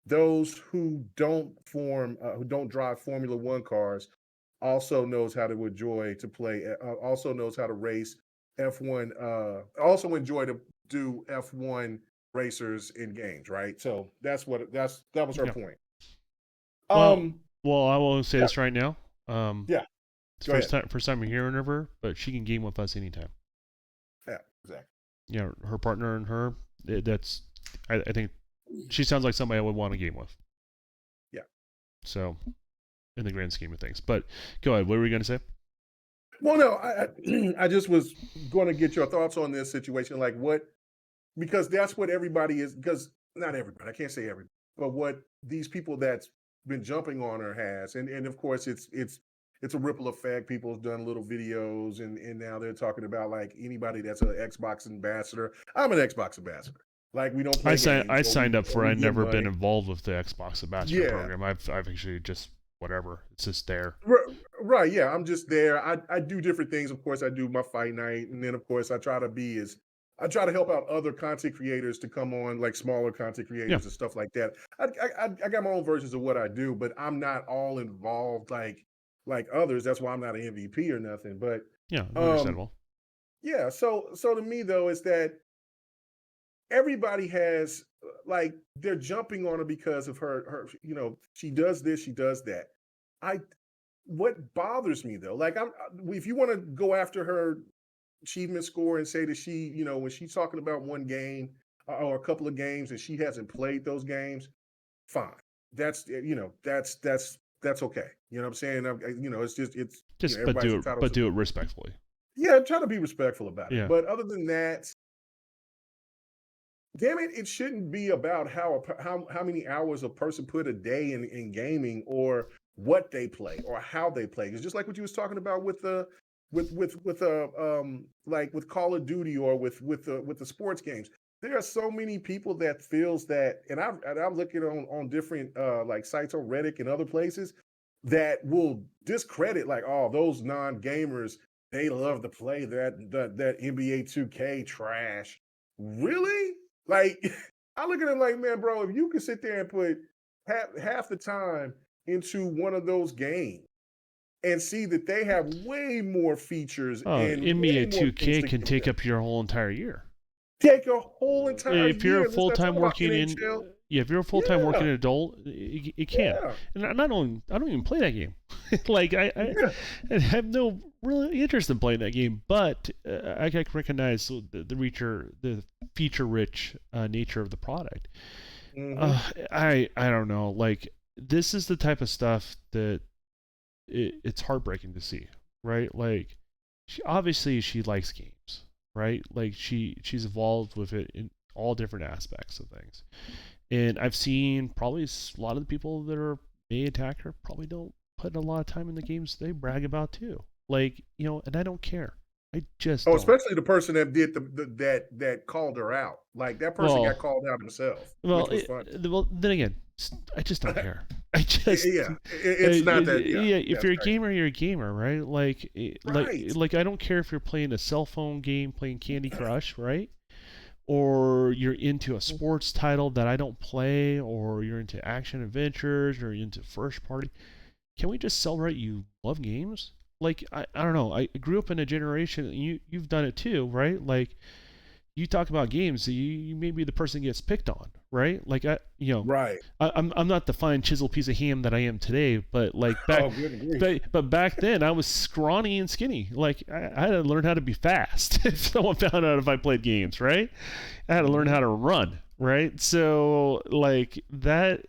Those who don't drive Formula One cars also knows how to enjoy to play. Also knows how to race F1. Also enjoy to do F1 racers in games, right? So that was her Yeah. point. Well, Um, I will say yeah, this right now. yeah. It's Go ahead. first time we're hearing of her, but she can game with us anytime. Yeah, exactly. Yeah, her partner and her. That's. I think she sounds like somebody I would want to game with. Yeah. So, in the grand scheme of things, but go ahead. What were we going to say? Well, no, I just was going to get your thoughts on this situation, like because that's what everybody is. Because not everybody, I can't say everybody, but what these people that's been jumping on her has, and of course it's a ripple effect. People have done little videos, and now they're talking about like anybody that's an Xbox ambassador. I'm an Xbox ambassador. Like we don't play games, I or signed up or for. we I've get never been money. involved with the Xbox Ambassador Yeah, program. I've actually just whatever. It's just there. right. Yeah, I'm just there. I do different things. Of course, I do my fight night, and then of course I try to help out other content creators to come on, like smaller content Yeah. creators and stuff like that. I got my own versions of what I do, but I'm not all involved like others. That's why I'm not an MVP or nothing. But Yeah. um, Understandable. yeah. So to me though, is that everybody has like they're jumping on her because of her. She does this, she does that. I What bothers me though, like if you want to go after her achievement score and say that she, when she's talking about one game or a couple of games and she hasn't played those games, fine. That's okay. You know what I'm saying? It's just Just everybody's entitled but to. do it respectfully. Yeah, try to be respectful about it. Yeah. But other than that, damn it, it shouldn't be about how many hours a person put a day in gaming or what they play or how they play. It's just like what you was talking about with the with like with Call of Duty or with the sports games. There are so many people that feels that, and I'm looking on different like sites on Reddit and other places that will discredit like, oh, those non gamers, they love to play that NBA 2K trash. Really? Like, I look at it like, man, bro, if you can sit there and put half the time into one of those games and see that they have way more features Oh, and way NBA more things 2K to can give take them, up your whole entire year. take a whole entire If you're a year. Let's full not talk time about working in, NHL. yeah, if you're a full time Yeah, working adult, it can. yeah, And I don't even play that game. Like yeah. I have no really interest in playing that game. But I can recognize the feature rich nature of the product. Hmm. I don't know. Like this is the type of stuff that it's heartbreaking to see, right? Like she likes games, right? Like she's involved with it in all different aspects of things. And I've seen probably a lot of the people that are may attack her probably don't put a lot of time in the games they brag about too. Like, and I don't care. I just Oh, don't. especially the person that did that called her out. Like that person got Well, called out himself, well, which was fun. then again, I just don't care. I just, Yeah, it's not that. Yeah, yeah. yeah, If it's you're a crazy. gamer, you're a gamer, right? Right. Like I don't care if you're playing a cell phone game, playing Candy Crush, right? or you're into a sports title that I don't play, or you're into action adventures, or you're into first party, can we just celebrate you love games? Like I don't know. I grew up in a generation. You've done it too, right? Like you talk about games, you may be the person that gets picked on, right? Like Right. I'm not the fine chiseled piece of ham that I am today, but like Oh, good grief. but back then I was scrawny and skinny. Like I had to learn how to be fast. If someone found out if I played games, right? I had to learn how to run, right? So like that,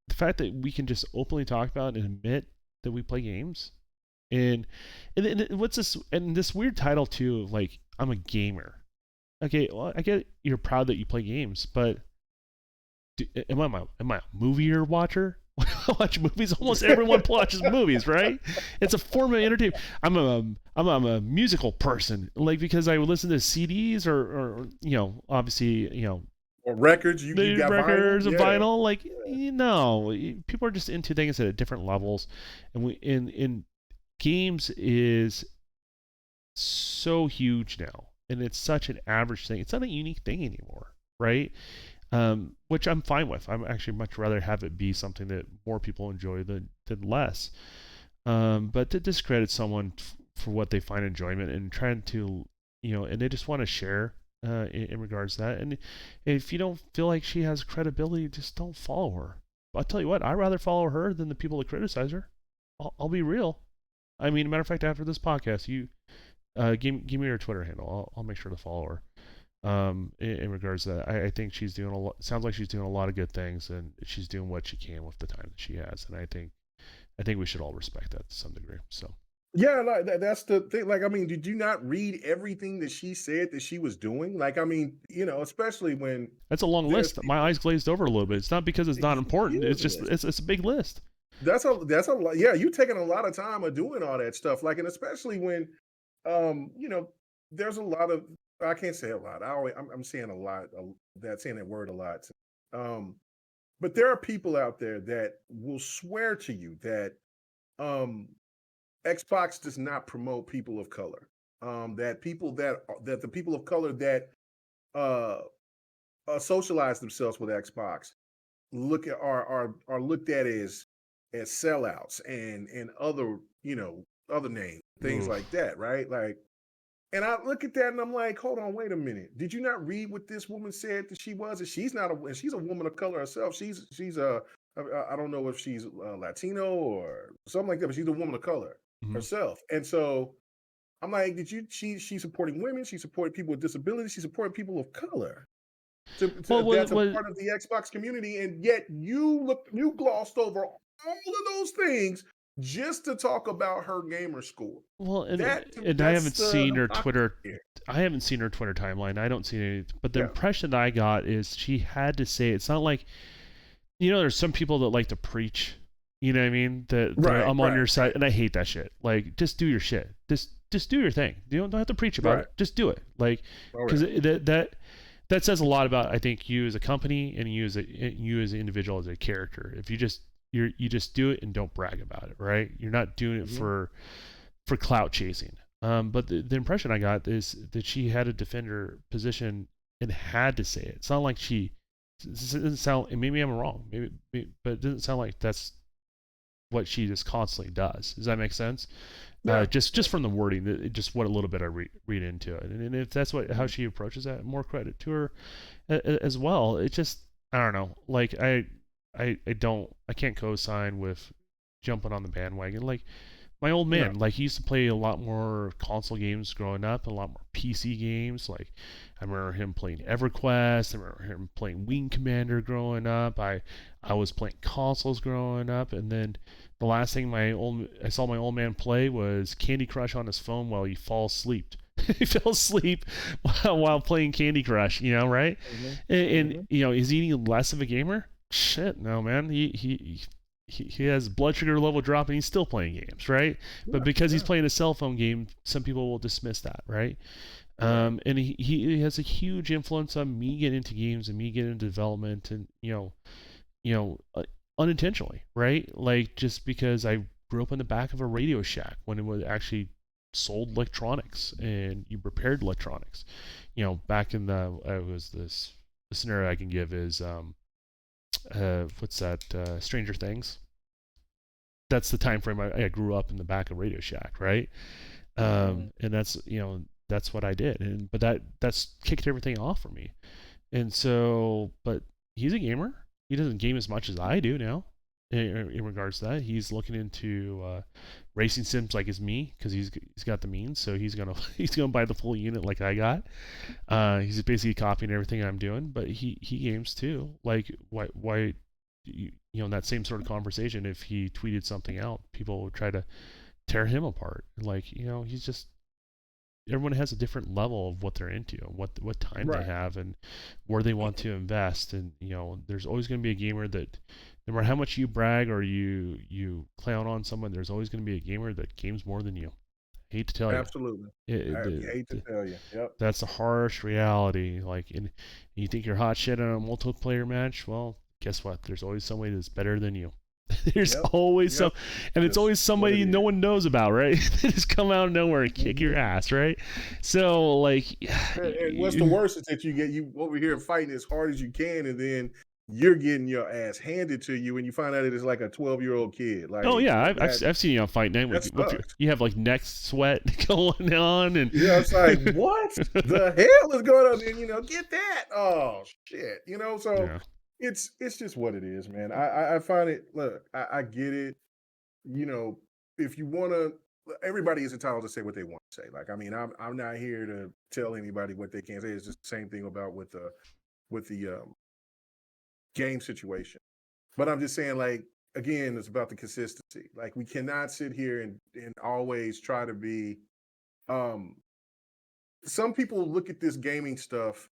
the fact that we can just openly talk about and admit that we play games, and what's this and this weird title too, like I'm a gamer. Okay, well, I get you're proud that you play games, but am I a movie watcher? When I watch movies, almost everyone watches movies, right? It's a form of entertainment. I'm a musical person, like because I would listen to CDs or obviously Or records, you the got vinyl? records and Yeah. vinyl, like people are just into things at different levels, and we in games is so huge now, and it's such an average thing. It's not a unique thing anymore, right? Which I'm fine with. I'm actually much rather have it be something that more people enjoy than less. But to discredit someone for what they find enjoyment and trying to, and they just want to share in regards to that. And if you don't feel like she has credibility, just don't follow her. I'll tell you what, I'd rather follow her than the people that criticize her. I'll be real. I mean, matter of fact, after this podcast, you give me her Twitter handle. I'll make sure to follow her. In regards to that, I think she's doing a lot. Sounds like she's doing a lot of good things, and she's doing what she can with the time that she has. And I think we should all respect that to some degree. So Yeah, like that's the thing. Like, I mean, did you not read everything that she said that she was doing? Like, I mean, especially when that's a long there's list. My people. eyes glazed over a little bit. It's not because it's not important. It's just Huge. it's a big list. That's a lot. Yeah, you taking a lot of time of doing all that stuff. Like, and especially when, um, you know, there's a lot of. I can't say a lot. I'm saying a lot. Saying that word a lot. Um, but there are people out there that will swear to you that um Xbox does not promote people of color. That the people of color that uh, socialize themselves with Xbox look at are looked at as sellouts and other other names, things Oof. like that, right? Like, and I look at that and I'm like, hold on, wait a minute. Did you not read what this woman said that she was? And she's not and she's a woman of color herself. She's a I don't know if she's Latino or something like that, but she's a woman of color Mm-hmm. herself. And so I'm like, she's supporting women, she's supporting people with disabilities, she's supporting people of color. Well, That's a what part of the Xbox community, and yet you glossed over all of those things just to talk about her gamer score. well, and I That's haven't the seen her hypocrisy Twitter. here. I haven't seen her Twitter timeline. I don't see any. But the Yeah, impression that I got is she had to say it's not like there's some people that like to preach. You know what I mean? That right, I'm on right, your side, and I hate that shit. Like, just do your shit. Just do your thing. You don't have to preach about right. it. Just do it. Like, Oh because yeah, that says a lot about I think you as a company and you as an individual as a character. If you just do it and don't brag about it, right? You're not doing it hmm for clout chasing. But the impression I got is that she had to defend her position and had to say it. It's not like she. It doesn't sound. And maybe I'm wrong. But it doesn't sound like that's what she just constantly does. Does that make sense? yeah, Just from the wording, just what a little bit I read into it, and if that's how mhm, she approaches that, more credit to her as well. It just I don't know. Like I can't co-sign with jumping on the bandwagon. Like my old no, man, like he used to play a lot more console games growing up, a lot more PC games. Like I remember him playing EverQuest. I remember him playing Wing Commander growing up. I was playing consoles growing up, and then the last thing I saw my old man play was Candy Crush on his phone while he falls asleep. He fell asleep while playing Candy Crush, right? hmm And hmm is he any less of a gamer? Shit, no, man. He has blood sugar level drop and he's still playing games, right? But yeah, because he's yeah, playing a cell phone game, some people will dismiss that, right? right, And he has a huge influence on me getting into games and me getting into development, and you know, unintentionally, right? Like just because I grew up in the back of a Radio Shack when it was actually sold electronics and you repaired electronics. Back in the scenario I can give is what's that? Stranger Things. That's the time frame I grew up in the back of Radio Shack, right? And that's what I did, but that's kicked everything off for me. And so, but he's a gamer. He doesn't game as much as I do now. In regards to that, he's looking into racing sims like as me because he's got the means. So he's gonna he's gonna buy the full unit like I got. He's basically copying everything I'm doing, but he games too. Like why in that same sort of conversation, if he tweeted something out, people would try to tear him apart. Like he's just everyone has a different level of what they're into and what time they Right. have and where they want to invest. And there's always going to be a gamer that no matter how much you brag or you clown on someone, there's always going to be a gamer that games more than you. I hate to tell you. Absolutely. I hate to tell you. Yep. That's a harsh reality. Like, and you think you're hot shit in a multiplayer match? Well, guess what? There's always somebody that's better than you. There's Yep. always some, and it's always somebody no is. one knows about, right? They just come out of nowhere and kick your ass, right? So, like, And what's the worst is that you over here fighting as hard as you can, and then you're getting your ass handed to you, and you find out it is like a 12-year-old kid. Like, oh yeah, that, I've seen you on Fight Night with sucks. you have like neck sweat going on, and Yeah, it's like, what the hell is going on? And get that. Oh shit. So yeah, it's just what it is, man. I find it. Look, I get it. You know, if you want to, everybody is entitled to say what they want to say. Like, I mean, I'm not here to tell anybody what they can't say. It's just the same thing about with the game situation. But I'm just saying, like, again, it's about the consistency. Like, we cannot sit here and always try to be. Um, some people look at this gaming stuff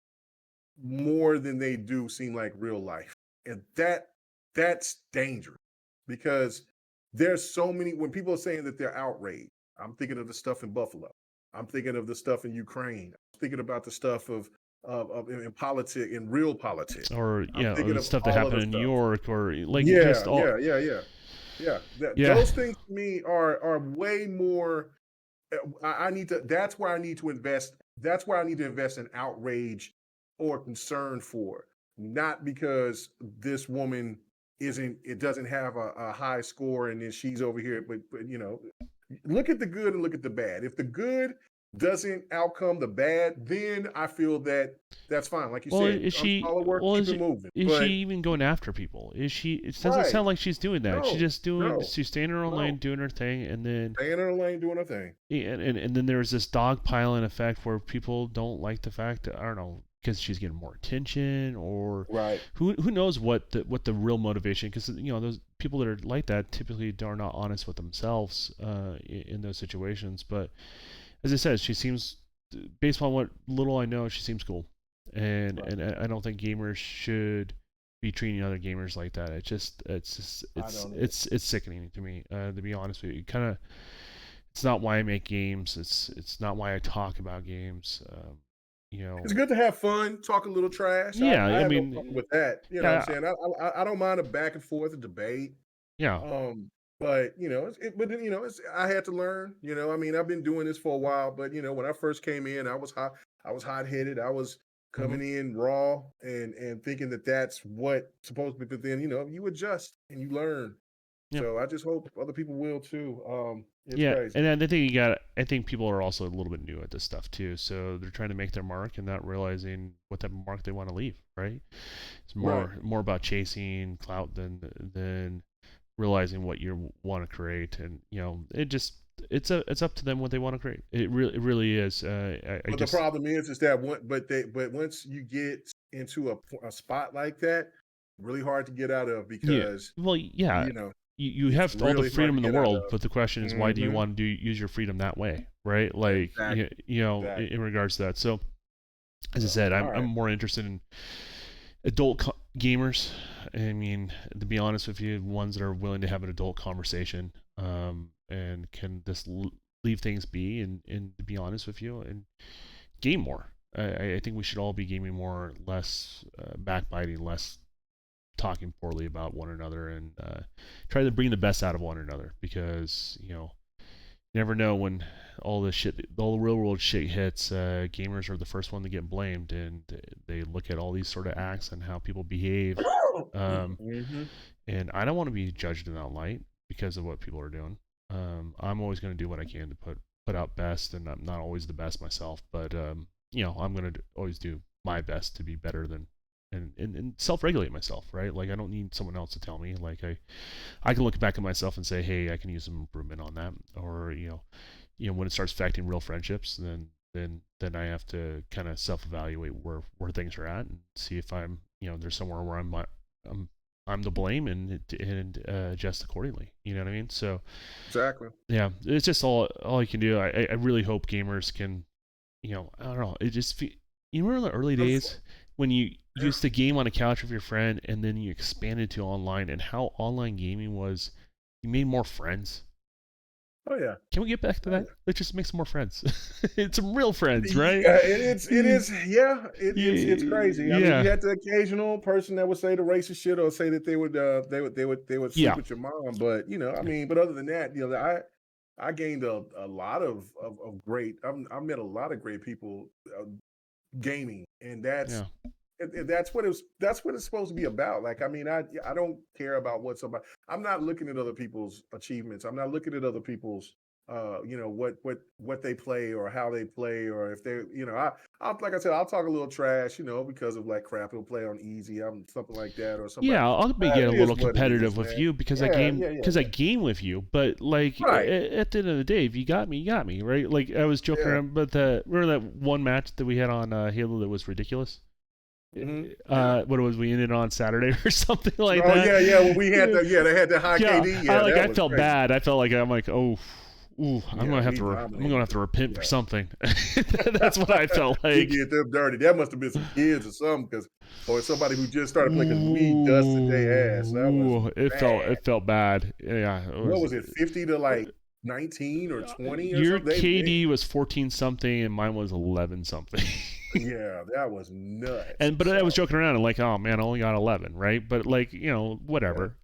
more than they do seem like real life, and that's dangerous because there's so many. When people are saying that they're outraged, I'm thinking of the stuff in Buffalo. I'm thinking of the stuff in Ukraine. I'm thinking about the stuff of in politics, in real politics. or I'm or thinking the of stuff that all of happened the in New stuff. York, or like Yeah, just all yeah, yeah, yeah, yeah. yeah. Those things to me are way more. I need to. That's where I need to invest. That's where I need to invest in outrage or concern for, not because this woman isn't. It doesn't have a high score, and then she's over here. But look at the good and look at the bad. If the good doesn't outcome the bad, then I feel that that's fine. Like you Well, said, is she? unfollow her, Well, keep it moving. is she But even going after people? Is she? It doesn't right, sound like she's doing that. She's no, just doing. no, She's staying in her own no. lane, doing her thing, and then Stay in her lane, doing her thing. and then there's this dogpiling effect where people don't like the fact that I don't know because she's getting more attention or Right. who knows what the real motivation, because those people that are like that typically are not honest with themselves in those situations. But as I said, she seems, based on what little I know, she seems cool, and Right. and I don't think gamers should be treating other gamers like that. I don't either. It's sickening to me, to be honest with you. Kind of, it's not why I make games. It's not why I talk about games. You know, It's good to have fun, talk a little trash. I, yeah. I I have no problem mean, with that. You know what I'm yeah, saying? I don't mind a back and forth, a debate. yeah. But I had to learn. I mean, I've been doing this for a while, but when I first came in, I was hot headed. I was Hmm. coming in raw and thinking that that's what supposed to be. But then you adjust and you learn. Yeah. So I just hope other people will too. It's Yeah, crazy. and then I think people are also a little bit new at this stuff too, so they're trying to make their mark and not realizing what type of mark they want to leave. Right? It's Right. more about chasing clout than realizing what you want to create, and it's up to them what they want to create. It really is. I But the just problem is that but once you get into a spot like that, really hard to get out of yeah. because Well, yeah. you know You it's have all the really hard freedom to in the get out world, of. but the question is, why do you Hmm. want to use your freedom that way, right? Like, Exactly. Exactly. in regards to that. So, as I So said, all I'm right. more interested in adult gamers. I mean, to be honest with you, ones that are willing to have an adult conversation, and can just leave things be, and to be honest with you, and game more. I think we should all be gaming more, less backbiting, less talking poorly about one another, and try to bring the best out of one another, because you never know when, all the real world shit hits, gamers are the first one to get blamed, and they look at all these sort of acts and how people behave. Mm-hmm. And I don't want to be judged in that light because of what people are doing. I'm always going to do what I can to put out best, and I'm not always the best myself, but I'm going to always do my best to be better than and self-regulate myself, right? Like I don't need someone else to tell me. Like I can look back at myself and say, hey, I can use some improvement on that, or when it starts affecting real friendships, then I have to kind of self-evaluate where things are at and see if I'm there's somewhere where I'm to blame and adjust accordingly. You know what I mean? So Exactly. yeah, it's just all you can do. I really hope gamers can, I don't know. It just you remember the early days when you used to game on a couch with your friend and then you expanded to online, and how online gaming was, you made more friends. Oh yeah. Can we get back to that? Let's just make some more friends. It's some real friends, right? Yeah, it is. Yeah, it's crazy. I mean, Yeah. you had the occasional person that would say the racist shit or say that they would sleep Yeah. with your mom, but I mean, but other than that, I gained a lot of great. I met a lot of great people gaming, and Yeah. that's what it's supposed to be about. Like, I mean, I don't care about what somebody. I'm not looking at other people's achievements. I'm not looking at other people's what they play or how they play, or if they're I like I said, I'll talk a little trash because of like crap he'll play on easy. I'm something like that, or somebody. Yeah, I'll be getting a It is little what it is, competitive with man. you because Yeah, yeah, yeah, I yeah. game with you. But like Right. at the end of the day, if you got me, you got me, right? Like I was joking Yeah. around, but remember that one match that we had on Halo that was ridiculous? Yeah. What was we ended on Saturday or something like Oh that? yeah, yeah. Well, we had they had the high Yeah, KD. Yeah, that I was felt crazy. bad. I felt like I'm like, oh, ooh, I'm Yeah, gonna have we to dominated. repent for Yeah. something. That's what I felt We like. did them dirty. That must have been some kids or something, or somebody who just started playing because we dusted their ass. That was bad. It felt bad. Yeah, it What was. was it, 50 to like 19 or 20 or Your something? KD was 14 something and mine was 11 something. Yeah, that was nuts. But I was joking around and like, oh man, I only got 11, right? But like, Yeah, whatever.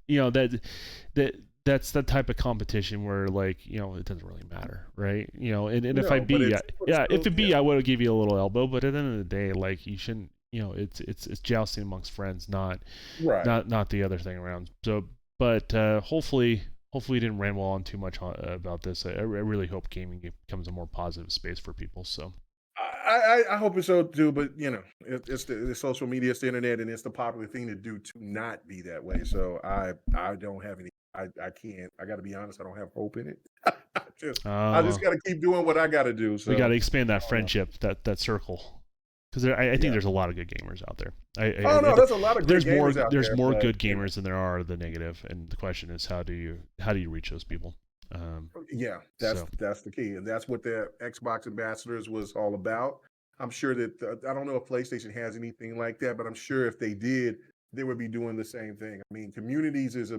That's the type of competition where like, it doesn't really matter, right? And if I no, but beat, but it's if still, it beat, I would have give you a little elbow. But at the end of the day, like you shouldn't, it's jousting amongst friends, right. not the other thing around. So, but hopefully we didn't ramble on too much about this. I really hope gaming becomes a more positive space for people. So I hope it's so too, but it's the social media, it's the internet, and it's the popular thing to do to not be that way. So I don't have any. I can't. I got to be honest. I don't have hope in it. I just got to keep doing what I got to do. we got to So expand that I don't know. friendship, that circle, because I think Yeah. there's a lot of good gamers out there. Oh no, there's a lot of great gamers out There's there, more but good gamers than there are the negative, and the question is how do you reach those people? yeah, So that's the key, and that's what the Xbox ambassadors was all about. I'm sure that I don't know if PlayStation has anything like that, but I'm sure if they did, they would be doing the same thing. I mean, communities is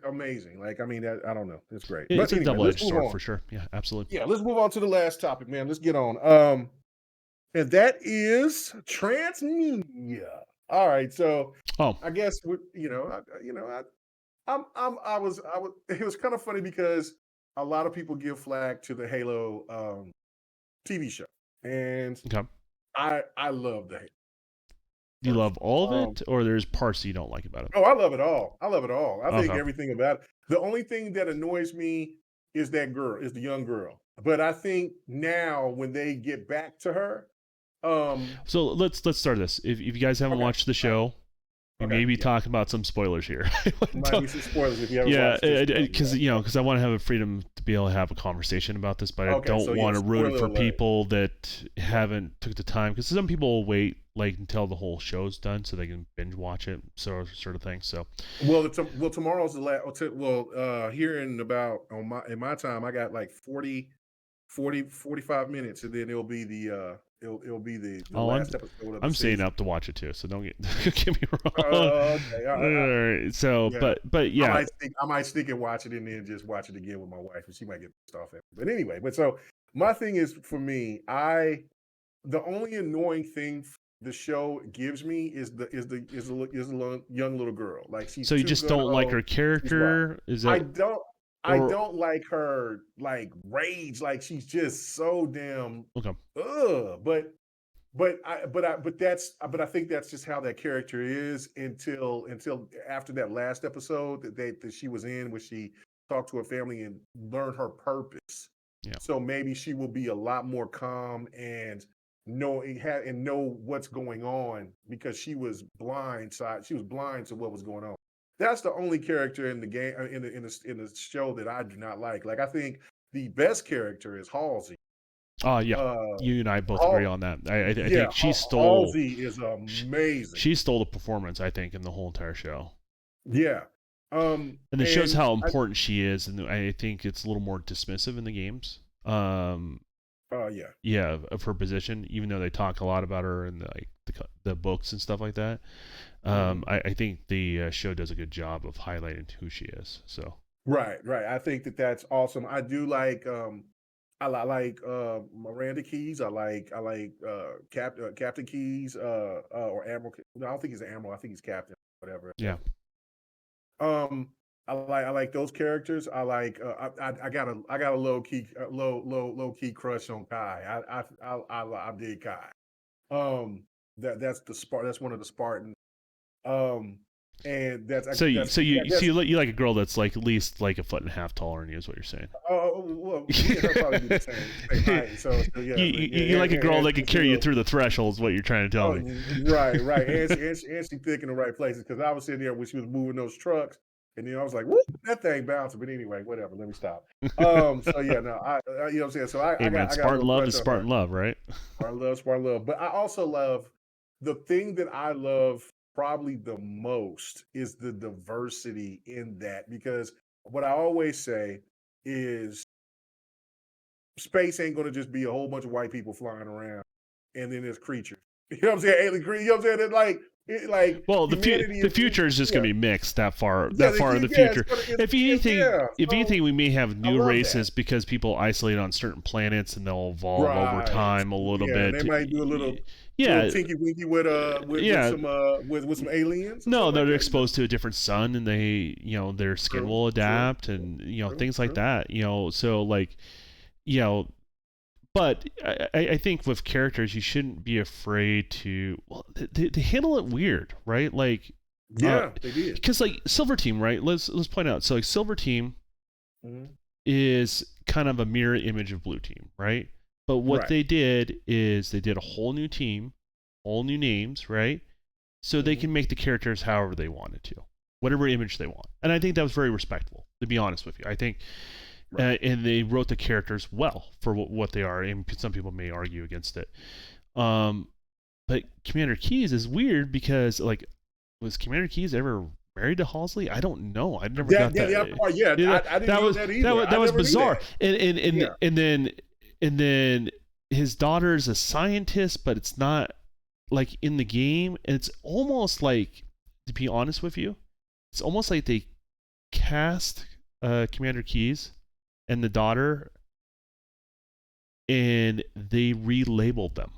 amazing. Like, I mean, I don't know, it's great. it's But a anyway, double let's edged move sword on. for sure. Yeah, absolutely. Yeah, let's move on to the last topic, man. Let's get on. And that is Transmedia. All right, so Oh, I guess I was. It was kind of funny because a lot of people give flack to the Halo TV show, and okay. I love the Halo Do you first. love all of it, or there's parts you don't like about it? Oh, I love it all. I love it all. I think Okay. everything about it. The only thing that annoys me is the young girl. But I think now when they get back to her, So let's start this. If you guys haven't okay, watched the all right, show, we okay, may be yeah, talking about some spoilers here. might be some spoilers if you haven't Yeah, watched this show. because Yeah. because I want to have a freedom to be able to have a conversation about this, but I Okay, so don't yeah, want to ruin it spoiler for alert. people that Yeah. haven't took the time. Because some people will wait like until the whole show's done so they can binge watch it, sort of thing. So Well, tomorrow's the last. Here in about in my time, I got like 45 minutes, and then it'll be the oh, last episode of the I'm staying season. up to watch it too. So don't get me wrong. Okay, All right, so yeah. but yeah, I might stick and watch it, and then just watch it again with my wife, and she might get pissed off at me. But anyway, so my thing is for me, the only annoying thing the show gives me is the young little girl. Like, she's so you too just gun don't like ho. her She's wild. character? Is I that don't. I don't like her like rage, like she's just so damn okay. but I think that's just how that character is until after that last episode that she was in, where she talked to her family and learned her purpose. Yeah. So maybe she will be a lot more calm and know what's going on, because she was blind. She was blind to what was going on. That's the only character in the game in the show that I do not like. Like, I think the best character is Halsey. Yeah. You and I both agree on that. I think she stole. Halsey is amazing. She stole the performance, I think, in the whole entire show. Yeah. And it shows how important she is, and I think it's a little more dismissive in the games. Yeah. Yeah, of her position, even though they talk a lot about her in the books and stuff like that. I think the show does a good job of highlighting who she is. So. Right. I think that's awesome. I do like I like Miranda Keys. I like Captain Keys or Admiral. No, I don't think he's an Admiral. I think he's Captain. Whatever. Yeah. I like those characters. I like I got a low key crush on Kai. I dig Kai. That's one of the Spartans. And you like a girl that's like at least like 1.5 feet taller than you, is what you're saying. Well, me and her probably be the same height. So yeah, you like a girl that can carry you through the threshold, is what you're trying to tell me. Right. And she thick in the right places, because I was sitting there when she was moving those trucks, and then I was like, "Whoop, that thing bouncing." But anyway, whatever. Let me stop. So yeah, no, you know what I'm saying. So I got Spartan love is Spartan love, right? Spartan love. But I also love the thing that I love probably the most is the diversity in that, because what I always say is space ain't going to just be a whole bunch of white people flying around and then there's creatures. You know what I'm saying? You know what I'm saying? Well, the future is just going to be mixed that far in the future. If anything, we may have new races because people isolate on certain planets and they'll evolve over time a little bit. They might do a little tinky winky with some aliens. No, they're exposed to a different sun, and their skin will adapt, and things like that. So like, but I think with characters, you shouldn't be afraid to. Well, they handle it weird, right? Like, they did. Because like Silver Team, right? Let's point out. So like Silver Team is kind of a mirror image of Blue Team, right? But what they did is they did a whole new team, all new names, right? So they can make the characters however they wanted to, whatever image they want. And I think that was very respectful, to be honest with you. I think, and they wrote the characters well for what they are, and some people may argue against it. But Commander Keyes is weird because, like, was Commander Keyes ever married to Halsey? I don't know. I never got that. I didn't know that either. That was bizarre. And then his daughter is a scientist, but it's not like in the game. And it's almost like, to be honest with you, it's almost like they cast Commander Keyes and the daughter, and they relabeled them.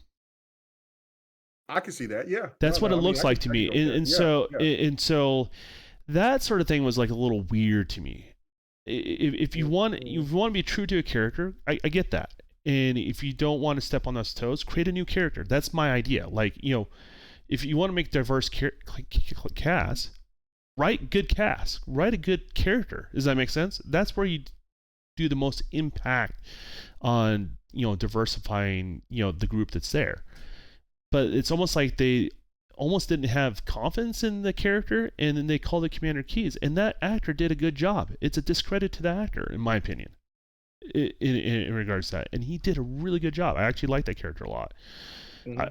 I can see that. Yeah, that's what it looks like to me. And so that sort of thing was like a little weird to me. If you want to be true to a character, I get that. And if you don't want to step on those toes, create a new character. That's my idea. Like, if you want to make diverse cast, write good cast, write a good character. Does that make sense? That's where you do the most impact on, diversifying, the group that's there. But it's almost like they almost didn't have confidence in the character, and then they called it Commander Keyes. And that actor did a good job. It's a discredit to the actor, in my opinion, in regards to that. And he did a really good job. I actually like that character a lot.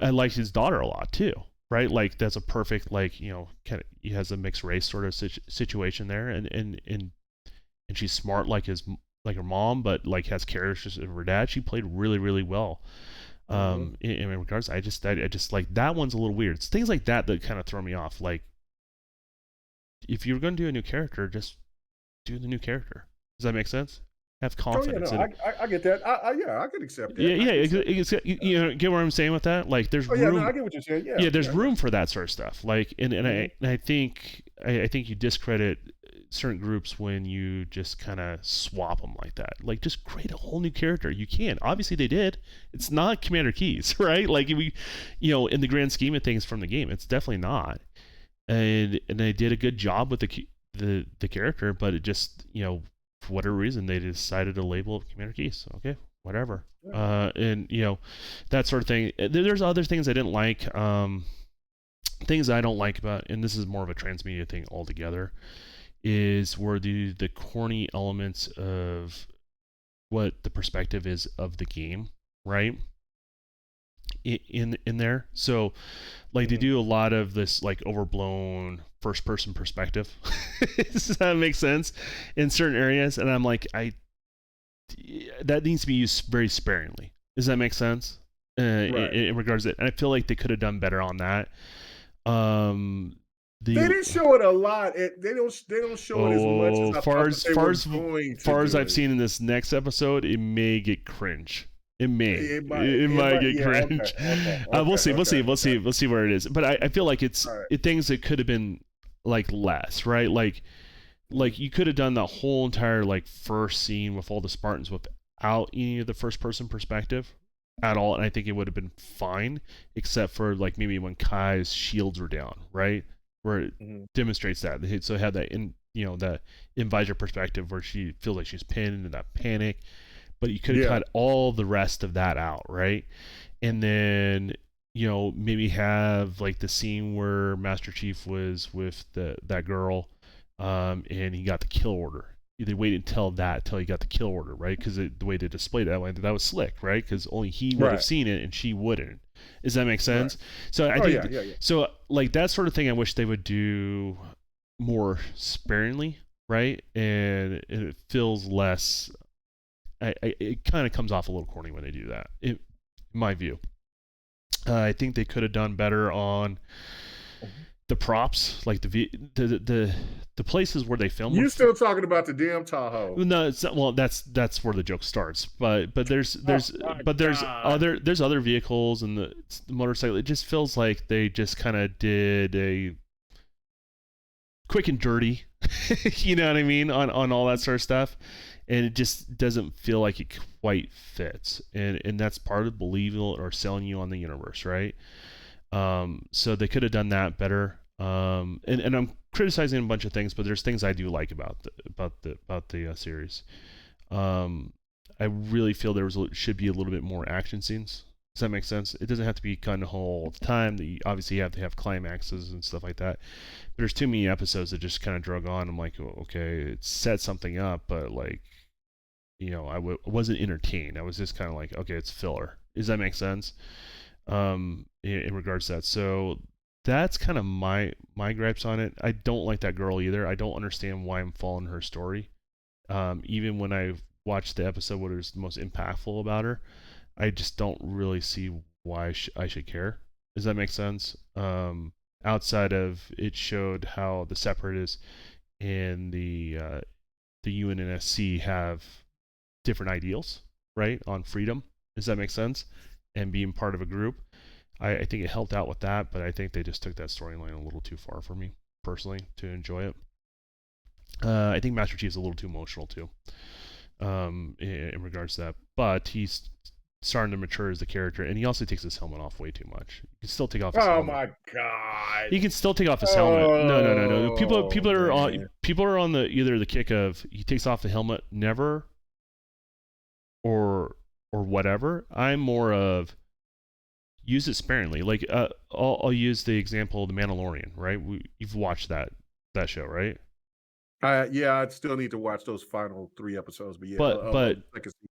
I liked his daughter a lot too, right? Like, that's a perfect, like, kind of, he has a mixed race sort of situation there, and she's smart like her mom, but like has characters of her dad. She played really, really well. In regards, I just like that one's a little weird. It's things like that kind of throw me off. Like, if you're going to do a new character, just do the new character. Does that make sense? Have confidence. I get that. I could accept that. You get what I'm saying with that? Like, there's room. I get what you're saying. There's room for that sort of stuff. Like, and I think you discredit certain groups when you just kind of swap them like that. Like, just create a whole new character. You can. Obviously, they did. It's not Commander Keys, right? Like, in the grand scheme of things from the game, it's definitely not. And they did a good job with the character, but it just, for whatever reason, they decided to label it Commander Keys. Okay, whatever. And that sort of thing. There's other things I didn't like. Things I don't like about, and this is more of a transmedia thing altogether, is where the corny elements of what the perspective is of the game, right? In there. So like they do a lot of this like overblown first person perspective. Does that make sense? In certain areas, and I'm like, that needs to be used very sparingly. Does that make sense? Right. In regards to it. And I far like they could have done better on that. They didn't show it a lot. They don't show it as much as I thought that they were going to. Far as I've seen in this next episode, it may get cringe. It might get cringe. Okay, we'll see where it is. But I feel like it's things that could have been like less, right? Like you could have done the whole entire like first scene with all the Spartans without any of the first person perspective at all, and I think it would have been fine, except for like maybe when Kai's shields were down, right, where it demonstrates that. So it had that that in-visor perspective where she feels like she's pinned into that panic, but you could have cut all the rest of that out, right? And then maybe have like the scene where Master Chief was with that girl, and he got the kill order. They waited until he got the kill order, right? Because the way they displayed that was slick, right? Because only he would have seen it and she wouldn't. Does that make sense? Right. So I think so. Like that sort of thing, I wish they would do more sparingly, right? And it feels less. It kind of comes off a little corny when they do that, in my view. I think they could have done better on the props, like the places where they film. You still talking about the damn Tahoe? No, it's not, well, that's where the joke starts. But there's other vehicles and the motorcycle. It just feels like they just kind of did a quick and dirty, you know what I mean, on all that sort of stuff, and it just doesn't feel like it quite fits. And that's part of believing or selling you on the universe, right? So they could have done that better. And I'm criticizing a bunch of things, but there's things I do like about the series. I really feel should be a little bit more action scenes. Does that make sense? It doesn't have to be kind of all the time. Obviously you have to have climaxes and stuff like that. But there's too many episodes that just kind of drug on. I'm like, oh, okay, it set something up, but like, I wasn't entertained. I was just kind of like, okay, it's filler. Does that make sense? In regards to that. So that's kind of my gripes on it. I don't like that girl either. I don't understand why I'm following her story. Even when I watched the episode what was the most impactful about her, I just don't really see why I should care. Does that make sense? Outside of it showed how the Separatists and the UNSC have different ideals, right, on freedom. Does that make sense? And being part of a group. I think it helped out with that, but I think they just took that storyline a little too far for me, personally, to enjoy it. I think Master Chief's a little too emotional, too, in regards to that. But he's starting to mature as the character, and he also takes his helmet off way too much. He can still take off his helmet. Oh, my God. He can still take off his helmet. No. People are on either the kick of he takes off the helmet never or whatever. I'm more of use it sparingly. Like I'll use the example of The Mandalorian, right? You've watched that show, right? I'd still need to watch those final 3 episodes, but but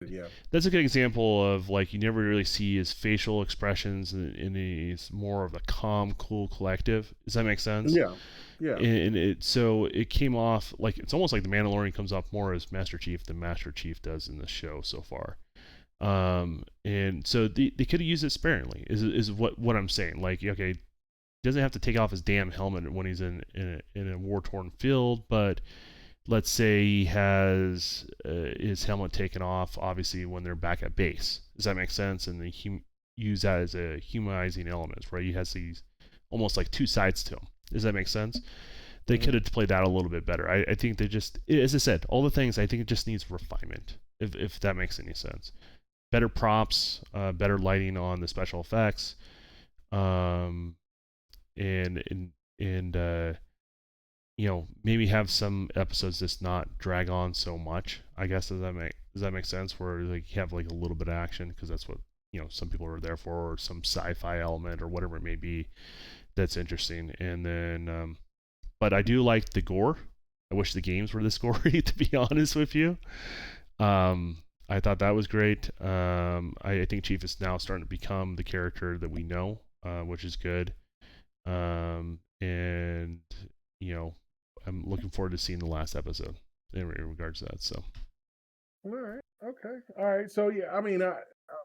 season, that's a good example of like you never really see his facial expressions, and he's more of a calm, cool, collective. Does that make sense? Yeah. And it came off like it's almost like The Mandalorian comes off more as Master Chief than Master Chief does in the show so far. And so they could have used it sparingly. Is what I'm saying. Like, okay, doesn't have to take off his damn helmet when he's in a war-torn field, but let's say he has his helmet taken off, obviously, when they're back at base. Does that make sense? And they use that as a humanizing element, right? He has these almost like 2 sides to him. Does that make sense? they could have played that a little bit better. I think they just, as I said, all the things, I think it just needs refinement, if that makes any sense. Better props, better lighting on the special effects, and maybe have some episodes just not drag on so much. I guess does that make sense? Where like you have like a little bit of action because that's what some people are there for, or some sci-fi element or whatever it may be that's interesting. And then, but I do like the gore. I wish the games were this gory, to be honest with you. I thought that was great. I think Chief is now starting to become the character that we know, which is good. And I'm looking forward to seeing the last episode in regards to that. So. All right. Okay. All right. So yeah, I mean,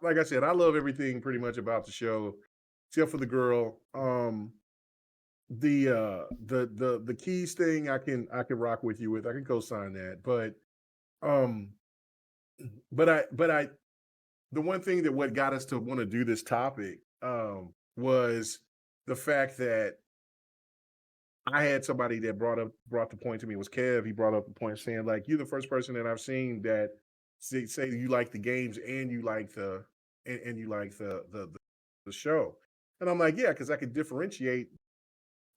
like I said, I love everything pretty much about the show, except for the girl. The keys thing, I can rock with you with. I can co-sign that, um, but I the one thing that what got us to want to do this topic was the fact that I had somebody that brought the point to me. It was Kev. He brought up the point saying like, you're the first person that I've seen that say you like the games and you like and you like the show. And I'm like, yeah, because I could differentiate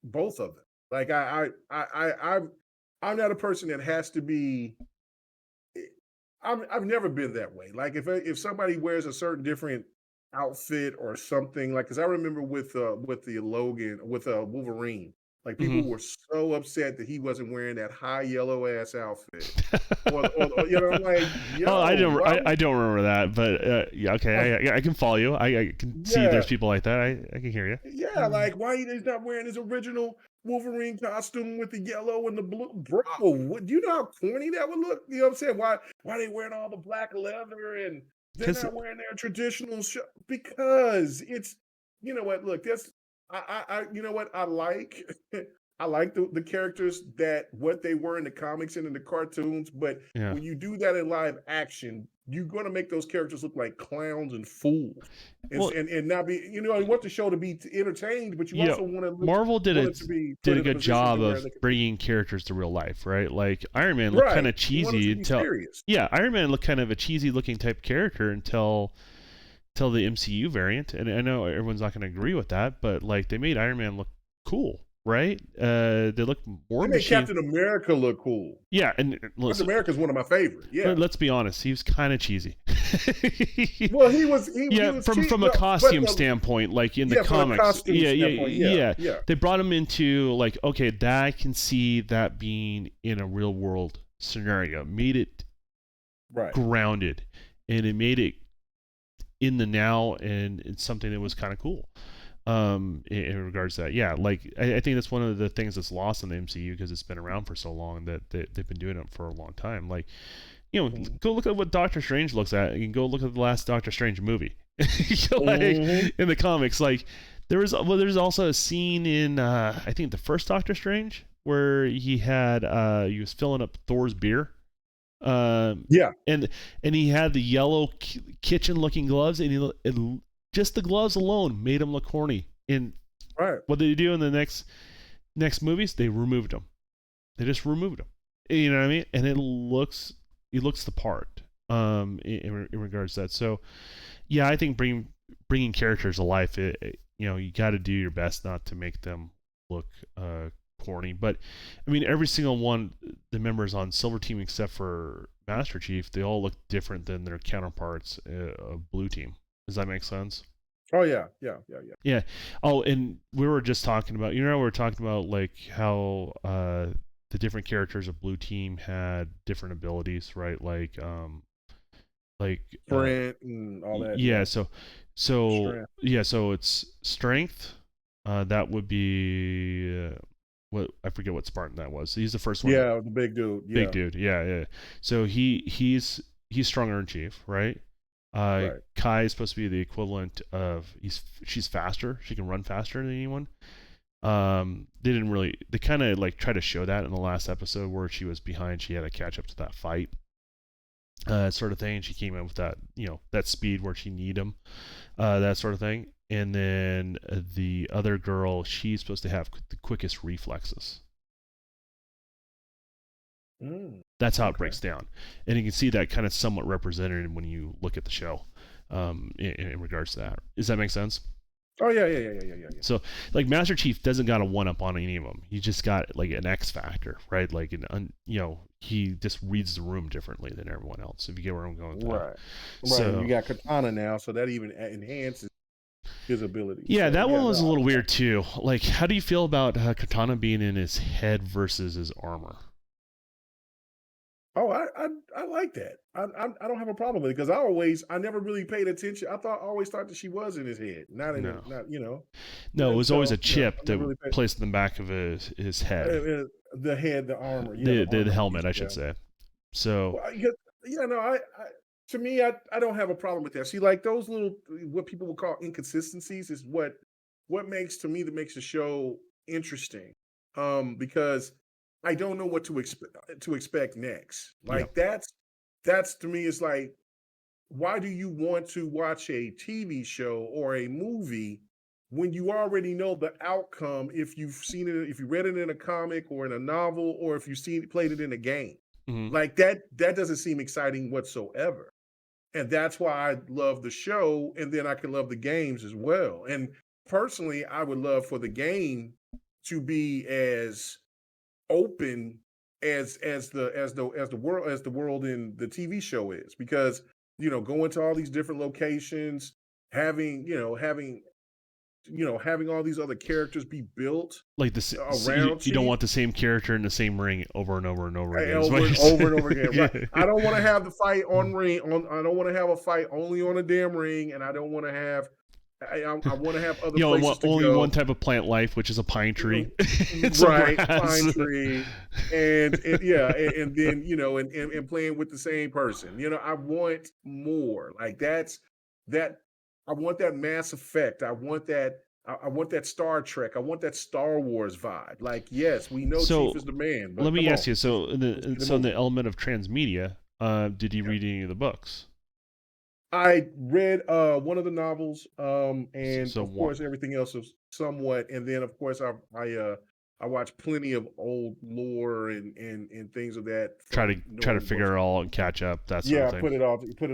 both of them. Like I'm not a person that has to be. I've never been that way. Like if somebody wears a certain different outfit or something, like because I remember with the Logan with Wolverine, like people Mm-hmm. were so upset that he wasn't wearing that high yellow ass outfit, or I'm like, Oh, yo, why I don't remember that, but yeah, okay, I can follow you. I can see yeah, there's people like that. I can hear you. yeah, like why he's not wearing his original Wolverine costume with the yellow and the blue, bro? Do you know how corny that would look? You know what I'm saying? Why they wearing all the black leather and they're Because not wearing their traditional because it's what? Look, that's you know what I like. I like the characters that what they were in the comics and in the cartoons, but yeah. when you do that in live action, you're going to make those characters look like clowns and fools, Well, and not be. You want the show to be entertained, but you you know, also Marvel want it to be did put a in a good position job to where of they can be bringing characters to real life, right? Like Iron Man looked kind right. of You want it cheesy to be until, serious. yeah, Iron Man looked kind of a cheesy looking type character until the MCU variant, and I know everyone's not going to agree with that, but like they made Iron Man look cool, right? They look War They made Machine. Captain America look cool. Yeah, and Captain listen, America is one of my favorite. Yeah. let's be honest, he was kind of cheesy. Well, he Yeah, was from cheap, a but costume standpoint, like in the yeah, from a comics, costume standpoint, yeah. yeah, They brought him into like, okay, that I can see that being in a real world scenario. Made it right. grounded, and it made it in the now, and it's something that was kind of cool. In regards to that, yeah, like I think that's one of the things that's lost in the MCU because it's been around for so long that they've been doing it for a long time. Like, go look at what Doctor Strange looks at. You can go look at the last Doctor Strange movie. Like in the comics, like there's also a scene in I think the first Doctor Strange where he was filling up Thor's beer. Yeah. And he had the yellow kitchen looking gloves, and just the gloves alone made him look corny. And Right. what did they do in the next movies? They removed him. They just removed him. You know what I mean? And he looks the part. In regards to that. So yeah, I think bringing characters to life, you got to do your best not to make them look corny. But I mean, every single one, the members on Silver Team except for Master Chief, they all look different than their counterparts of Blue Team. Does that make sense? Oh yeah. Yeah. Oh, and we were just talking about, we were talking about like how the different characters of Blue Team had different abilities, right? Like Sprint and all that. yeah. Yeah. So Strength. yeah. So it's strength. That would be what I forget what Spartan that was. He's the first one. Yeah, the big dude. Big Yeah. dude. Yeah. So he's stronger than Chief, right? Right. Kai is supposed to be the equivalent of she's faster. She can run faster than anyone. They kind of like try to show that in the last episode where she was behind. She had to catch up to that fight, sort of thing. She came in with that that speed where she need him, that sort of thing. And then the other girl, she's supposed to have the quickest reflexes. That's how it Okay. breaks down, and you can see that kind of somewhat represented when you look at the show, in regards to that. Does that make sense? Oh yeah. So, like, Master Chief doesn't got a one up on any of them. He just got like an X factor, right? Like he just reads the room differently than everyone else. If you get where I'm going with that. Right. Right. And you So got Katana now, so that even enhances his ability. yeah, So that yeah, one was no. a little weird too. Like, how do you feel about Katana being in his head versus his armor? Oh, I like that. I don't have a problem with it because I never really paid attention. I always thought that she was in his head, not in No, his, not no, it And was always so a chip I that never really paid placed in the back of his head, the head, the armor, the the armor piece. helmet, I should Yeah. say. So Well, yeah, no, to me, I don't have a problem with that. See, like those little what people would call inconsistencies is what makes to me that makes the show interesting. Because I don't know what to expect next. yeah, Like that's to me is like why do you want to watch a TV show or a movie when you already know the outcome if you've seen it, if you read it in a comic or in a novel, or if you've played it in a game? hmm Like that doesn't seem exciting whatsoever. And that's why I love the show, and then I can love the games as well. And personally, I would love for the game to be as open as the world in the TV show is, because going to all these different locations, having having all these other characters be built like this, you, around you don't Chief want the same character in the same ring over and over and over again. Is what over you're and over and saying? over again. Right. I don't want to have the fight on ring on. I don't want to have a fight only on a damn ring, and I don't want to have. I want to have other places to only one go. type of plant life, which is a pine tree and some Right, grass. pine tree, and yeah, and then and playing with the same person. I want more. Like that. I want that Mass Effect. I want that. I want that Star Trek. I want that Star Wars vibe. Like, yes, we know Chief So is the man, let but me come ask on, you. let's get him So in over the here. element of transmedia, did you Yeah. read any of the books? I read one of the novels, and So of one. course everything else is somewhat. And then of course I watch plenty of old lore and things of that from Try to knowing figure what's it all and catch up, that sort of yeah, thing. put it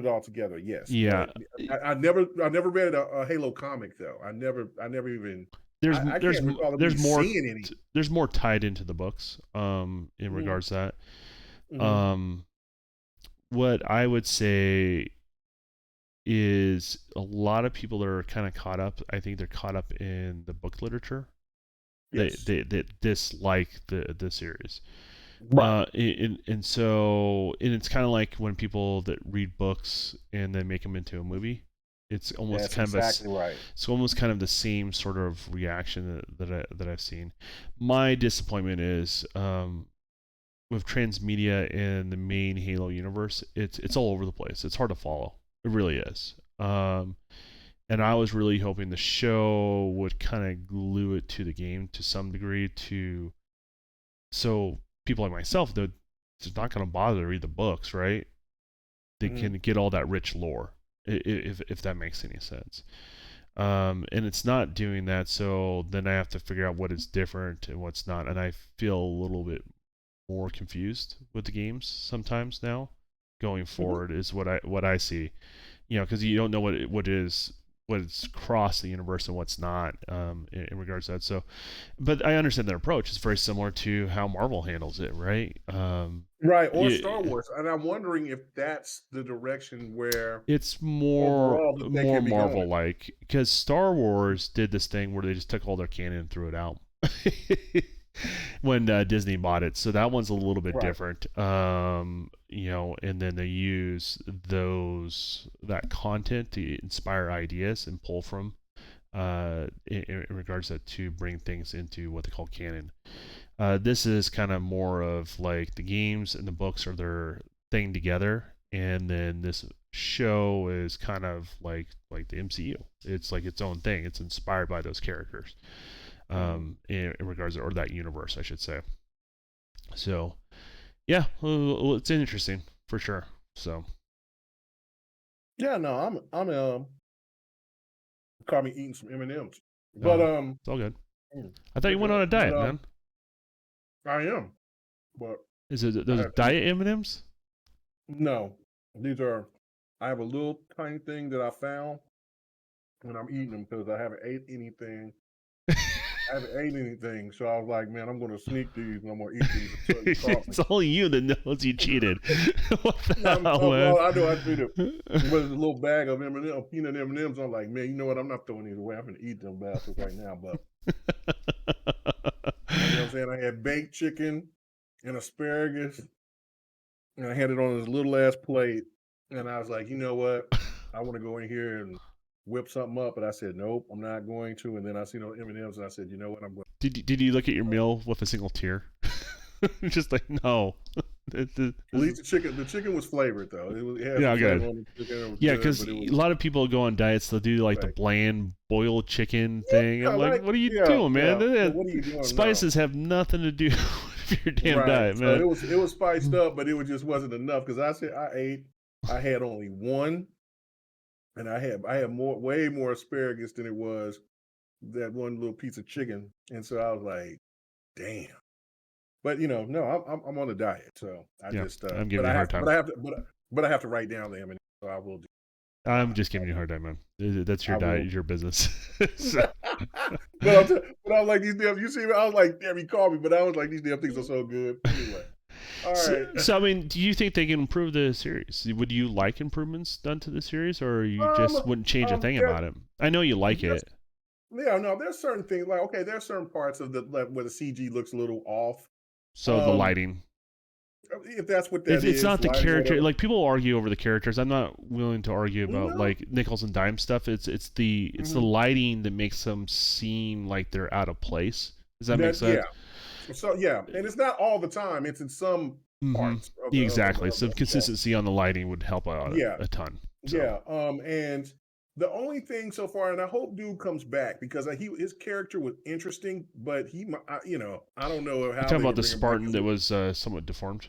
all together. Yes, Yeah, but I never read a Halo comic though. I never even I can't recall me there's more seeing any. there's more tied into the books in Mm, regards to that. mhm. What I would say is a lot of people that are kind of caught up. I think they're caught up in the book literature. Yes, They dislike the series. right. And it's kind of like when people that read books and then make them into a movie. It's almost That's kind of exactly right. it's almost kind of the same sort of reaction that I've seen. My disappointment is with Transmedia and the main Halo universe. It's all over the place. It's hard to follow. It really is. And I was really hoping the show would kind of glue it to the game to some degree, to so people like myself that it's not going to bother to read the books, right? They Mhm. can get all that rich lore, if that makes any sense. And it's not doing that, so then I have to figure out what is different and what's not, and I feel a little bit more confused with the games sometimes now. Going Mhm. forward is what I see, because you don't know what's crossed the universe and what's not, in regards to that. So, but I understand their approach. It's very similar to how Marvel handles it, right? Right, or Yeah, Star Wars, and I'm wondering if that's the direction where it's more overall that they more can be Marvel going. like, because Star Wars did this thing where they just took all their canon and threw it out when Disney bought it. So that one's a little bit Right. different. And then they use that content to inspire ideas and pull from, in regards to bring things into what they call canon. This is kind of more of like the games and the books are their thing together, and then this show is kind of like the MCU. It's like its own thing. It's inspired by those characters, Mhm. in regards to, or that universe, I should say. So yeah, well, it's interesting for sure. So Yeah, no, I'm caught me eating some M&Ms. But, no, it's all good. mm, I thought good you went job. on a But, diet, man. I am, but Is it I those have two. diet M&Ms? No, these are. I have a little tiny thing that I found when I'm eating them because I haven't ate anything. I haven't ate anything, so I was like, man, I'm gonna sneak these and I'm gonna eat these until you caught me. It's only you that knows you cheated. What Yeah, the hell, man? well, I know I treated. But it's a little bag of M&M, peanut M&Ms. I'm like, man, you know what? I'm not throwing these away. I'm gonna eat them bastards right now. But you know what I'm saying? I had baked chicken and asparagus, and I had it on this little ass plate. And I was like, you know what? I want to go in here and whip something up. But I said, nope, I'm not going to. And then I seen those M&Ms, and I said, you know what? I'm going. Did you look at your meal with a single tear? Just like no. At least the chicken was flavored though. It had some Yeah, flavor good. on the chicken. It was Yeah, good, because but it a was lot of people go on diets. They'll do like the like, bland boiled chicken thing. I'm like, like, what are you yeah, doing, man? yeah. Well, what are you doing now? Spices have nothing to do with your damn Right. diet, So man. it was spiced up, but it just wasn't enough because I said I had only one, and I had way more asparagus than it was that one little piece of chicken, and so I was like, damn. But no, I'm on a diet, so I Yeah, just I'm giving you a hard time. but I have to write down the M&M, so I will do. I'm just giving you a hard time, man. That's your I diet, will. your business. So, But I'm like these damn. You see, I was like, damn, he called me, but I was like, these damn things are so good. Anyway, all right. so, I mean, do you think they can improve the series? Would you like improvements done to the series, or you Um, just wouldn't change a thing there, about it? I know you like there's it. yeah, no, there's certain things like okay, there's certain parts of the like, where the CG looks a little off. So the Um, lighting. if that's what that It's is, not the lighting, character. whatever. Like people argue over the characters. I'm not willing to argue about No, like nickels and dime stuff. It's the hmm lighting that makes them seem like they're out of place. Does that make that sense? yeah. So yeah, and it's not all the time. It's in some Mm-hmm. parts of Exactly. of Some the show. consistency on the lighting would help out Yeah, a ton. So yeah. And the only thing so far, and I hope dude comes back because his character was interesting, but I don't know you how talking they about would the bring him back Spartan because that was somewhat deformed?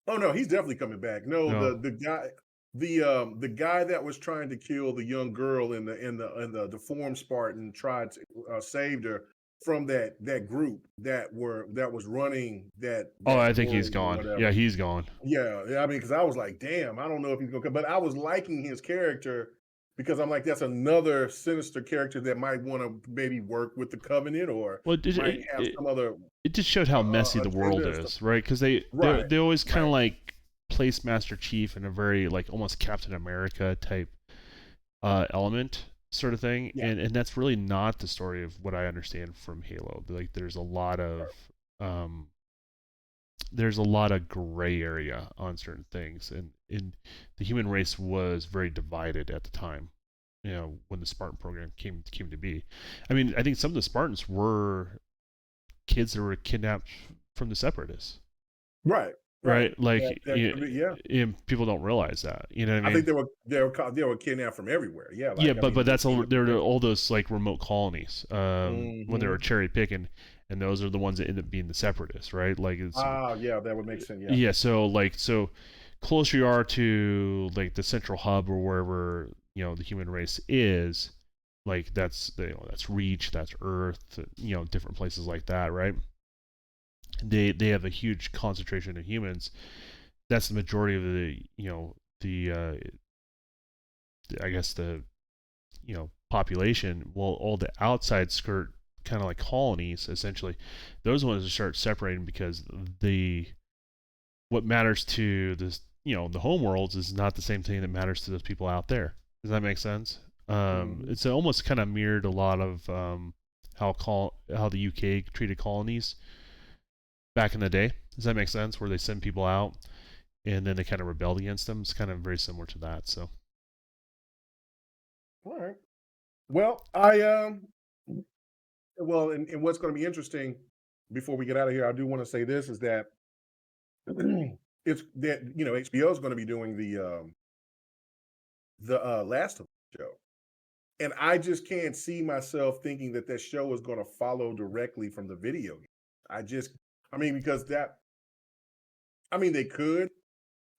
oh no, he's definitely coming back. No, No. the guy the guy that was trying to kill the young girl in the deformed Spartan tried to saved her from that group that was running Oh, that I think he's world or gone. Yeah, whatever. he's gone. Yeah, I mean, because I was like, damn, I don't know if he's gonna come, but I was liking his character because I'm like, that's another sinister character that might want to maybe work with the Covenant or Well, might have some other it just showed how messy the world agenda and stuff. is, right? Because Right, they always kind right, of like place Master Chief in a very like almost Captain America type element sort of thing, yeah, and that's really not the story of what I understand from Halo. Like um, there's a lot of gray area on certain things, and the human race was very divided at the time. You know, when the Spartan program came to be. I mean, I think some of the Spartans were kids that were kidnapped from the Separatists, right, right. right? Like, That could be, yeah. people don't realize that. You know what I I think mean? they were kidnapped from everywhere. Yeah, Yeah, like I but mean, that's all. kidnapped There from are everywhere. all those like remote colonies when they were Hmm. cherry picking, and those are the ones that end up being the separatists, right? Like it's Ah, yeah, that would make sense. Yeah, yeah. So closer you are to like the central hub or wherever the human race is, like that's Reach, that's Earth, different places like that, right? They have a huge concentration of humans. That's the majority of the I guess the population. Well, all the outside skirt kind of like colonies essentially, those ones start separating because the what matters to this the home worlds is not the same thing that matters to those people out there. Does that make sense? hmm It's almost kind of mirrored a lot of how the UK treated colonies back in the day. Does that make sense? Where they send people out and then they kind of rebelled against them. It's kind of very similar to that. So all right. Well, I well, and what's going to be interesting before we get out of here, I do want to say this is that it's that HBO is going to be doing the Last of Us show, and I just can't see myself thinking that that show is going to follow directly from the video game. I just, I mean, because I mean, they could.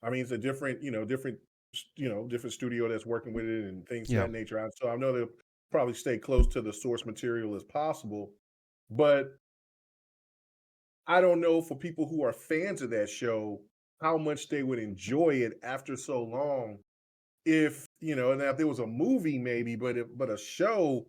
I mean, it's a different, different studio that's working with it and things of yeah, that nature. So I know they'll probably stay close to the source material as possible, but I don't know for people who are fans of that show, how much they would enjoy it after so long. If, now if there was a movie maybe, but a show,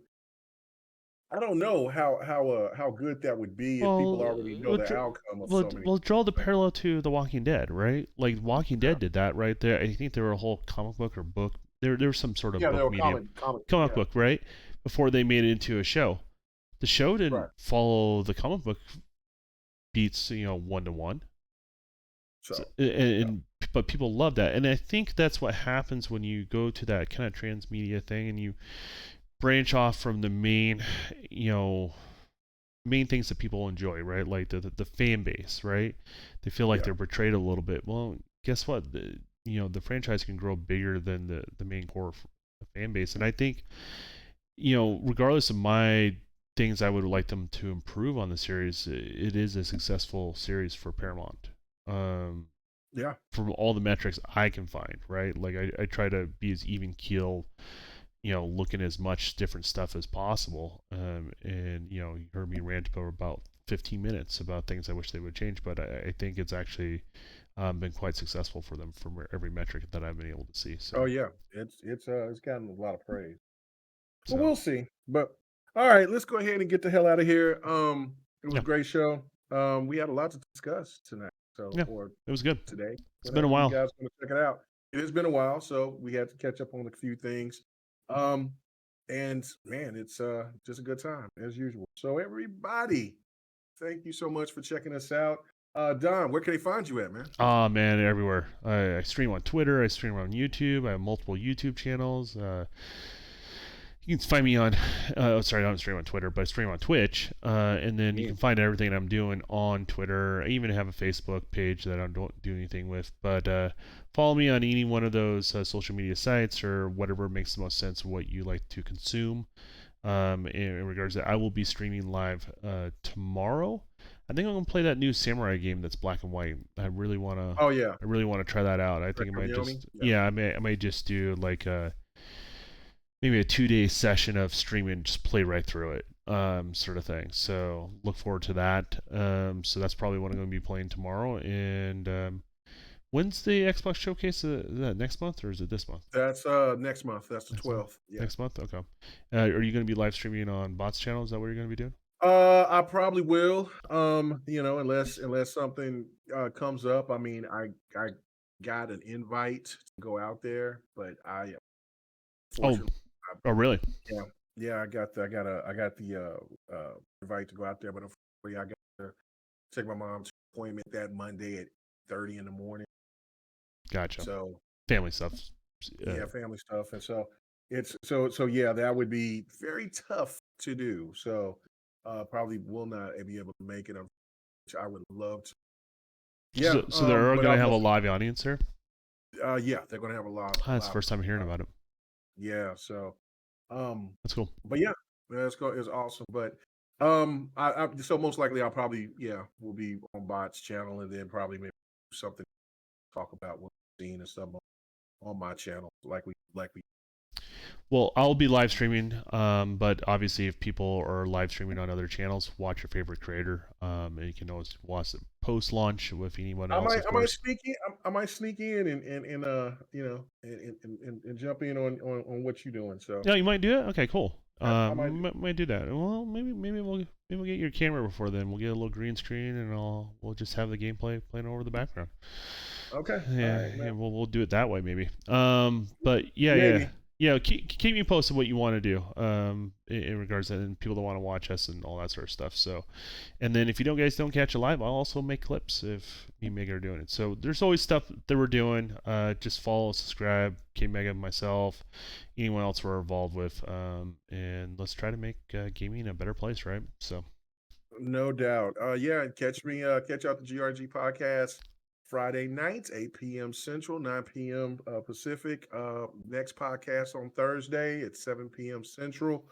I don't know how good that would be if people Well, already know the outcome of so many well, draw the things. parallel to The Walking Dead, right? Like Walking Yeah, Dead did that right there. I think there were a whole comic book or book. There was some sort of yeah, they book were medium, comic, comic yeah, book, right? Before they made it into a show. The show didn't right. follow the comic book beats, 1 to 1. So, So, yeah, but people love that, and I think that's what happens when you go to that kind of transmedia thing and you branch off from the you know, main things that people enjoy, right? Like the fan base, right? They feel like yeah. they're betrayed a little bit. Well, guess what? The franchise can grow bigger than the main core fan base, and I think regardless of my things I would like them to improve on the series, it is a successful series for Paramount. Um, Yeah. from all the metrics I can find, right? Like I try to be as even keel, looking as much different stuff as possible. And you heard me rant for about 15 minutes about things I wish they would change, but I think it's actually been quite successful for them from every metric that I've been able to see. Oh So, yeah. It's gotten a lot of praise. But so we'll see. But all right, let's go ahead and get the hell out of here. It was yeah, a great show. We had a lot to discuss tonight. So yeah, or it was good. today, It's been a whenever you while. guys want to check it out. It has been a while, so we had to catch up on a few things. Um, and man, it's just a good time as usual. So everybody, thank you so much for checking us out. Don, where can they find you at, man? Oh man, everywhere. I stream on Twitter. I stream on YouTube. I have multiple YouTube channels. You can find me on, sorry, I don't stream on Twitter, but I stream on Twitch. And then you Yeah. can find everything I'm doing on Twitter. I even have a Facebook page that I don't do anything with. But follow me on any one of those social media sites or whatever makes the most sense of what you like to consume. In regards to that, I will be streaming live tomorrow. I think I'm gonna play that new samurai game that's black and white. Oh yeah. I really wanna try that out. I think I might Yomi? just, Yeah. yeah, I might just do like maybe a 2 day session of streaming, just play right through it, sort of thing. So look forward to that. So that's probably what I'm going to be playing tomorrow. And when's the Xbox showcase? Is that next month or is it this month? That's next month. That's the Next month. 12th. Yeah. Next month. Okay. Are you going to be live streaming on Bots channel? Is that what you're going to be doing? I probably will. Unless something comes up. I mean, I got an invite to go out there, but Oh, fortunately, oh, really? yeah, yeah, I got the invite to go out there, but unfortunately, I got to take my mom's appointment that Monday at 30 in the morning. Gotcha. So Family stuff. yeah, family stuff, and so so yeah, that would be very tough to do. So probably will not be able to make it. Which I would love to. Yeah, So they're but going I'll to have a definitely. live audience here. Yeah, they're gonna have a That's the live. first time hearing about it. Yeah, so, um, That's cool. but yeah, that's go is awesome. But I so most likely I'll probably will be on Bot's channel and then probably maybe something to talk about what we've seen and stuff on my channel, like we. Well, I'll be live streaming, but obviously, if people are live streaming on other channels, watch your favorite creator, and you can always watch it post launch with anyone else, of I might course. sneak in. I might sneak in and and jump in on what you're doing. So Yeah, you might do it. Okay, cool. I might. Might do that. Well, maybe we'll get your camera before then. We'll get a little green screen, and we'll just have the gameplay playing over the background. Okay, all Yeah, right, man. yeah, we'll do it that way maybe. But yeah. Maybe. Yeah, keep me posted what you want to do in regards to and people that want to watch us and all that sort of stuff. So, and then if you don't catch it live, I'll also make clips if me and Mega are doing it. So there's always stuff that we're doing. Just follow, subscribe, K Mega, myself, anyone else we're involved with, and let's try to make gaming a better place, right? So No doubt. Yeah, and catch out the GRG podcast Friday nights, 8 p.m. Central, 9 p.m. Pacific. Next podcast on Thursday at 7 p.m. Central.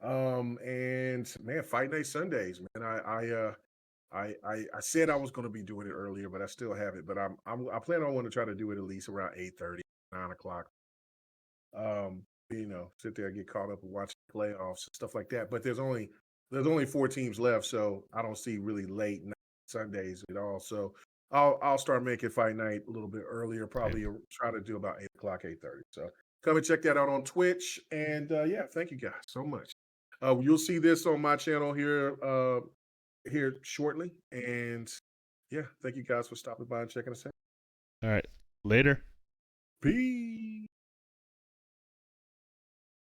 And man, Fight Night Sundays, man. I said I was going to be doing it earlier, but I still have it. But I plan on wanting to try to do it at least around 8:30, 9 o'clock. Sit there and get caught up and watch playoffs and stuff like that. But there's only 4 teams left, so I don't see really late night Sundays at all. So I'll start making fight night a little bit earlier, probably try to do about 8 o'clock, 8:30. So come and check that out on Twitch. And yeah, thank you guys so much. You'll see this on my channel here shortly. And yeah, thank you guys for stopping by and checking us out. All right. Later. Peace.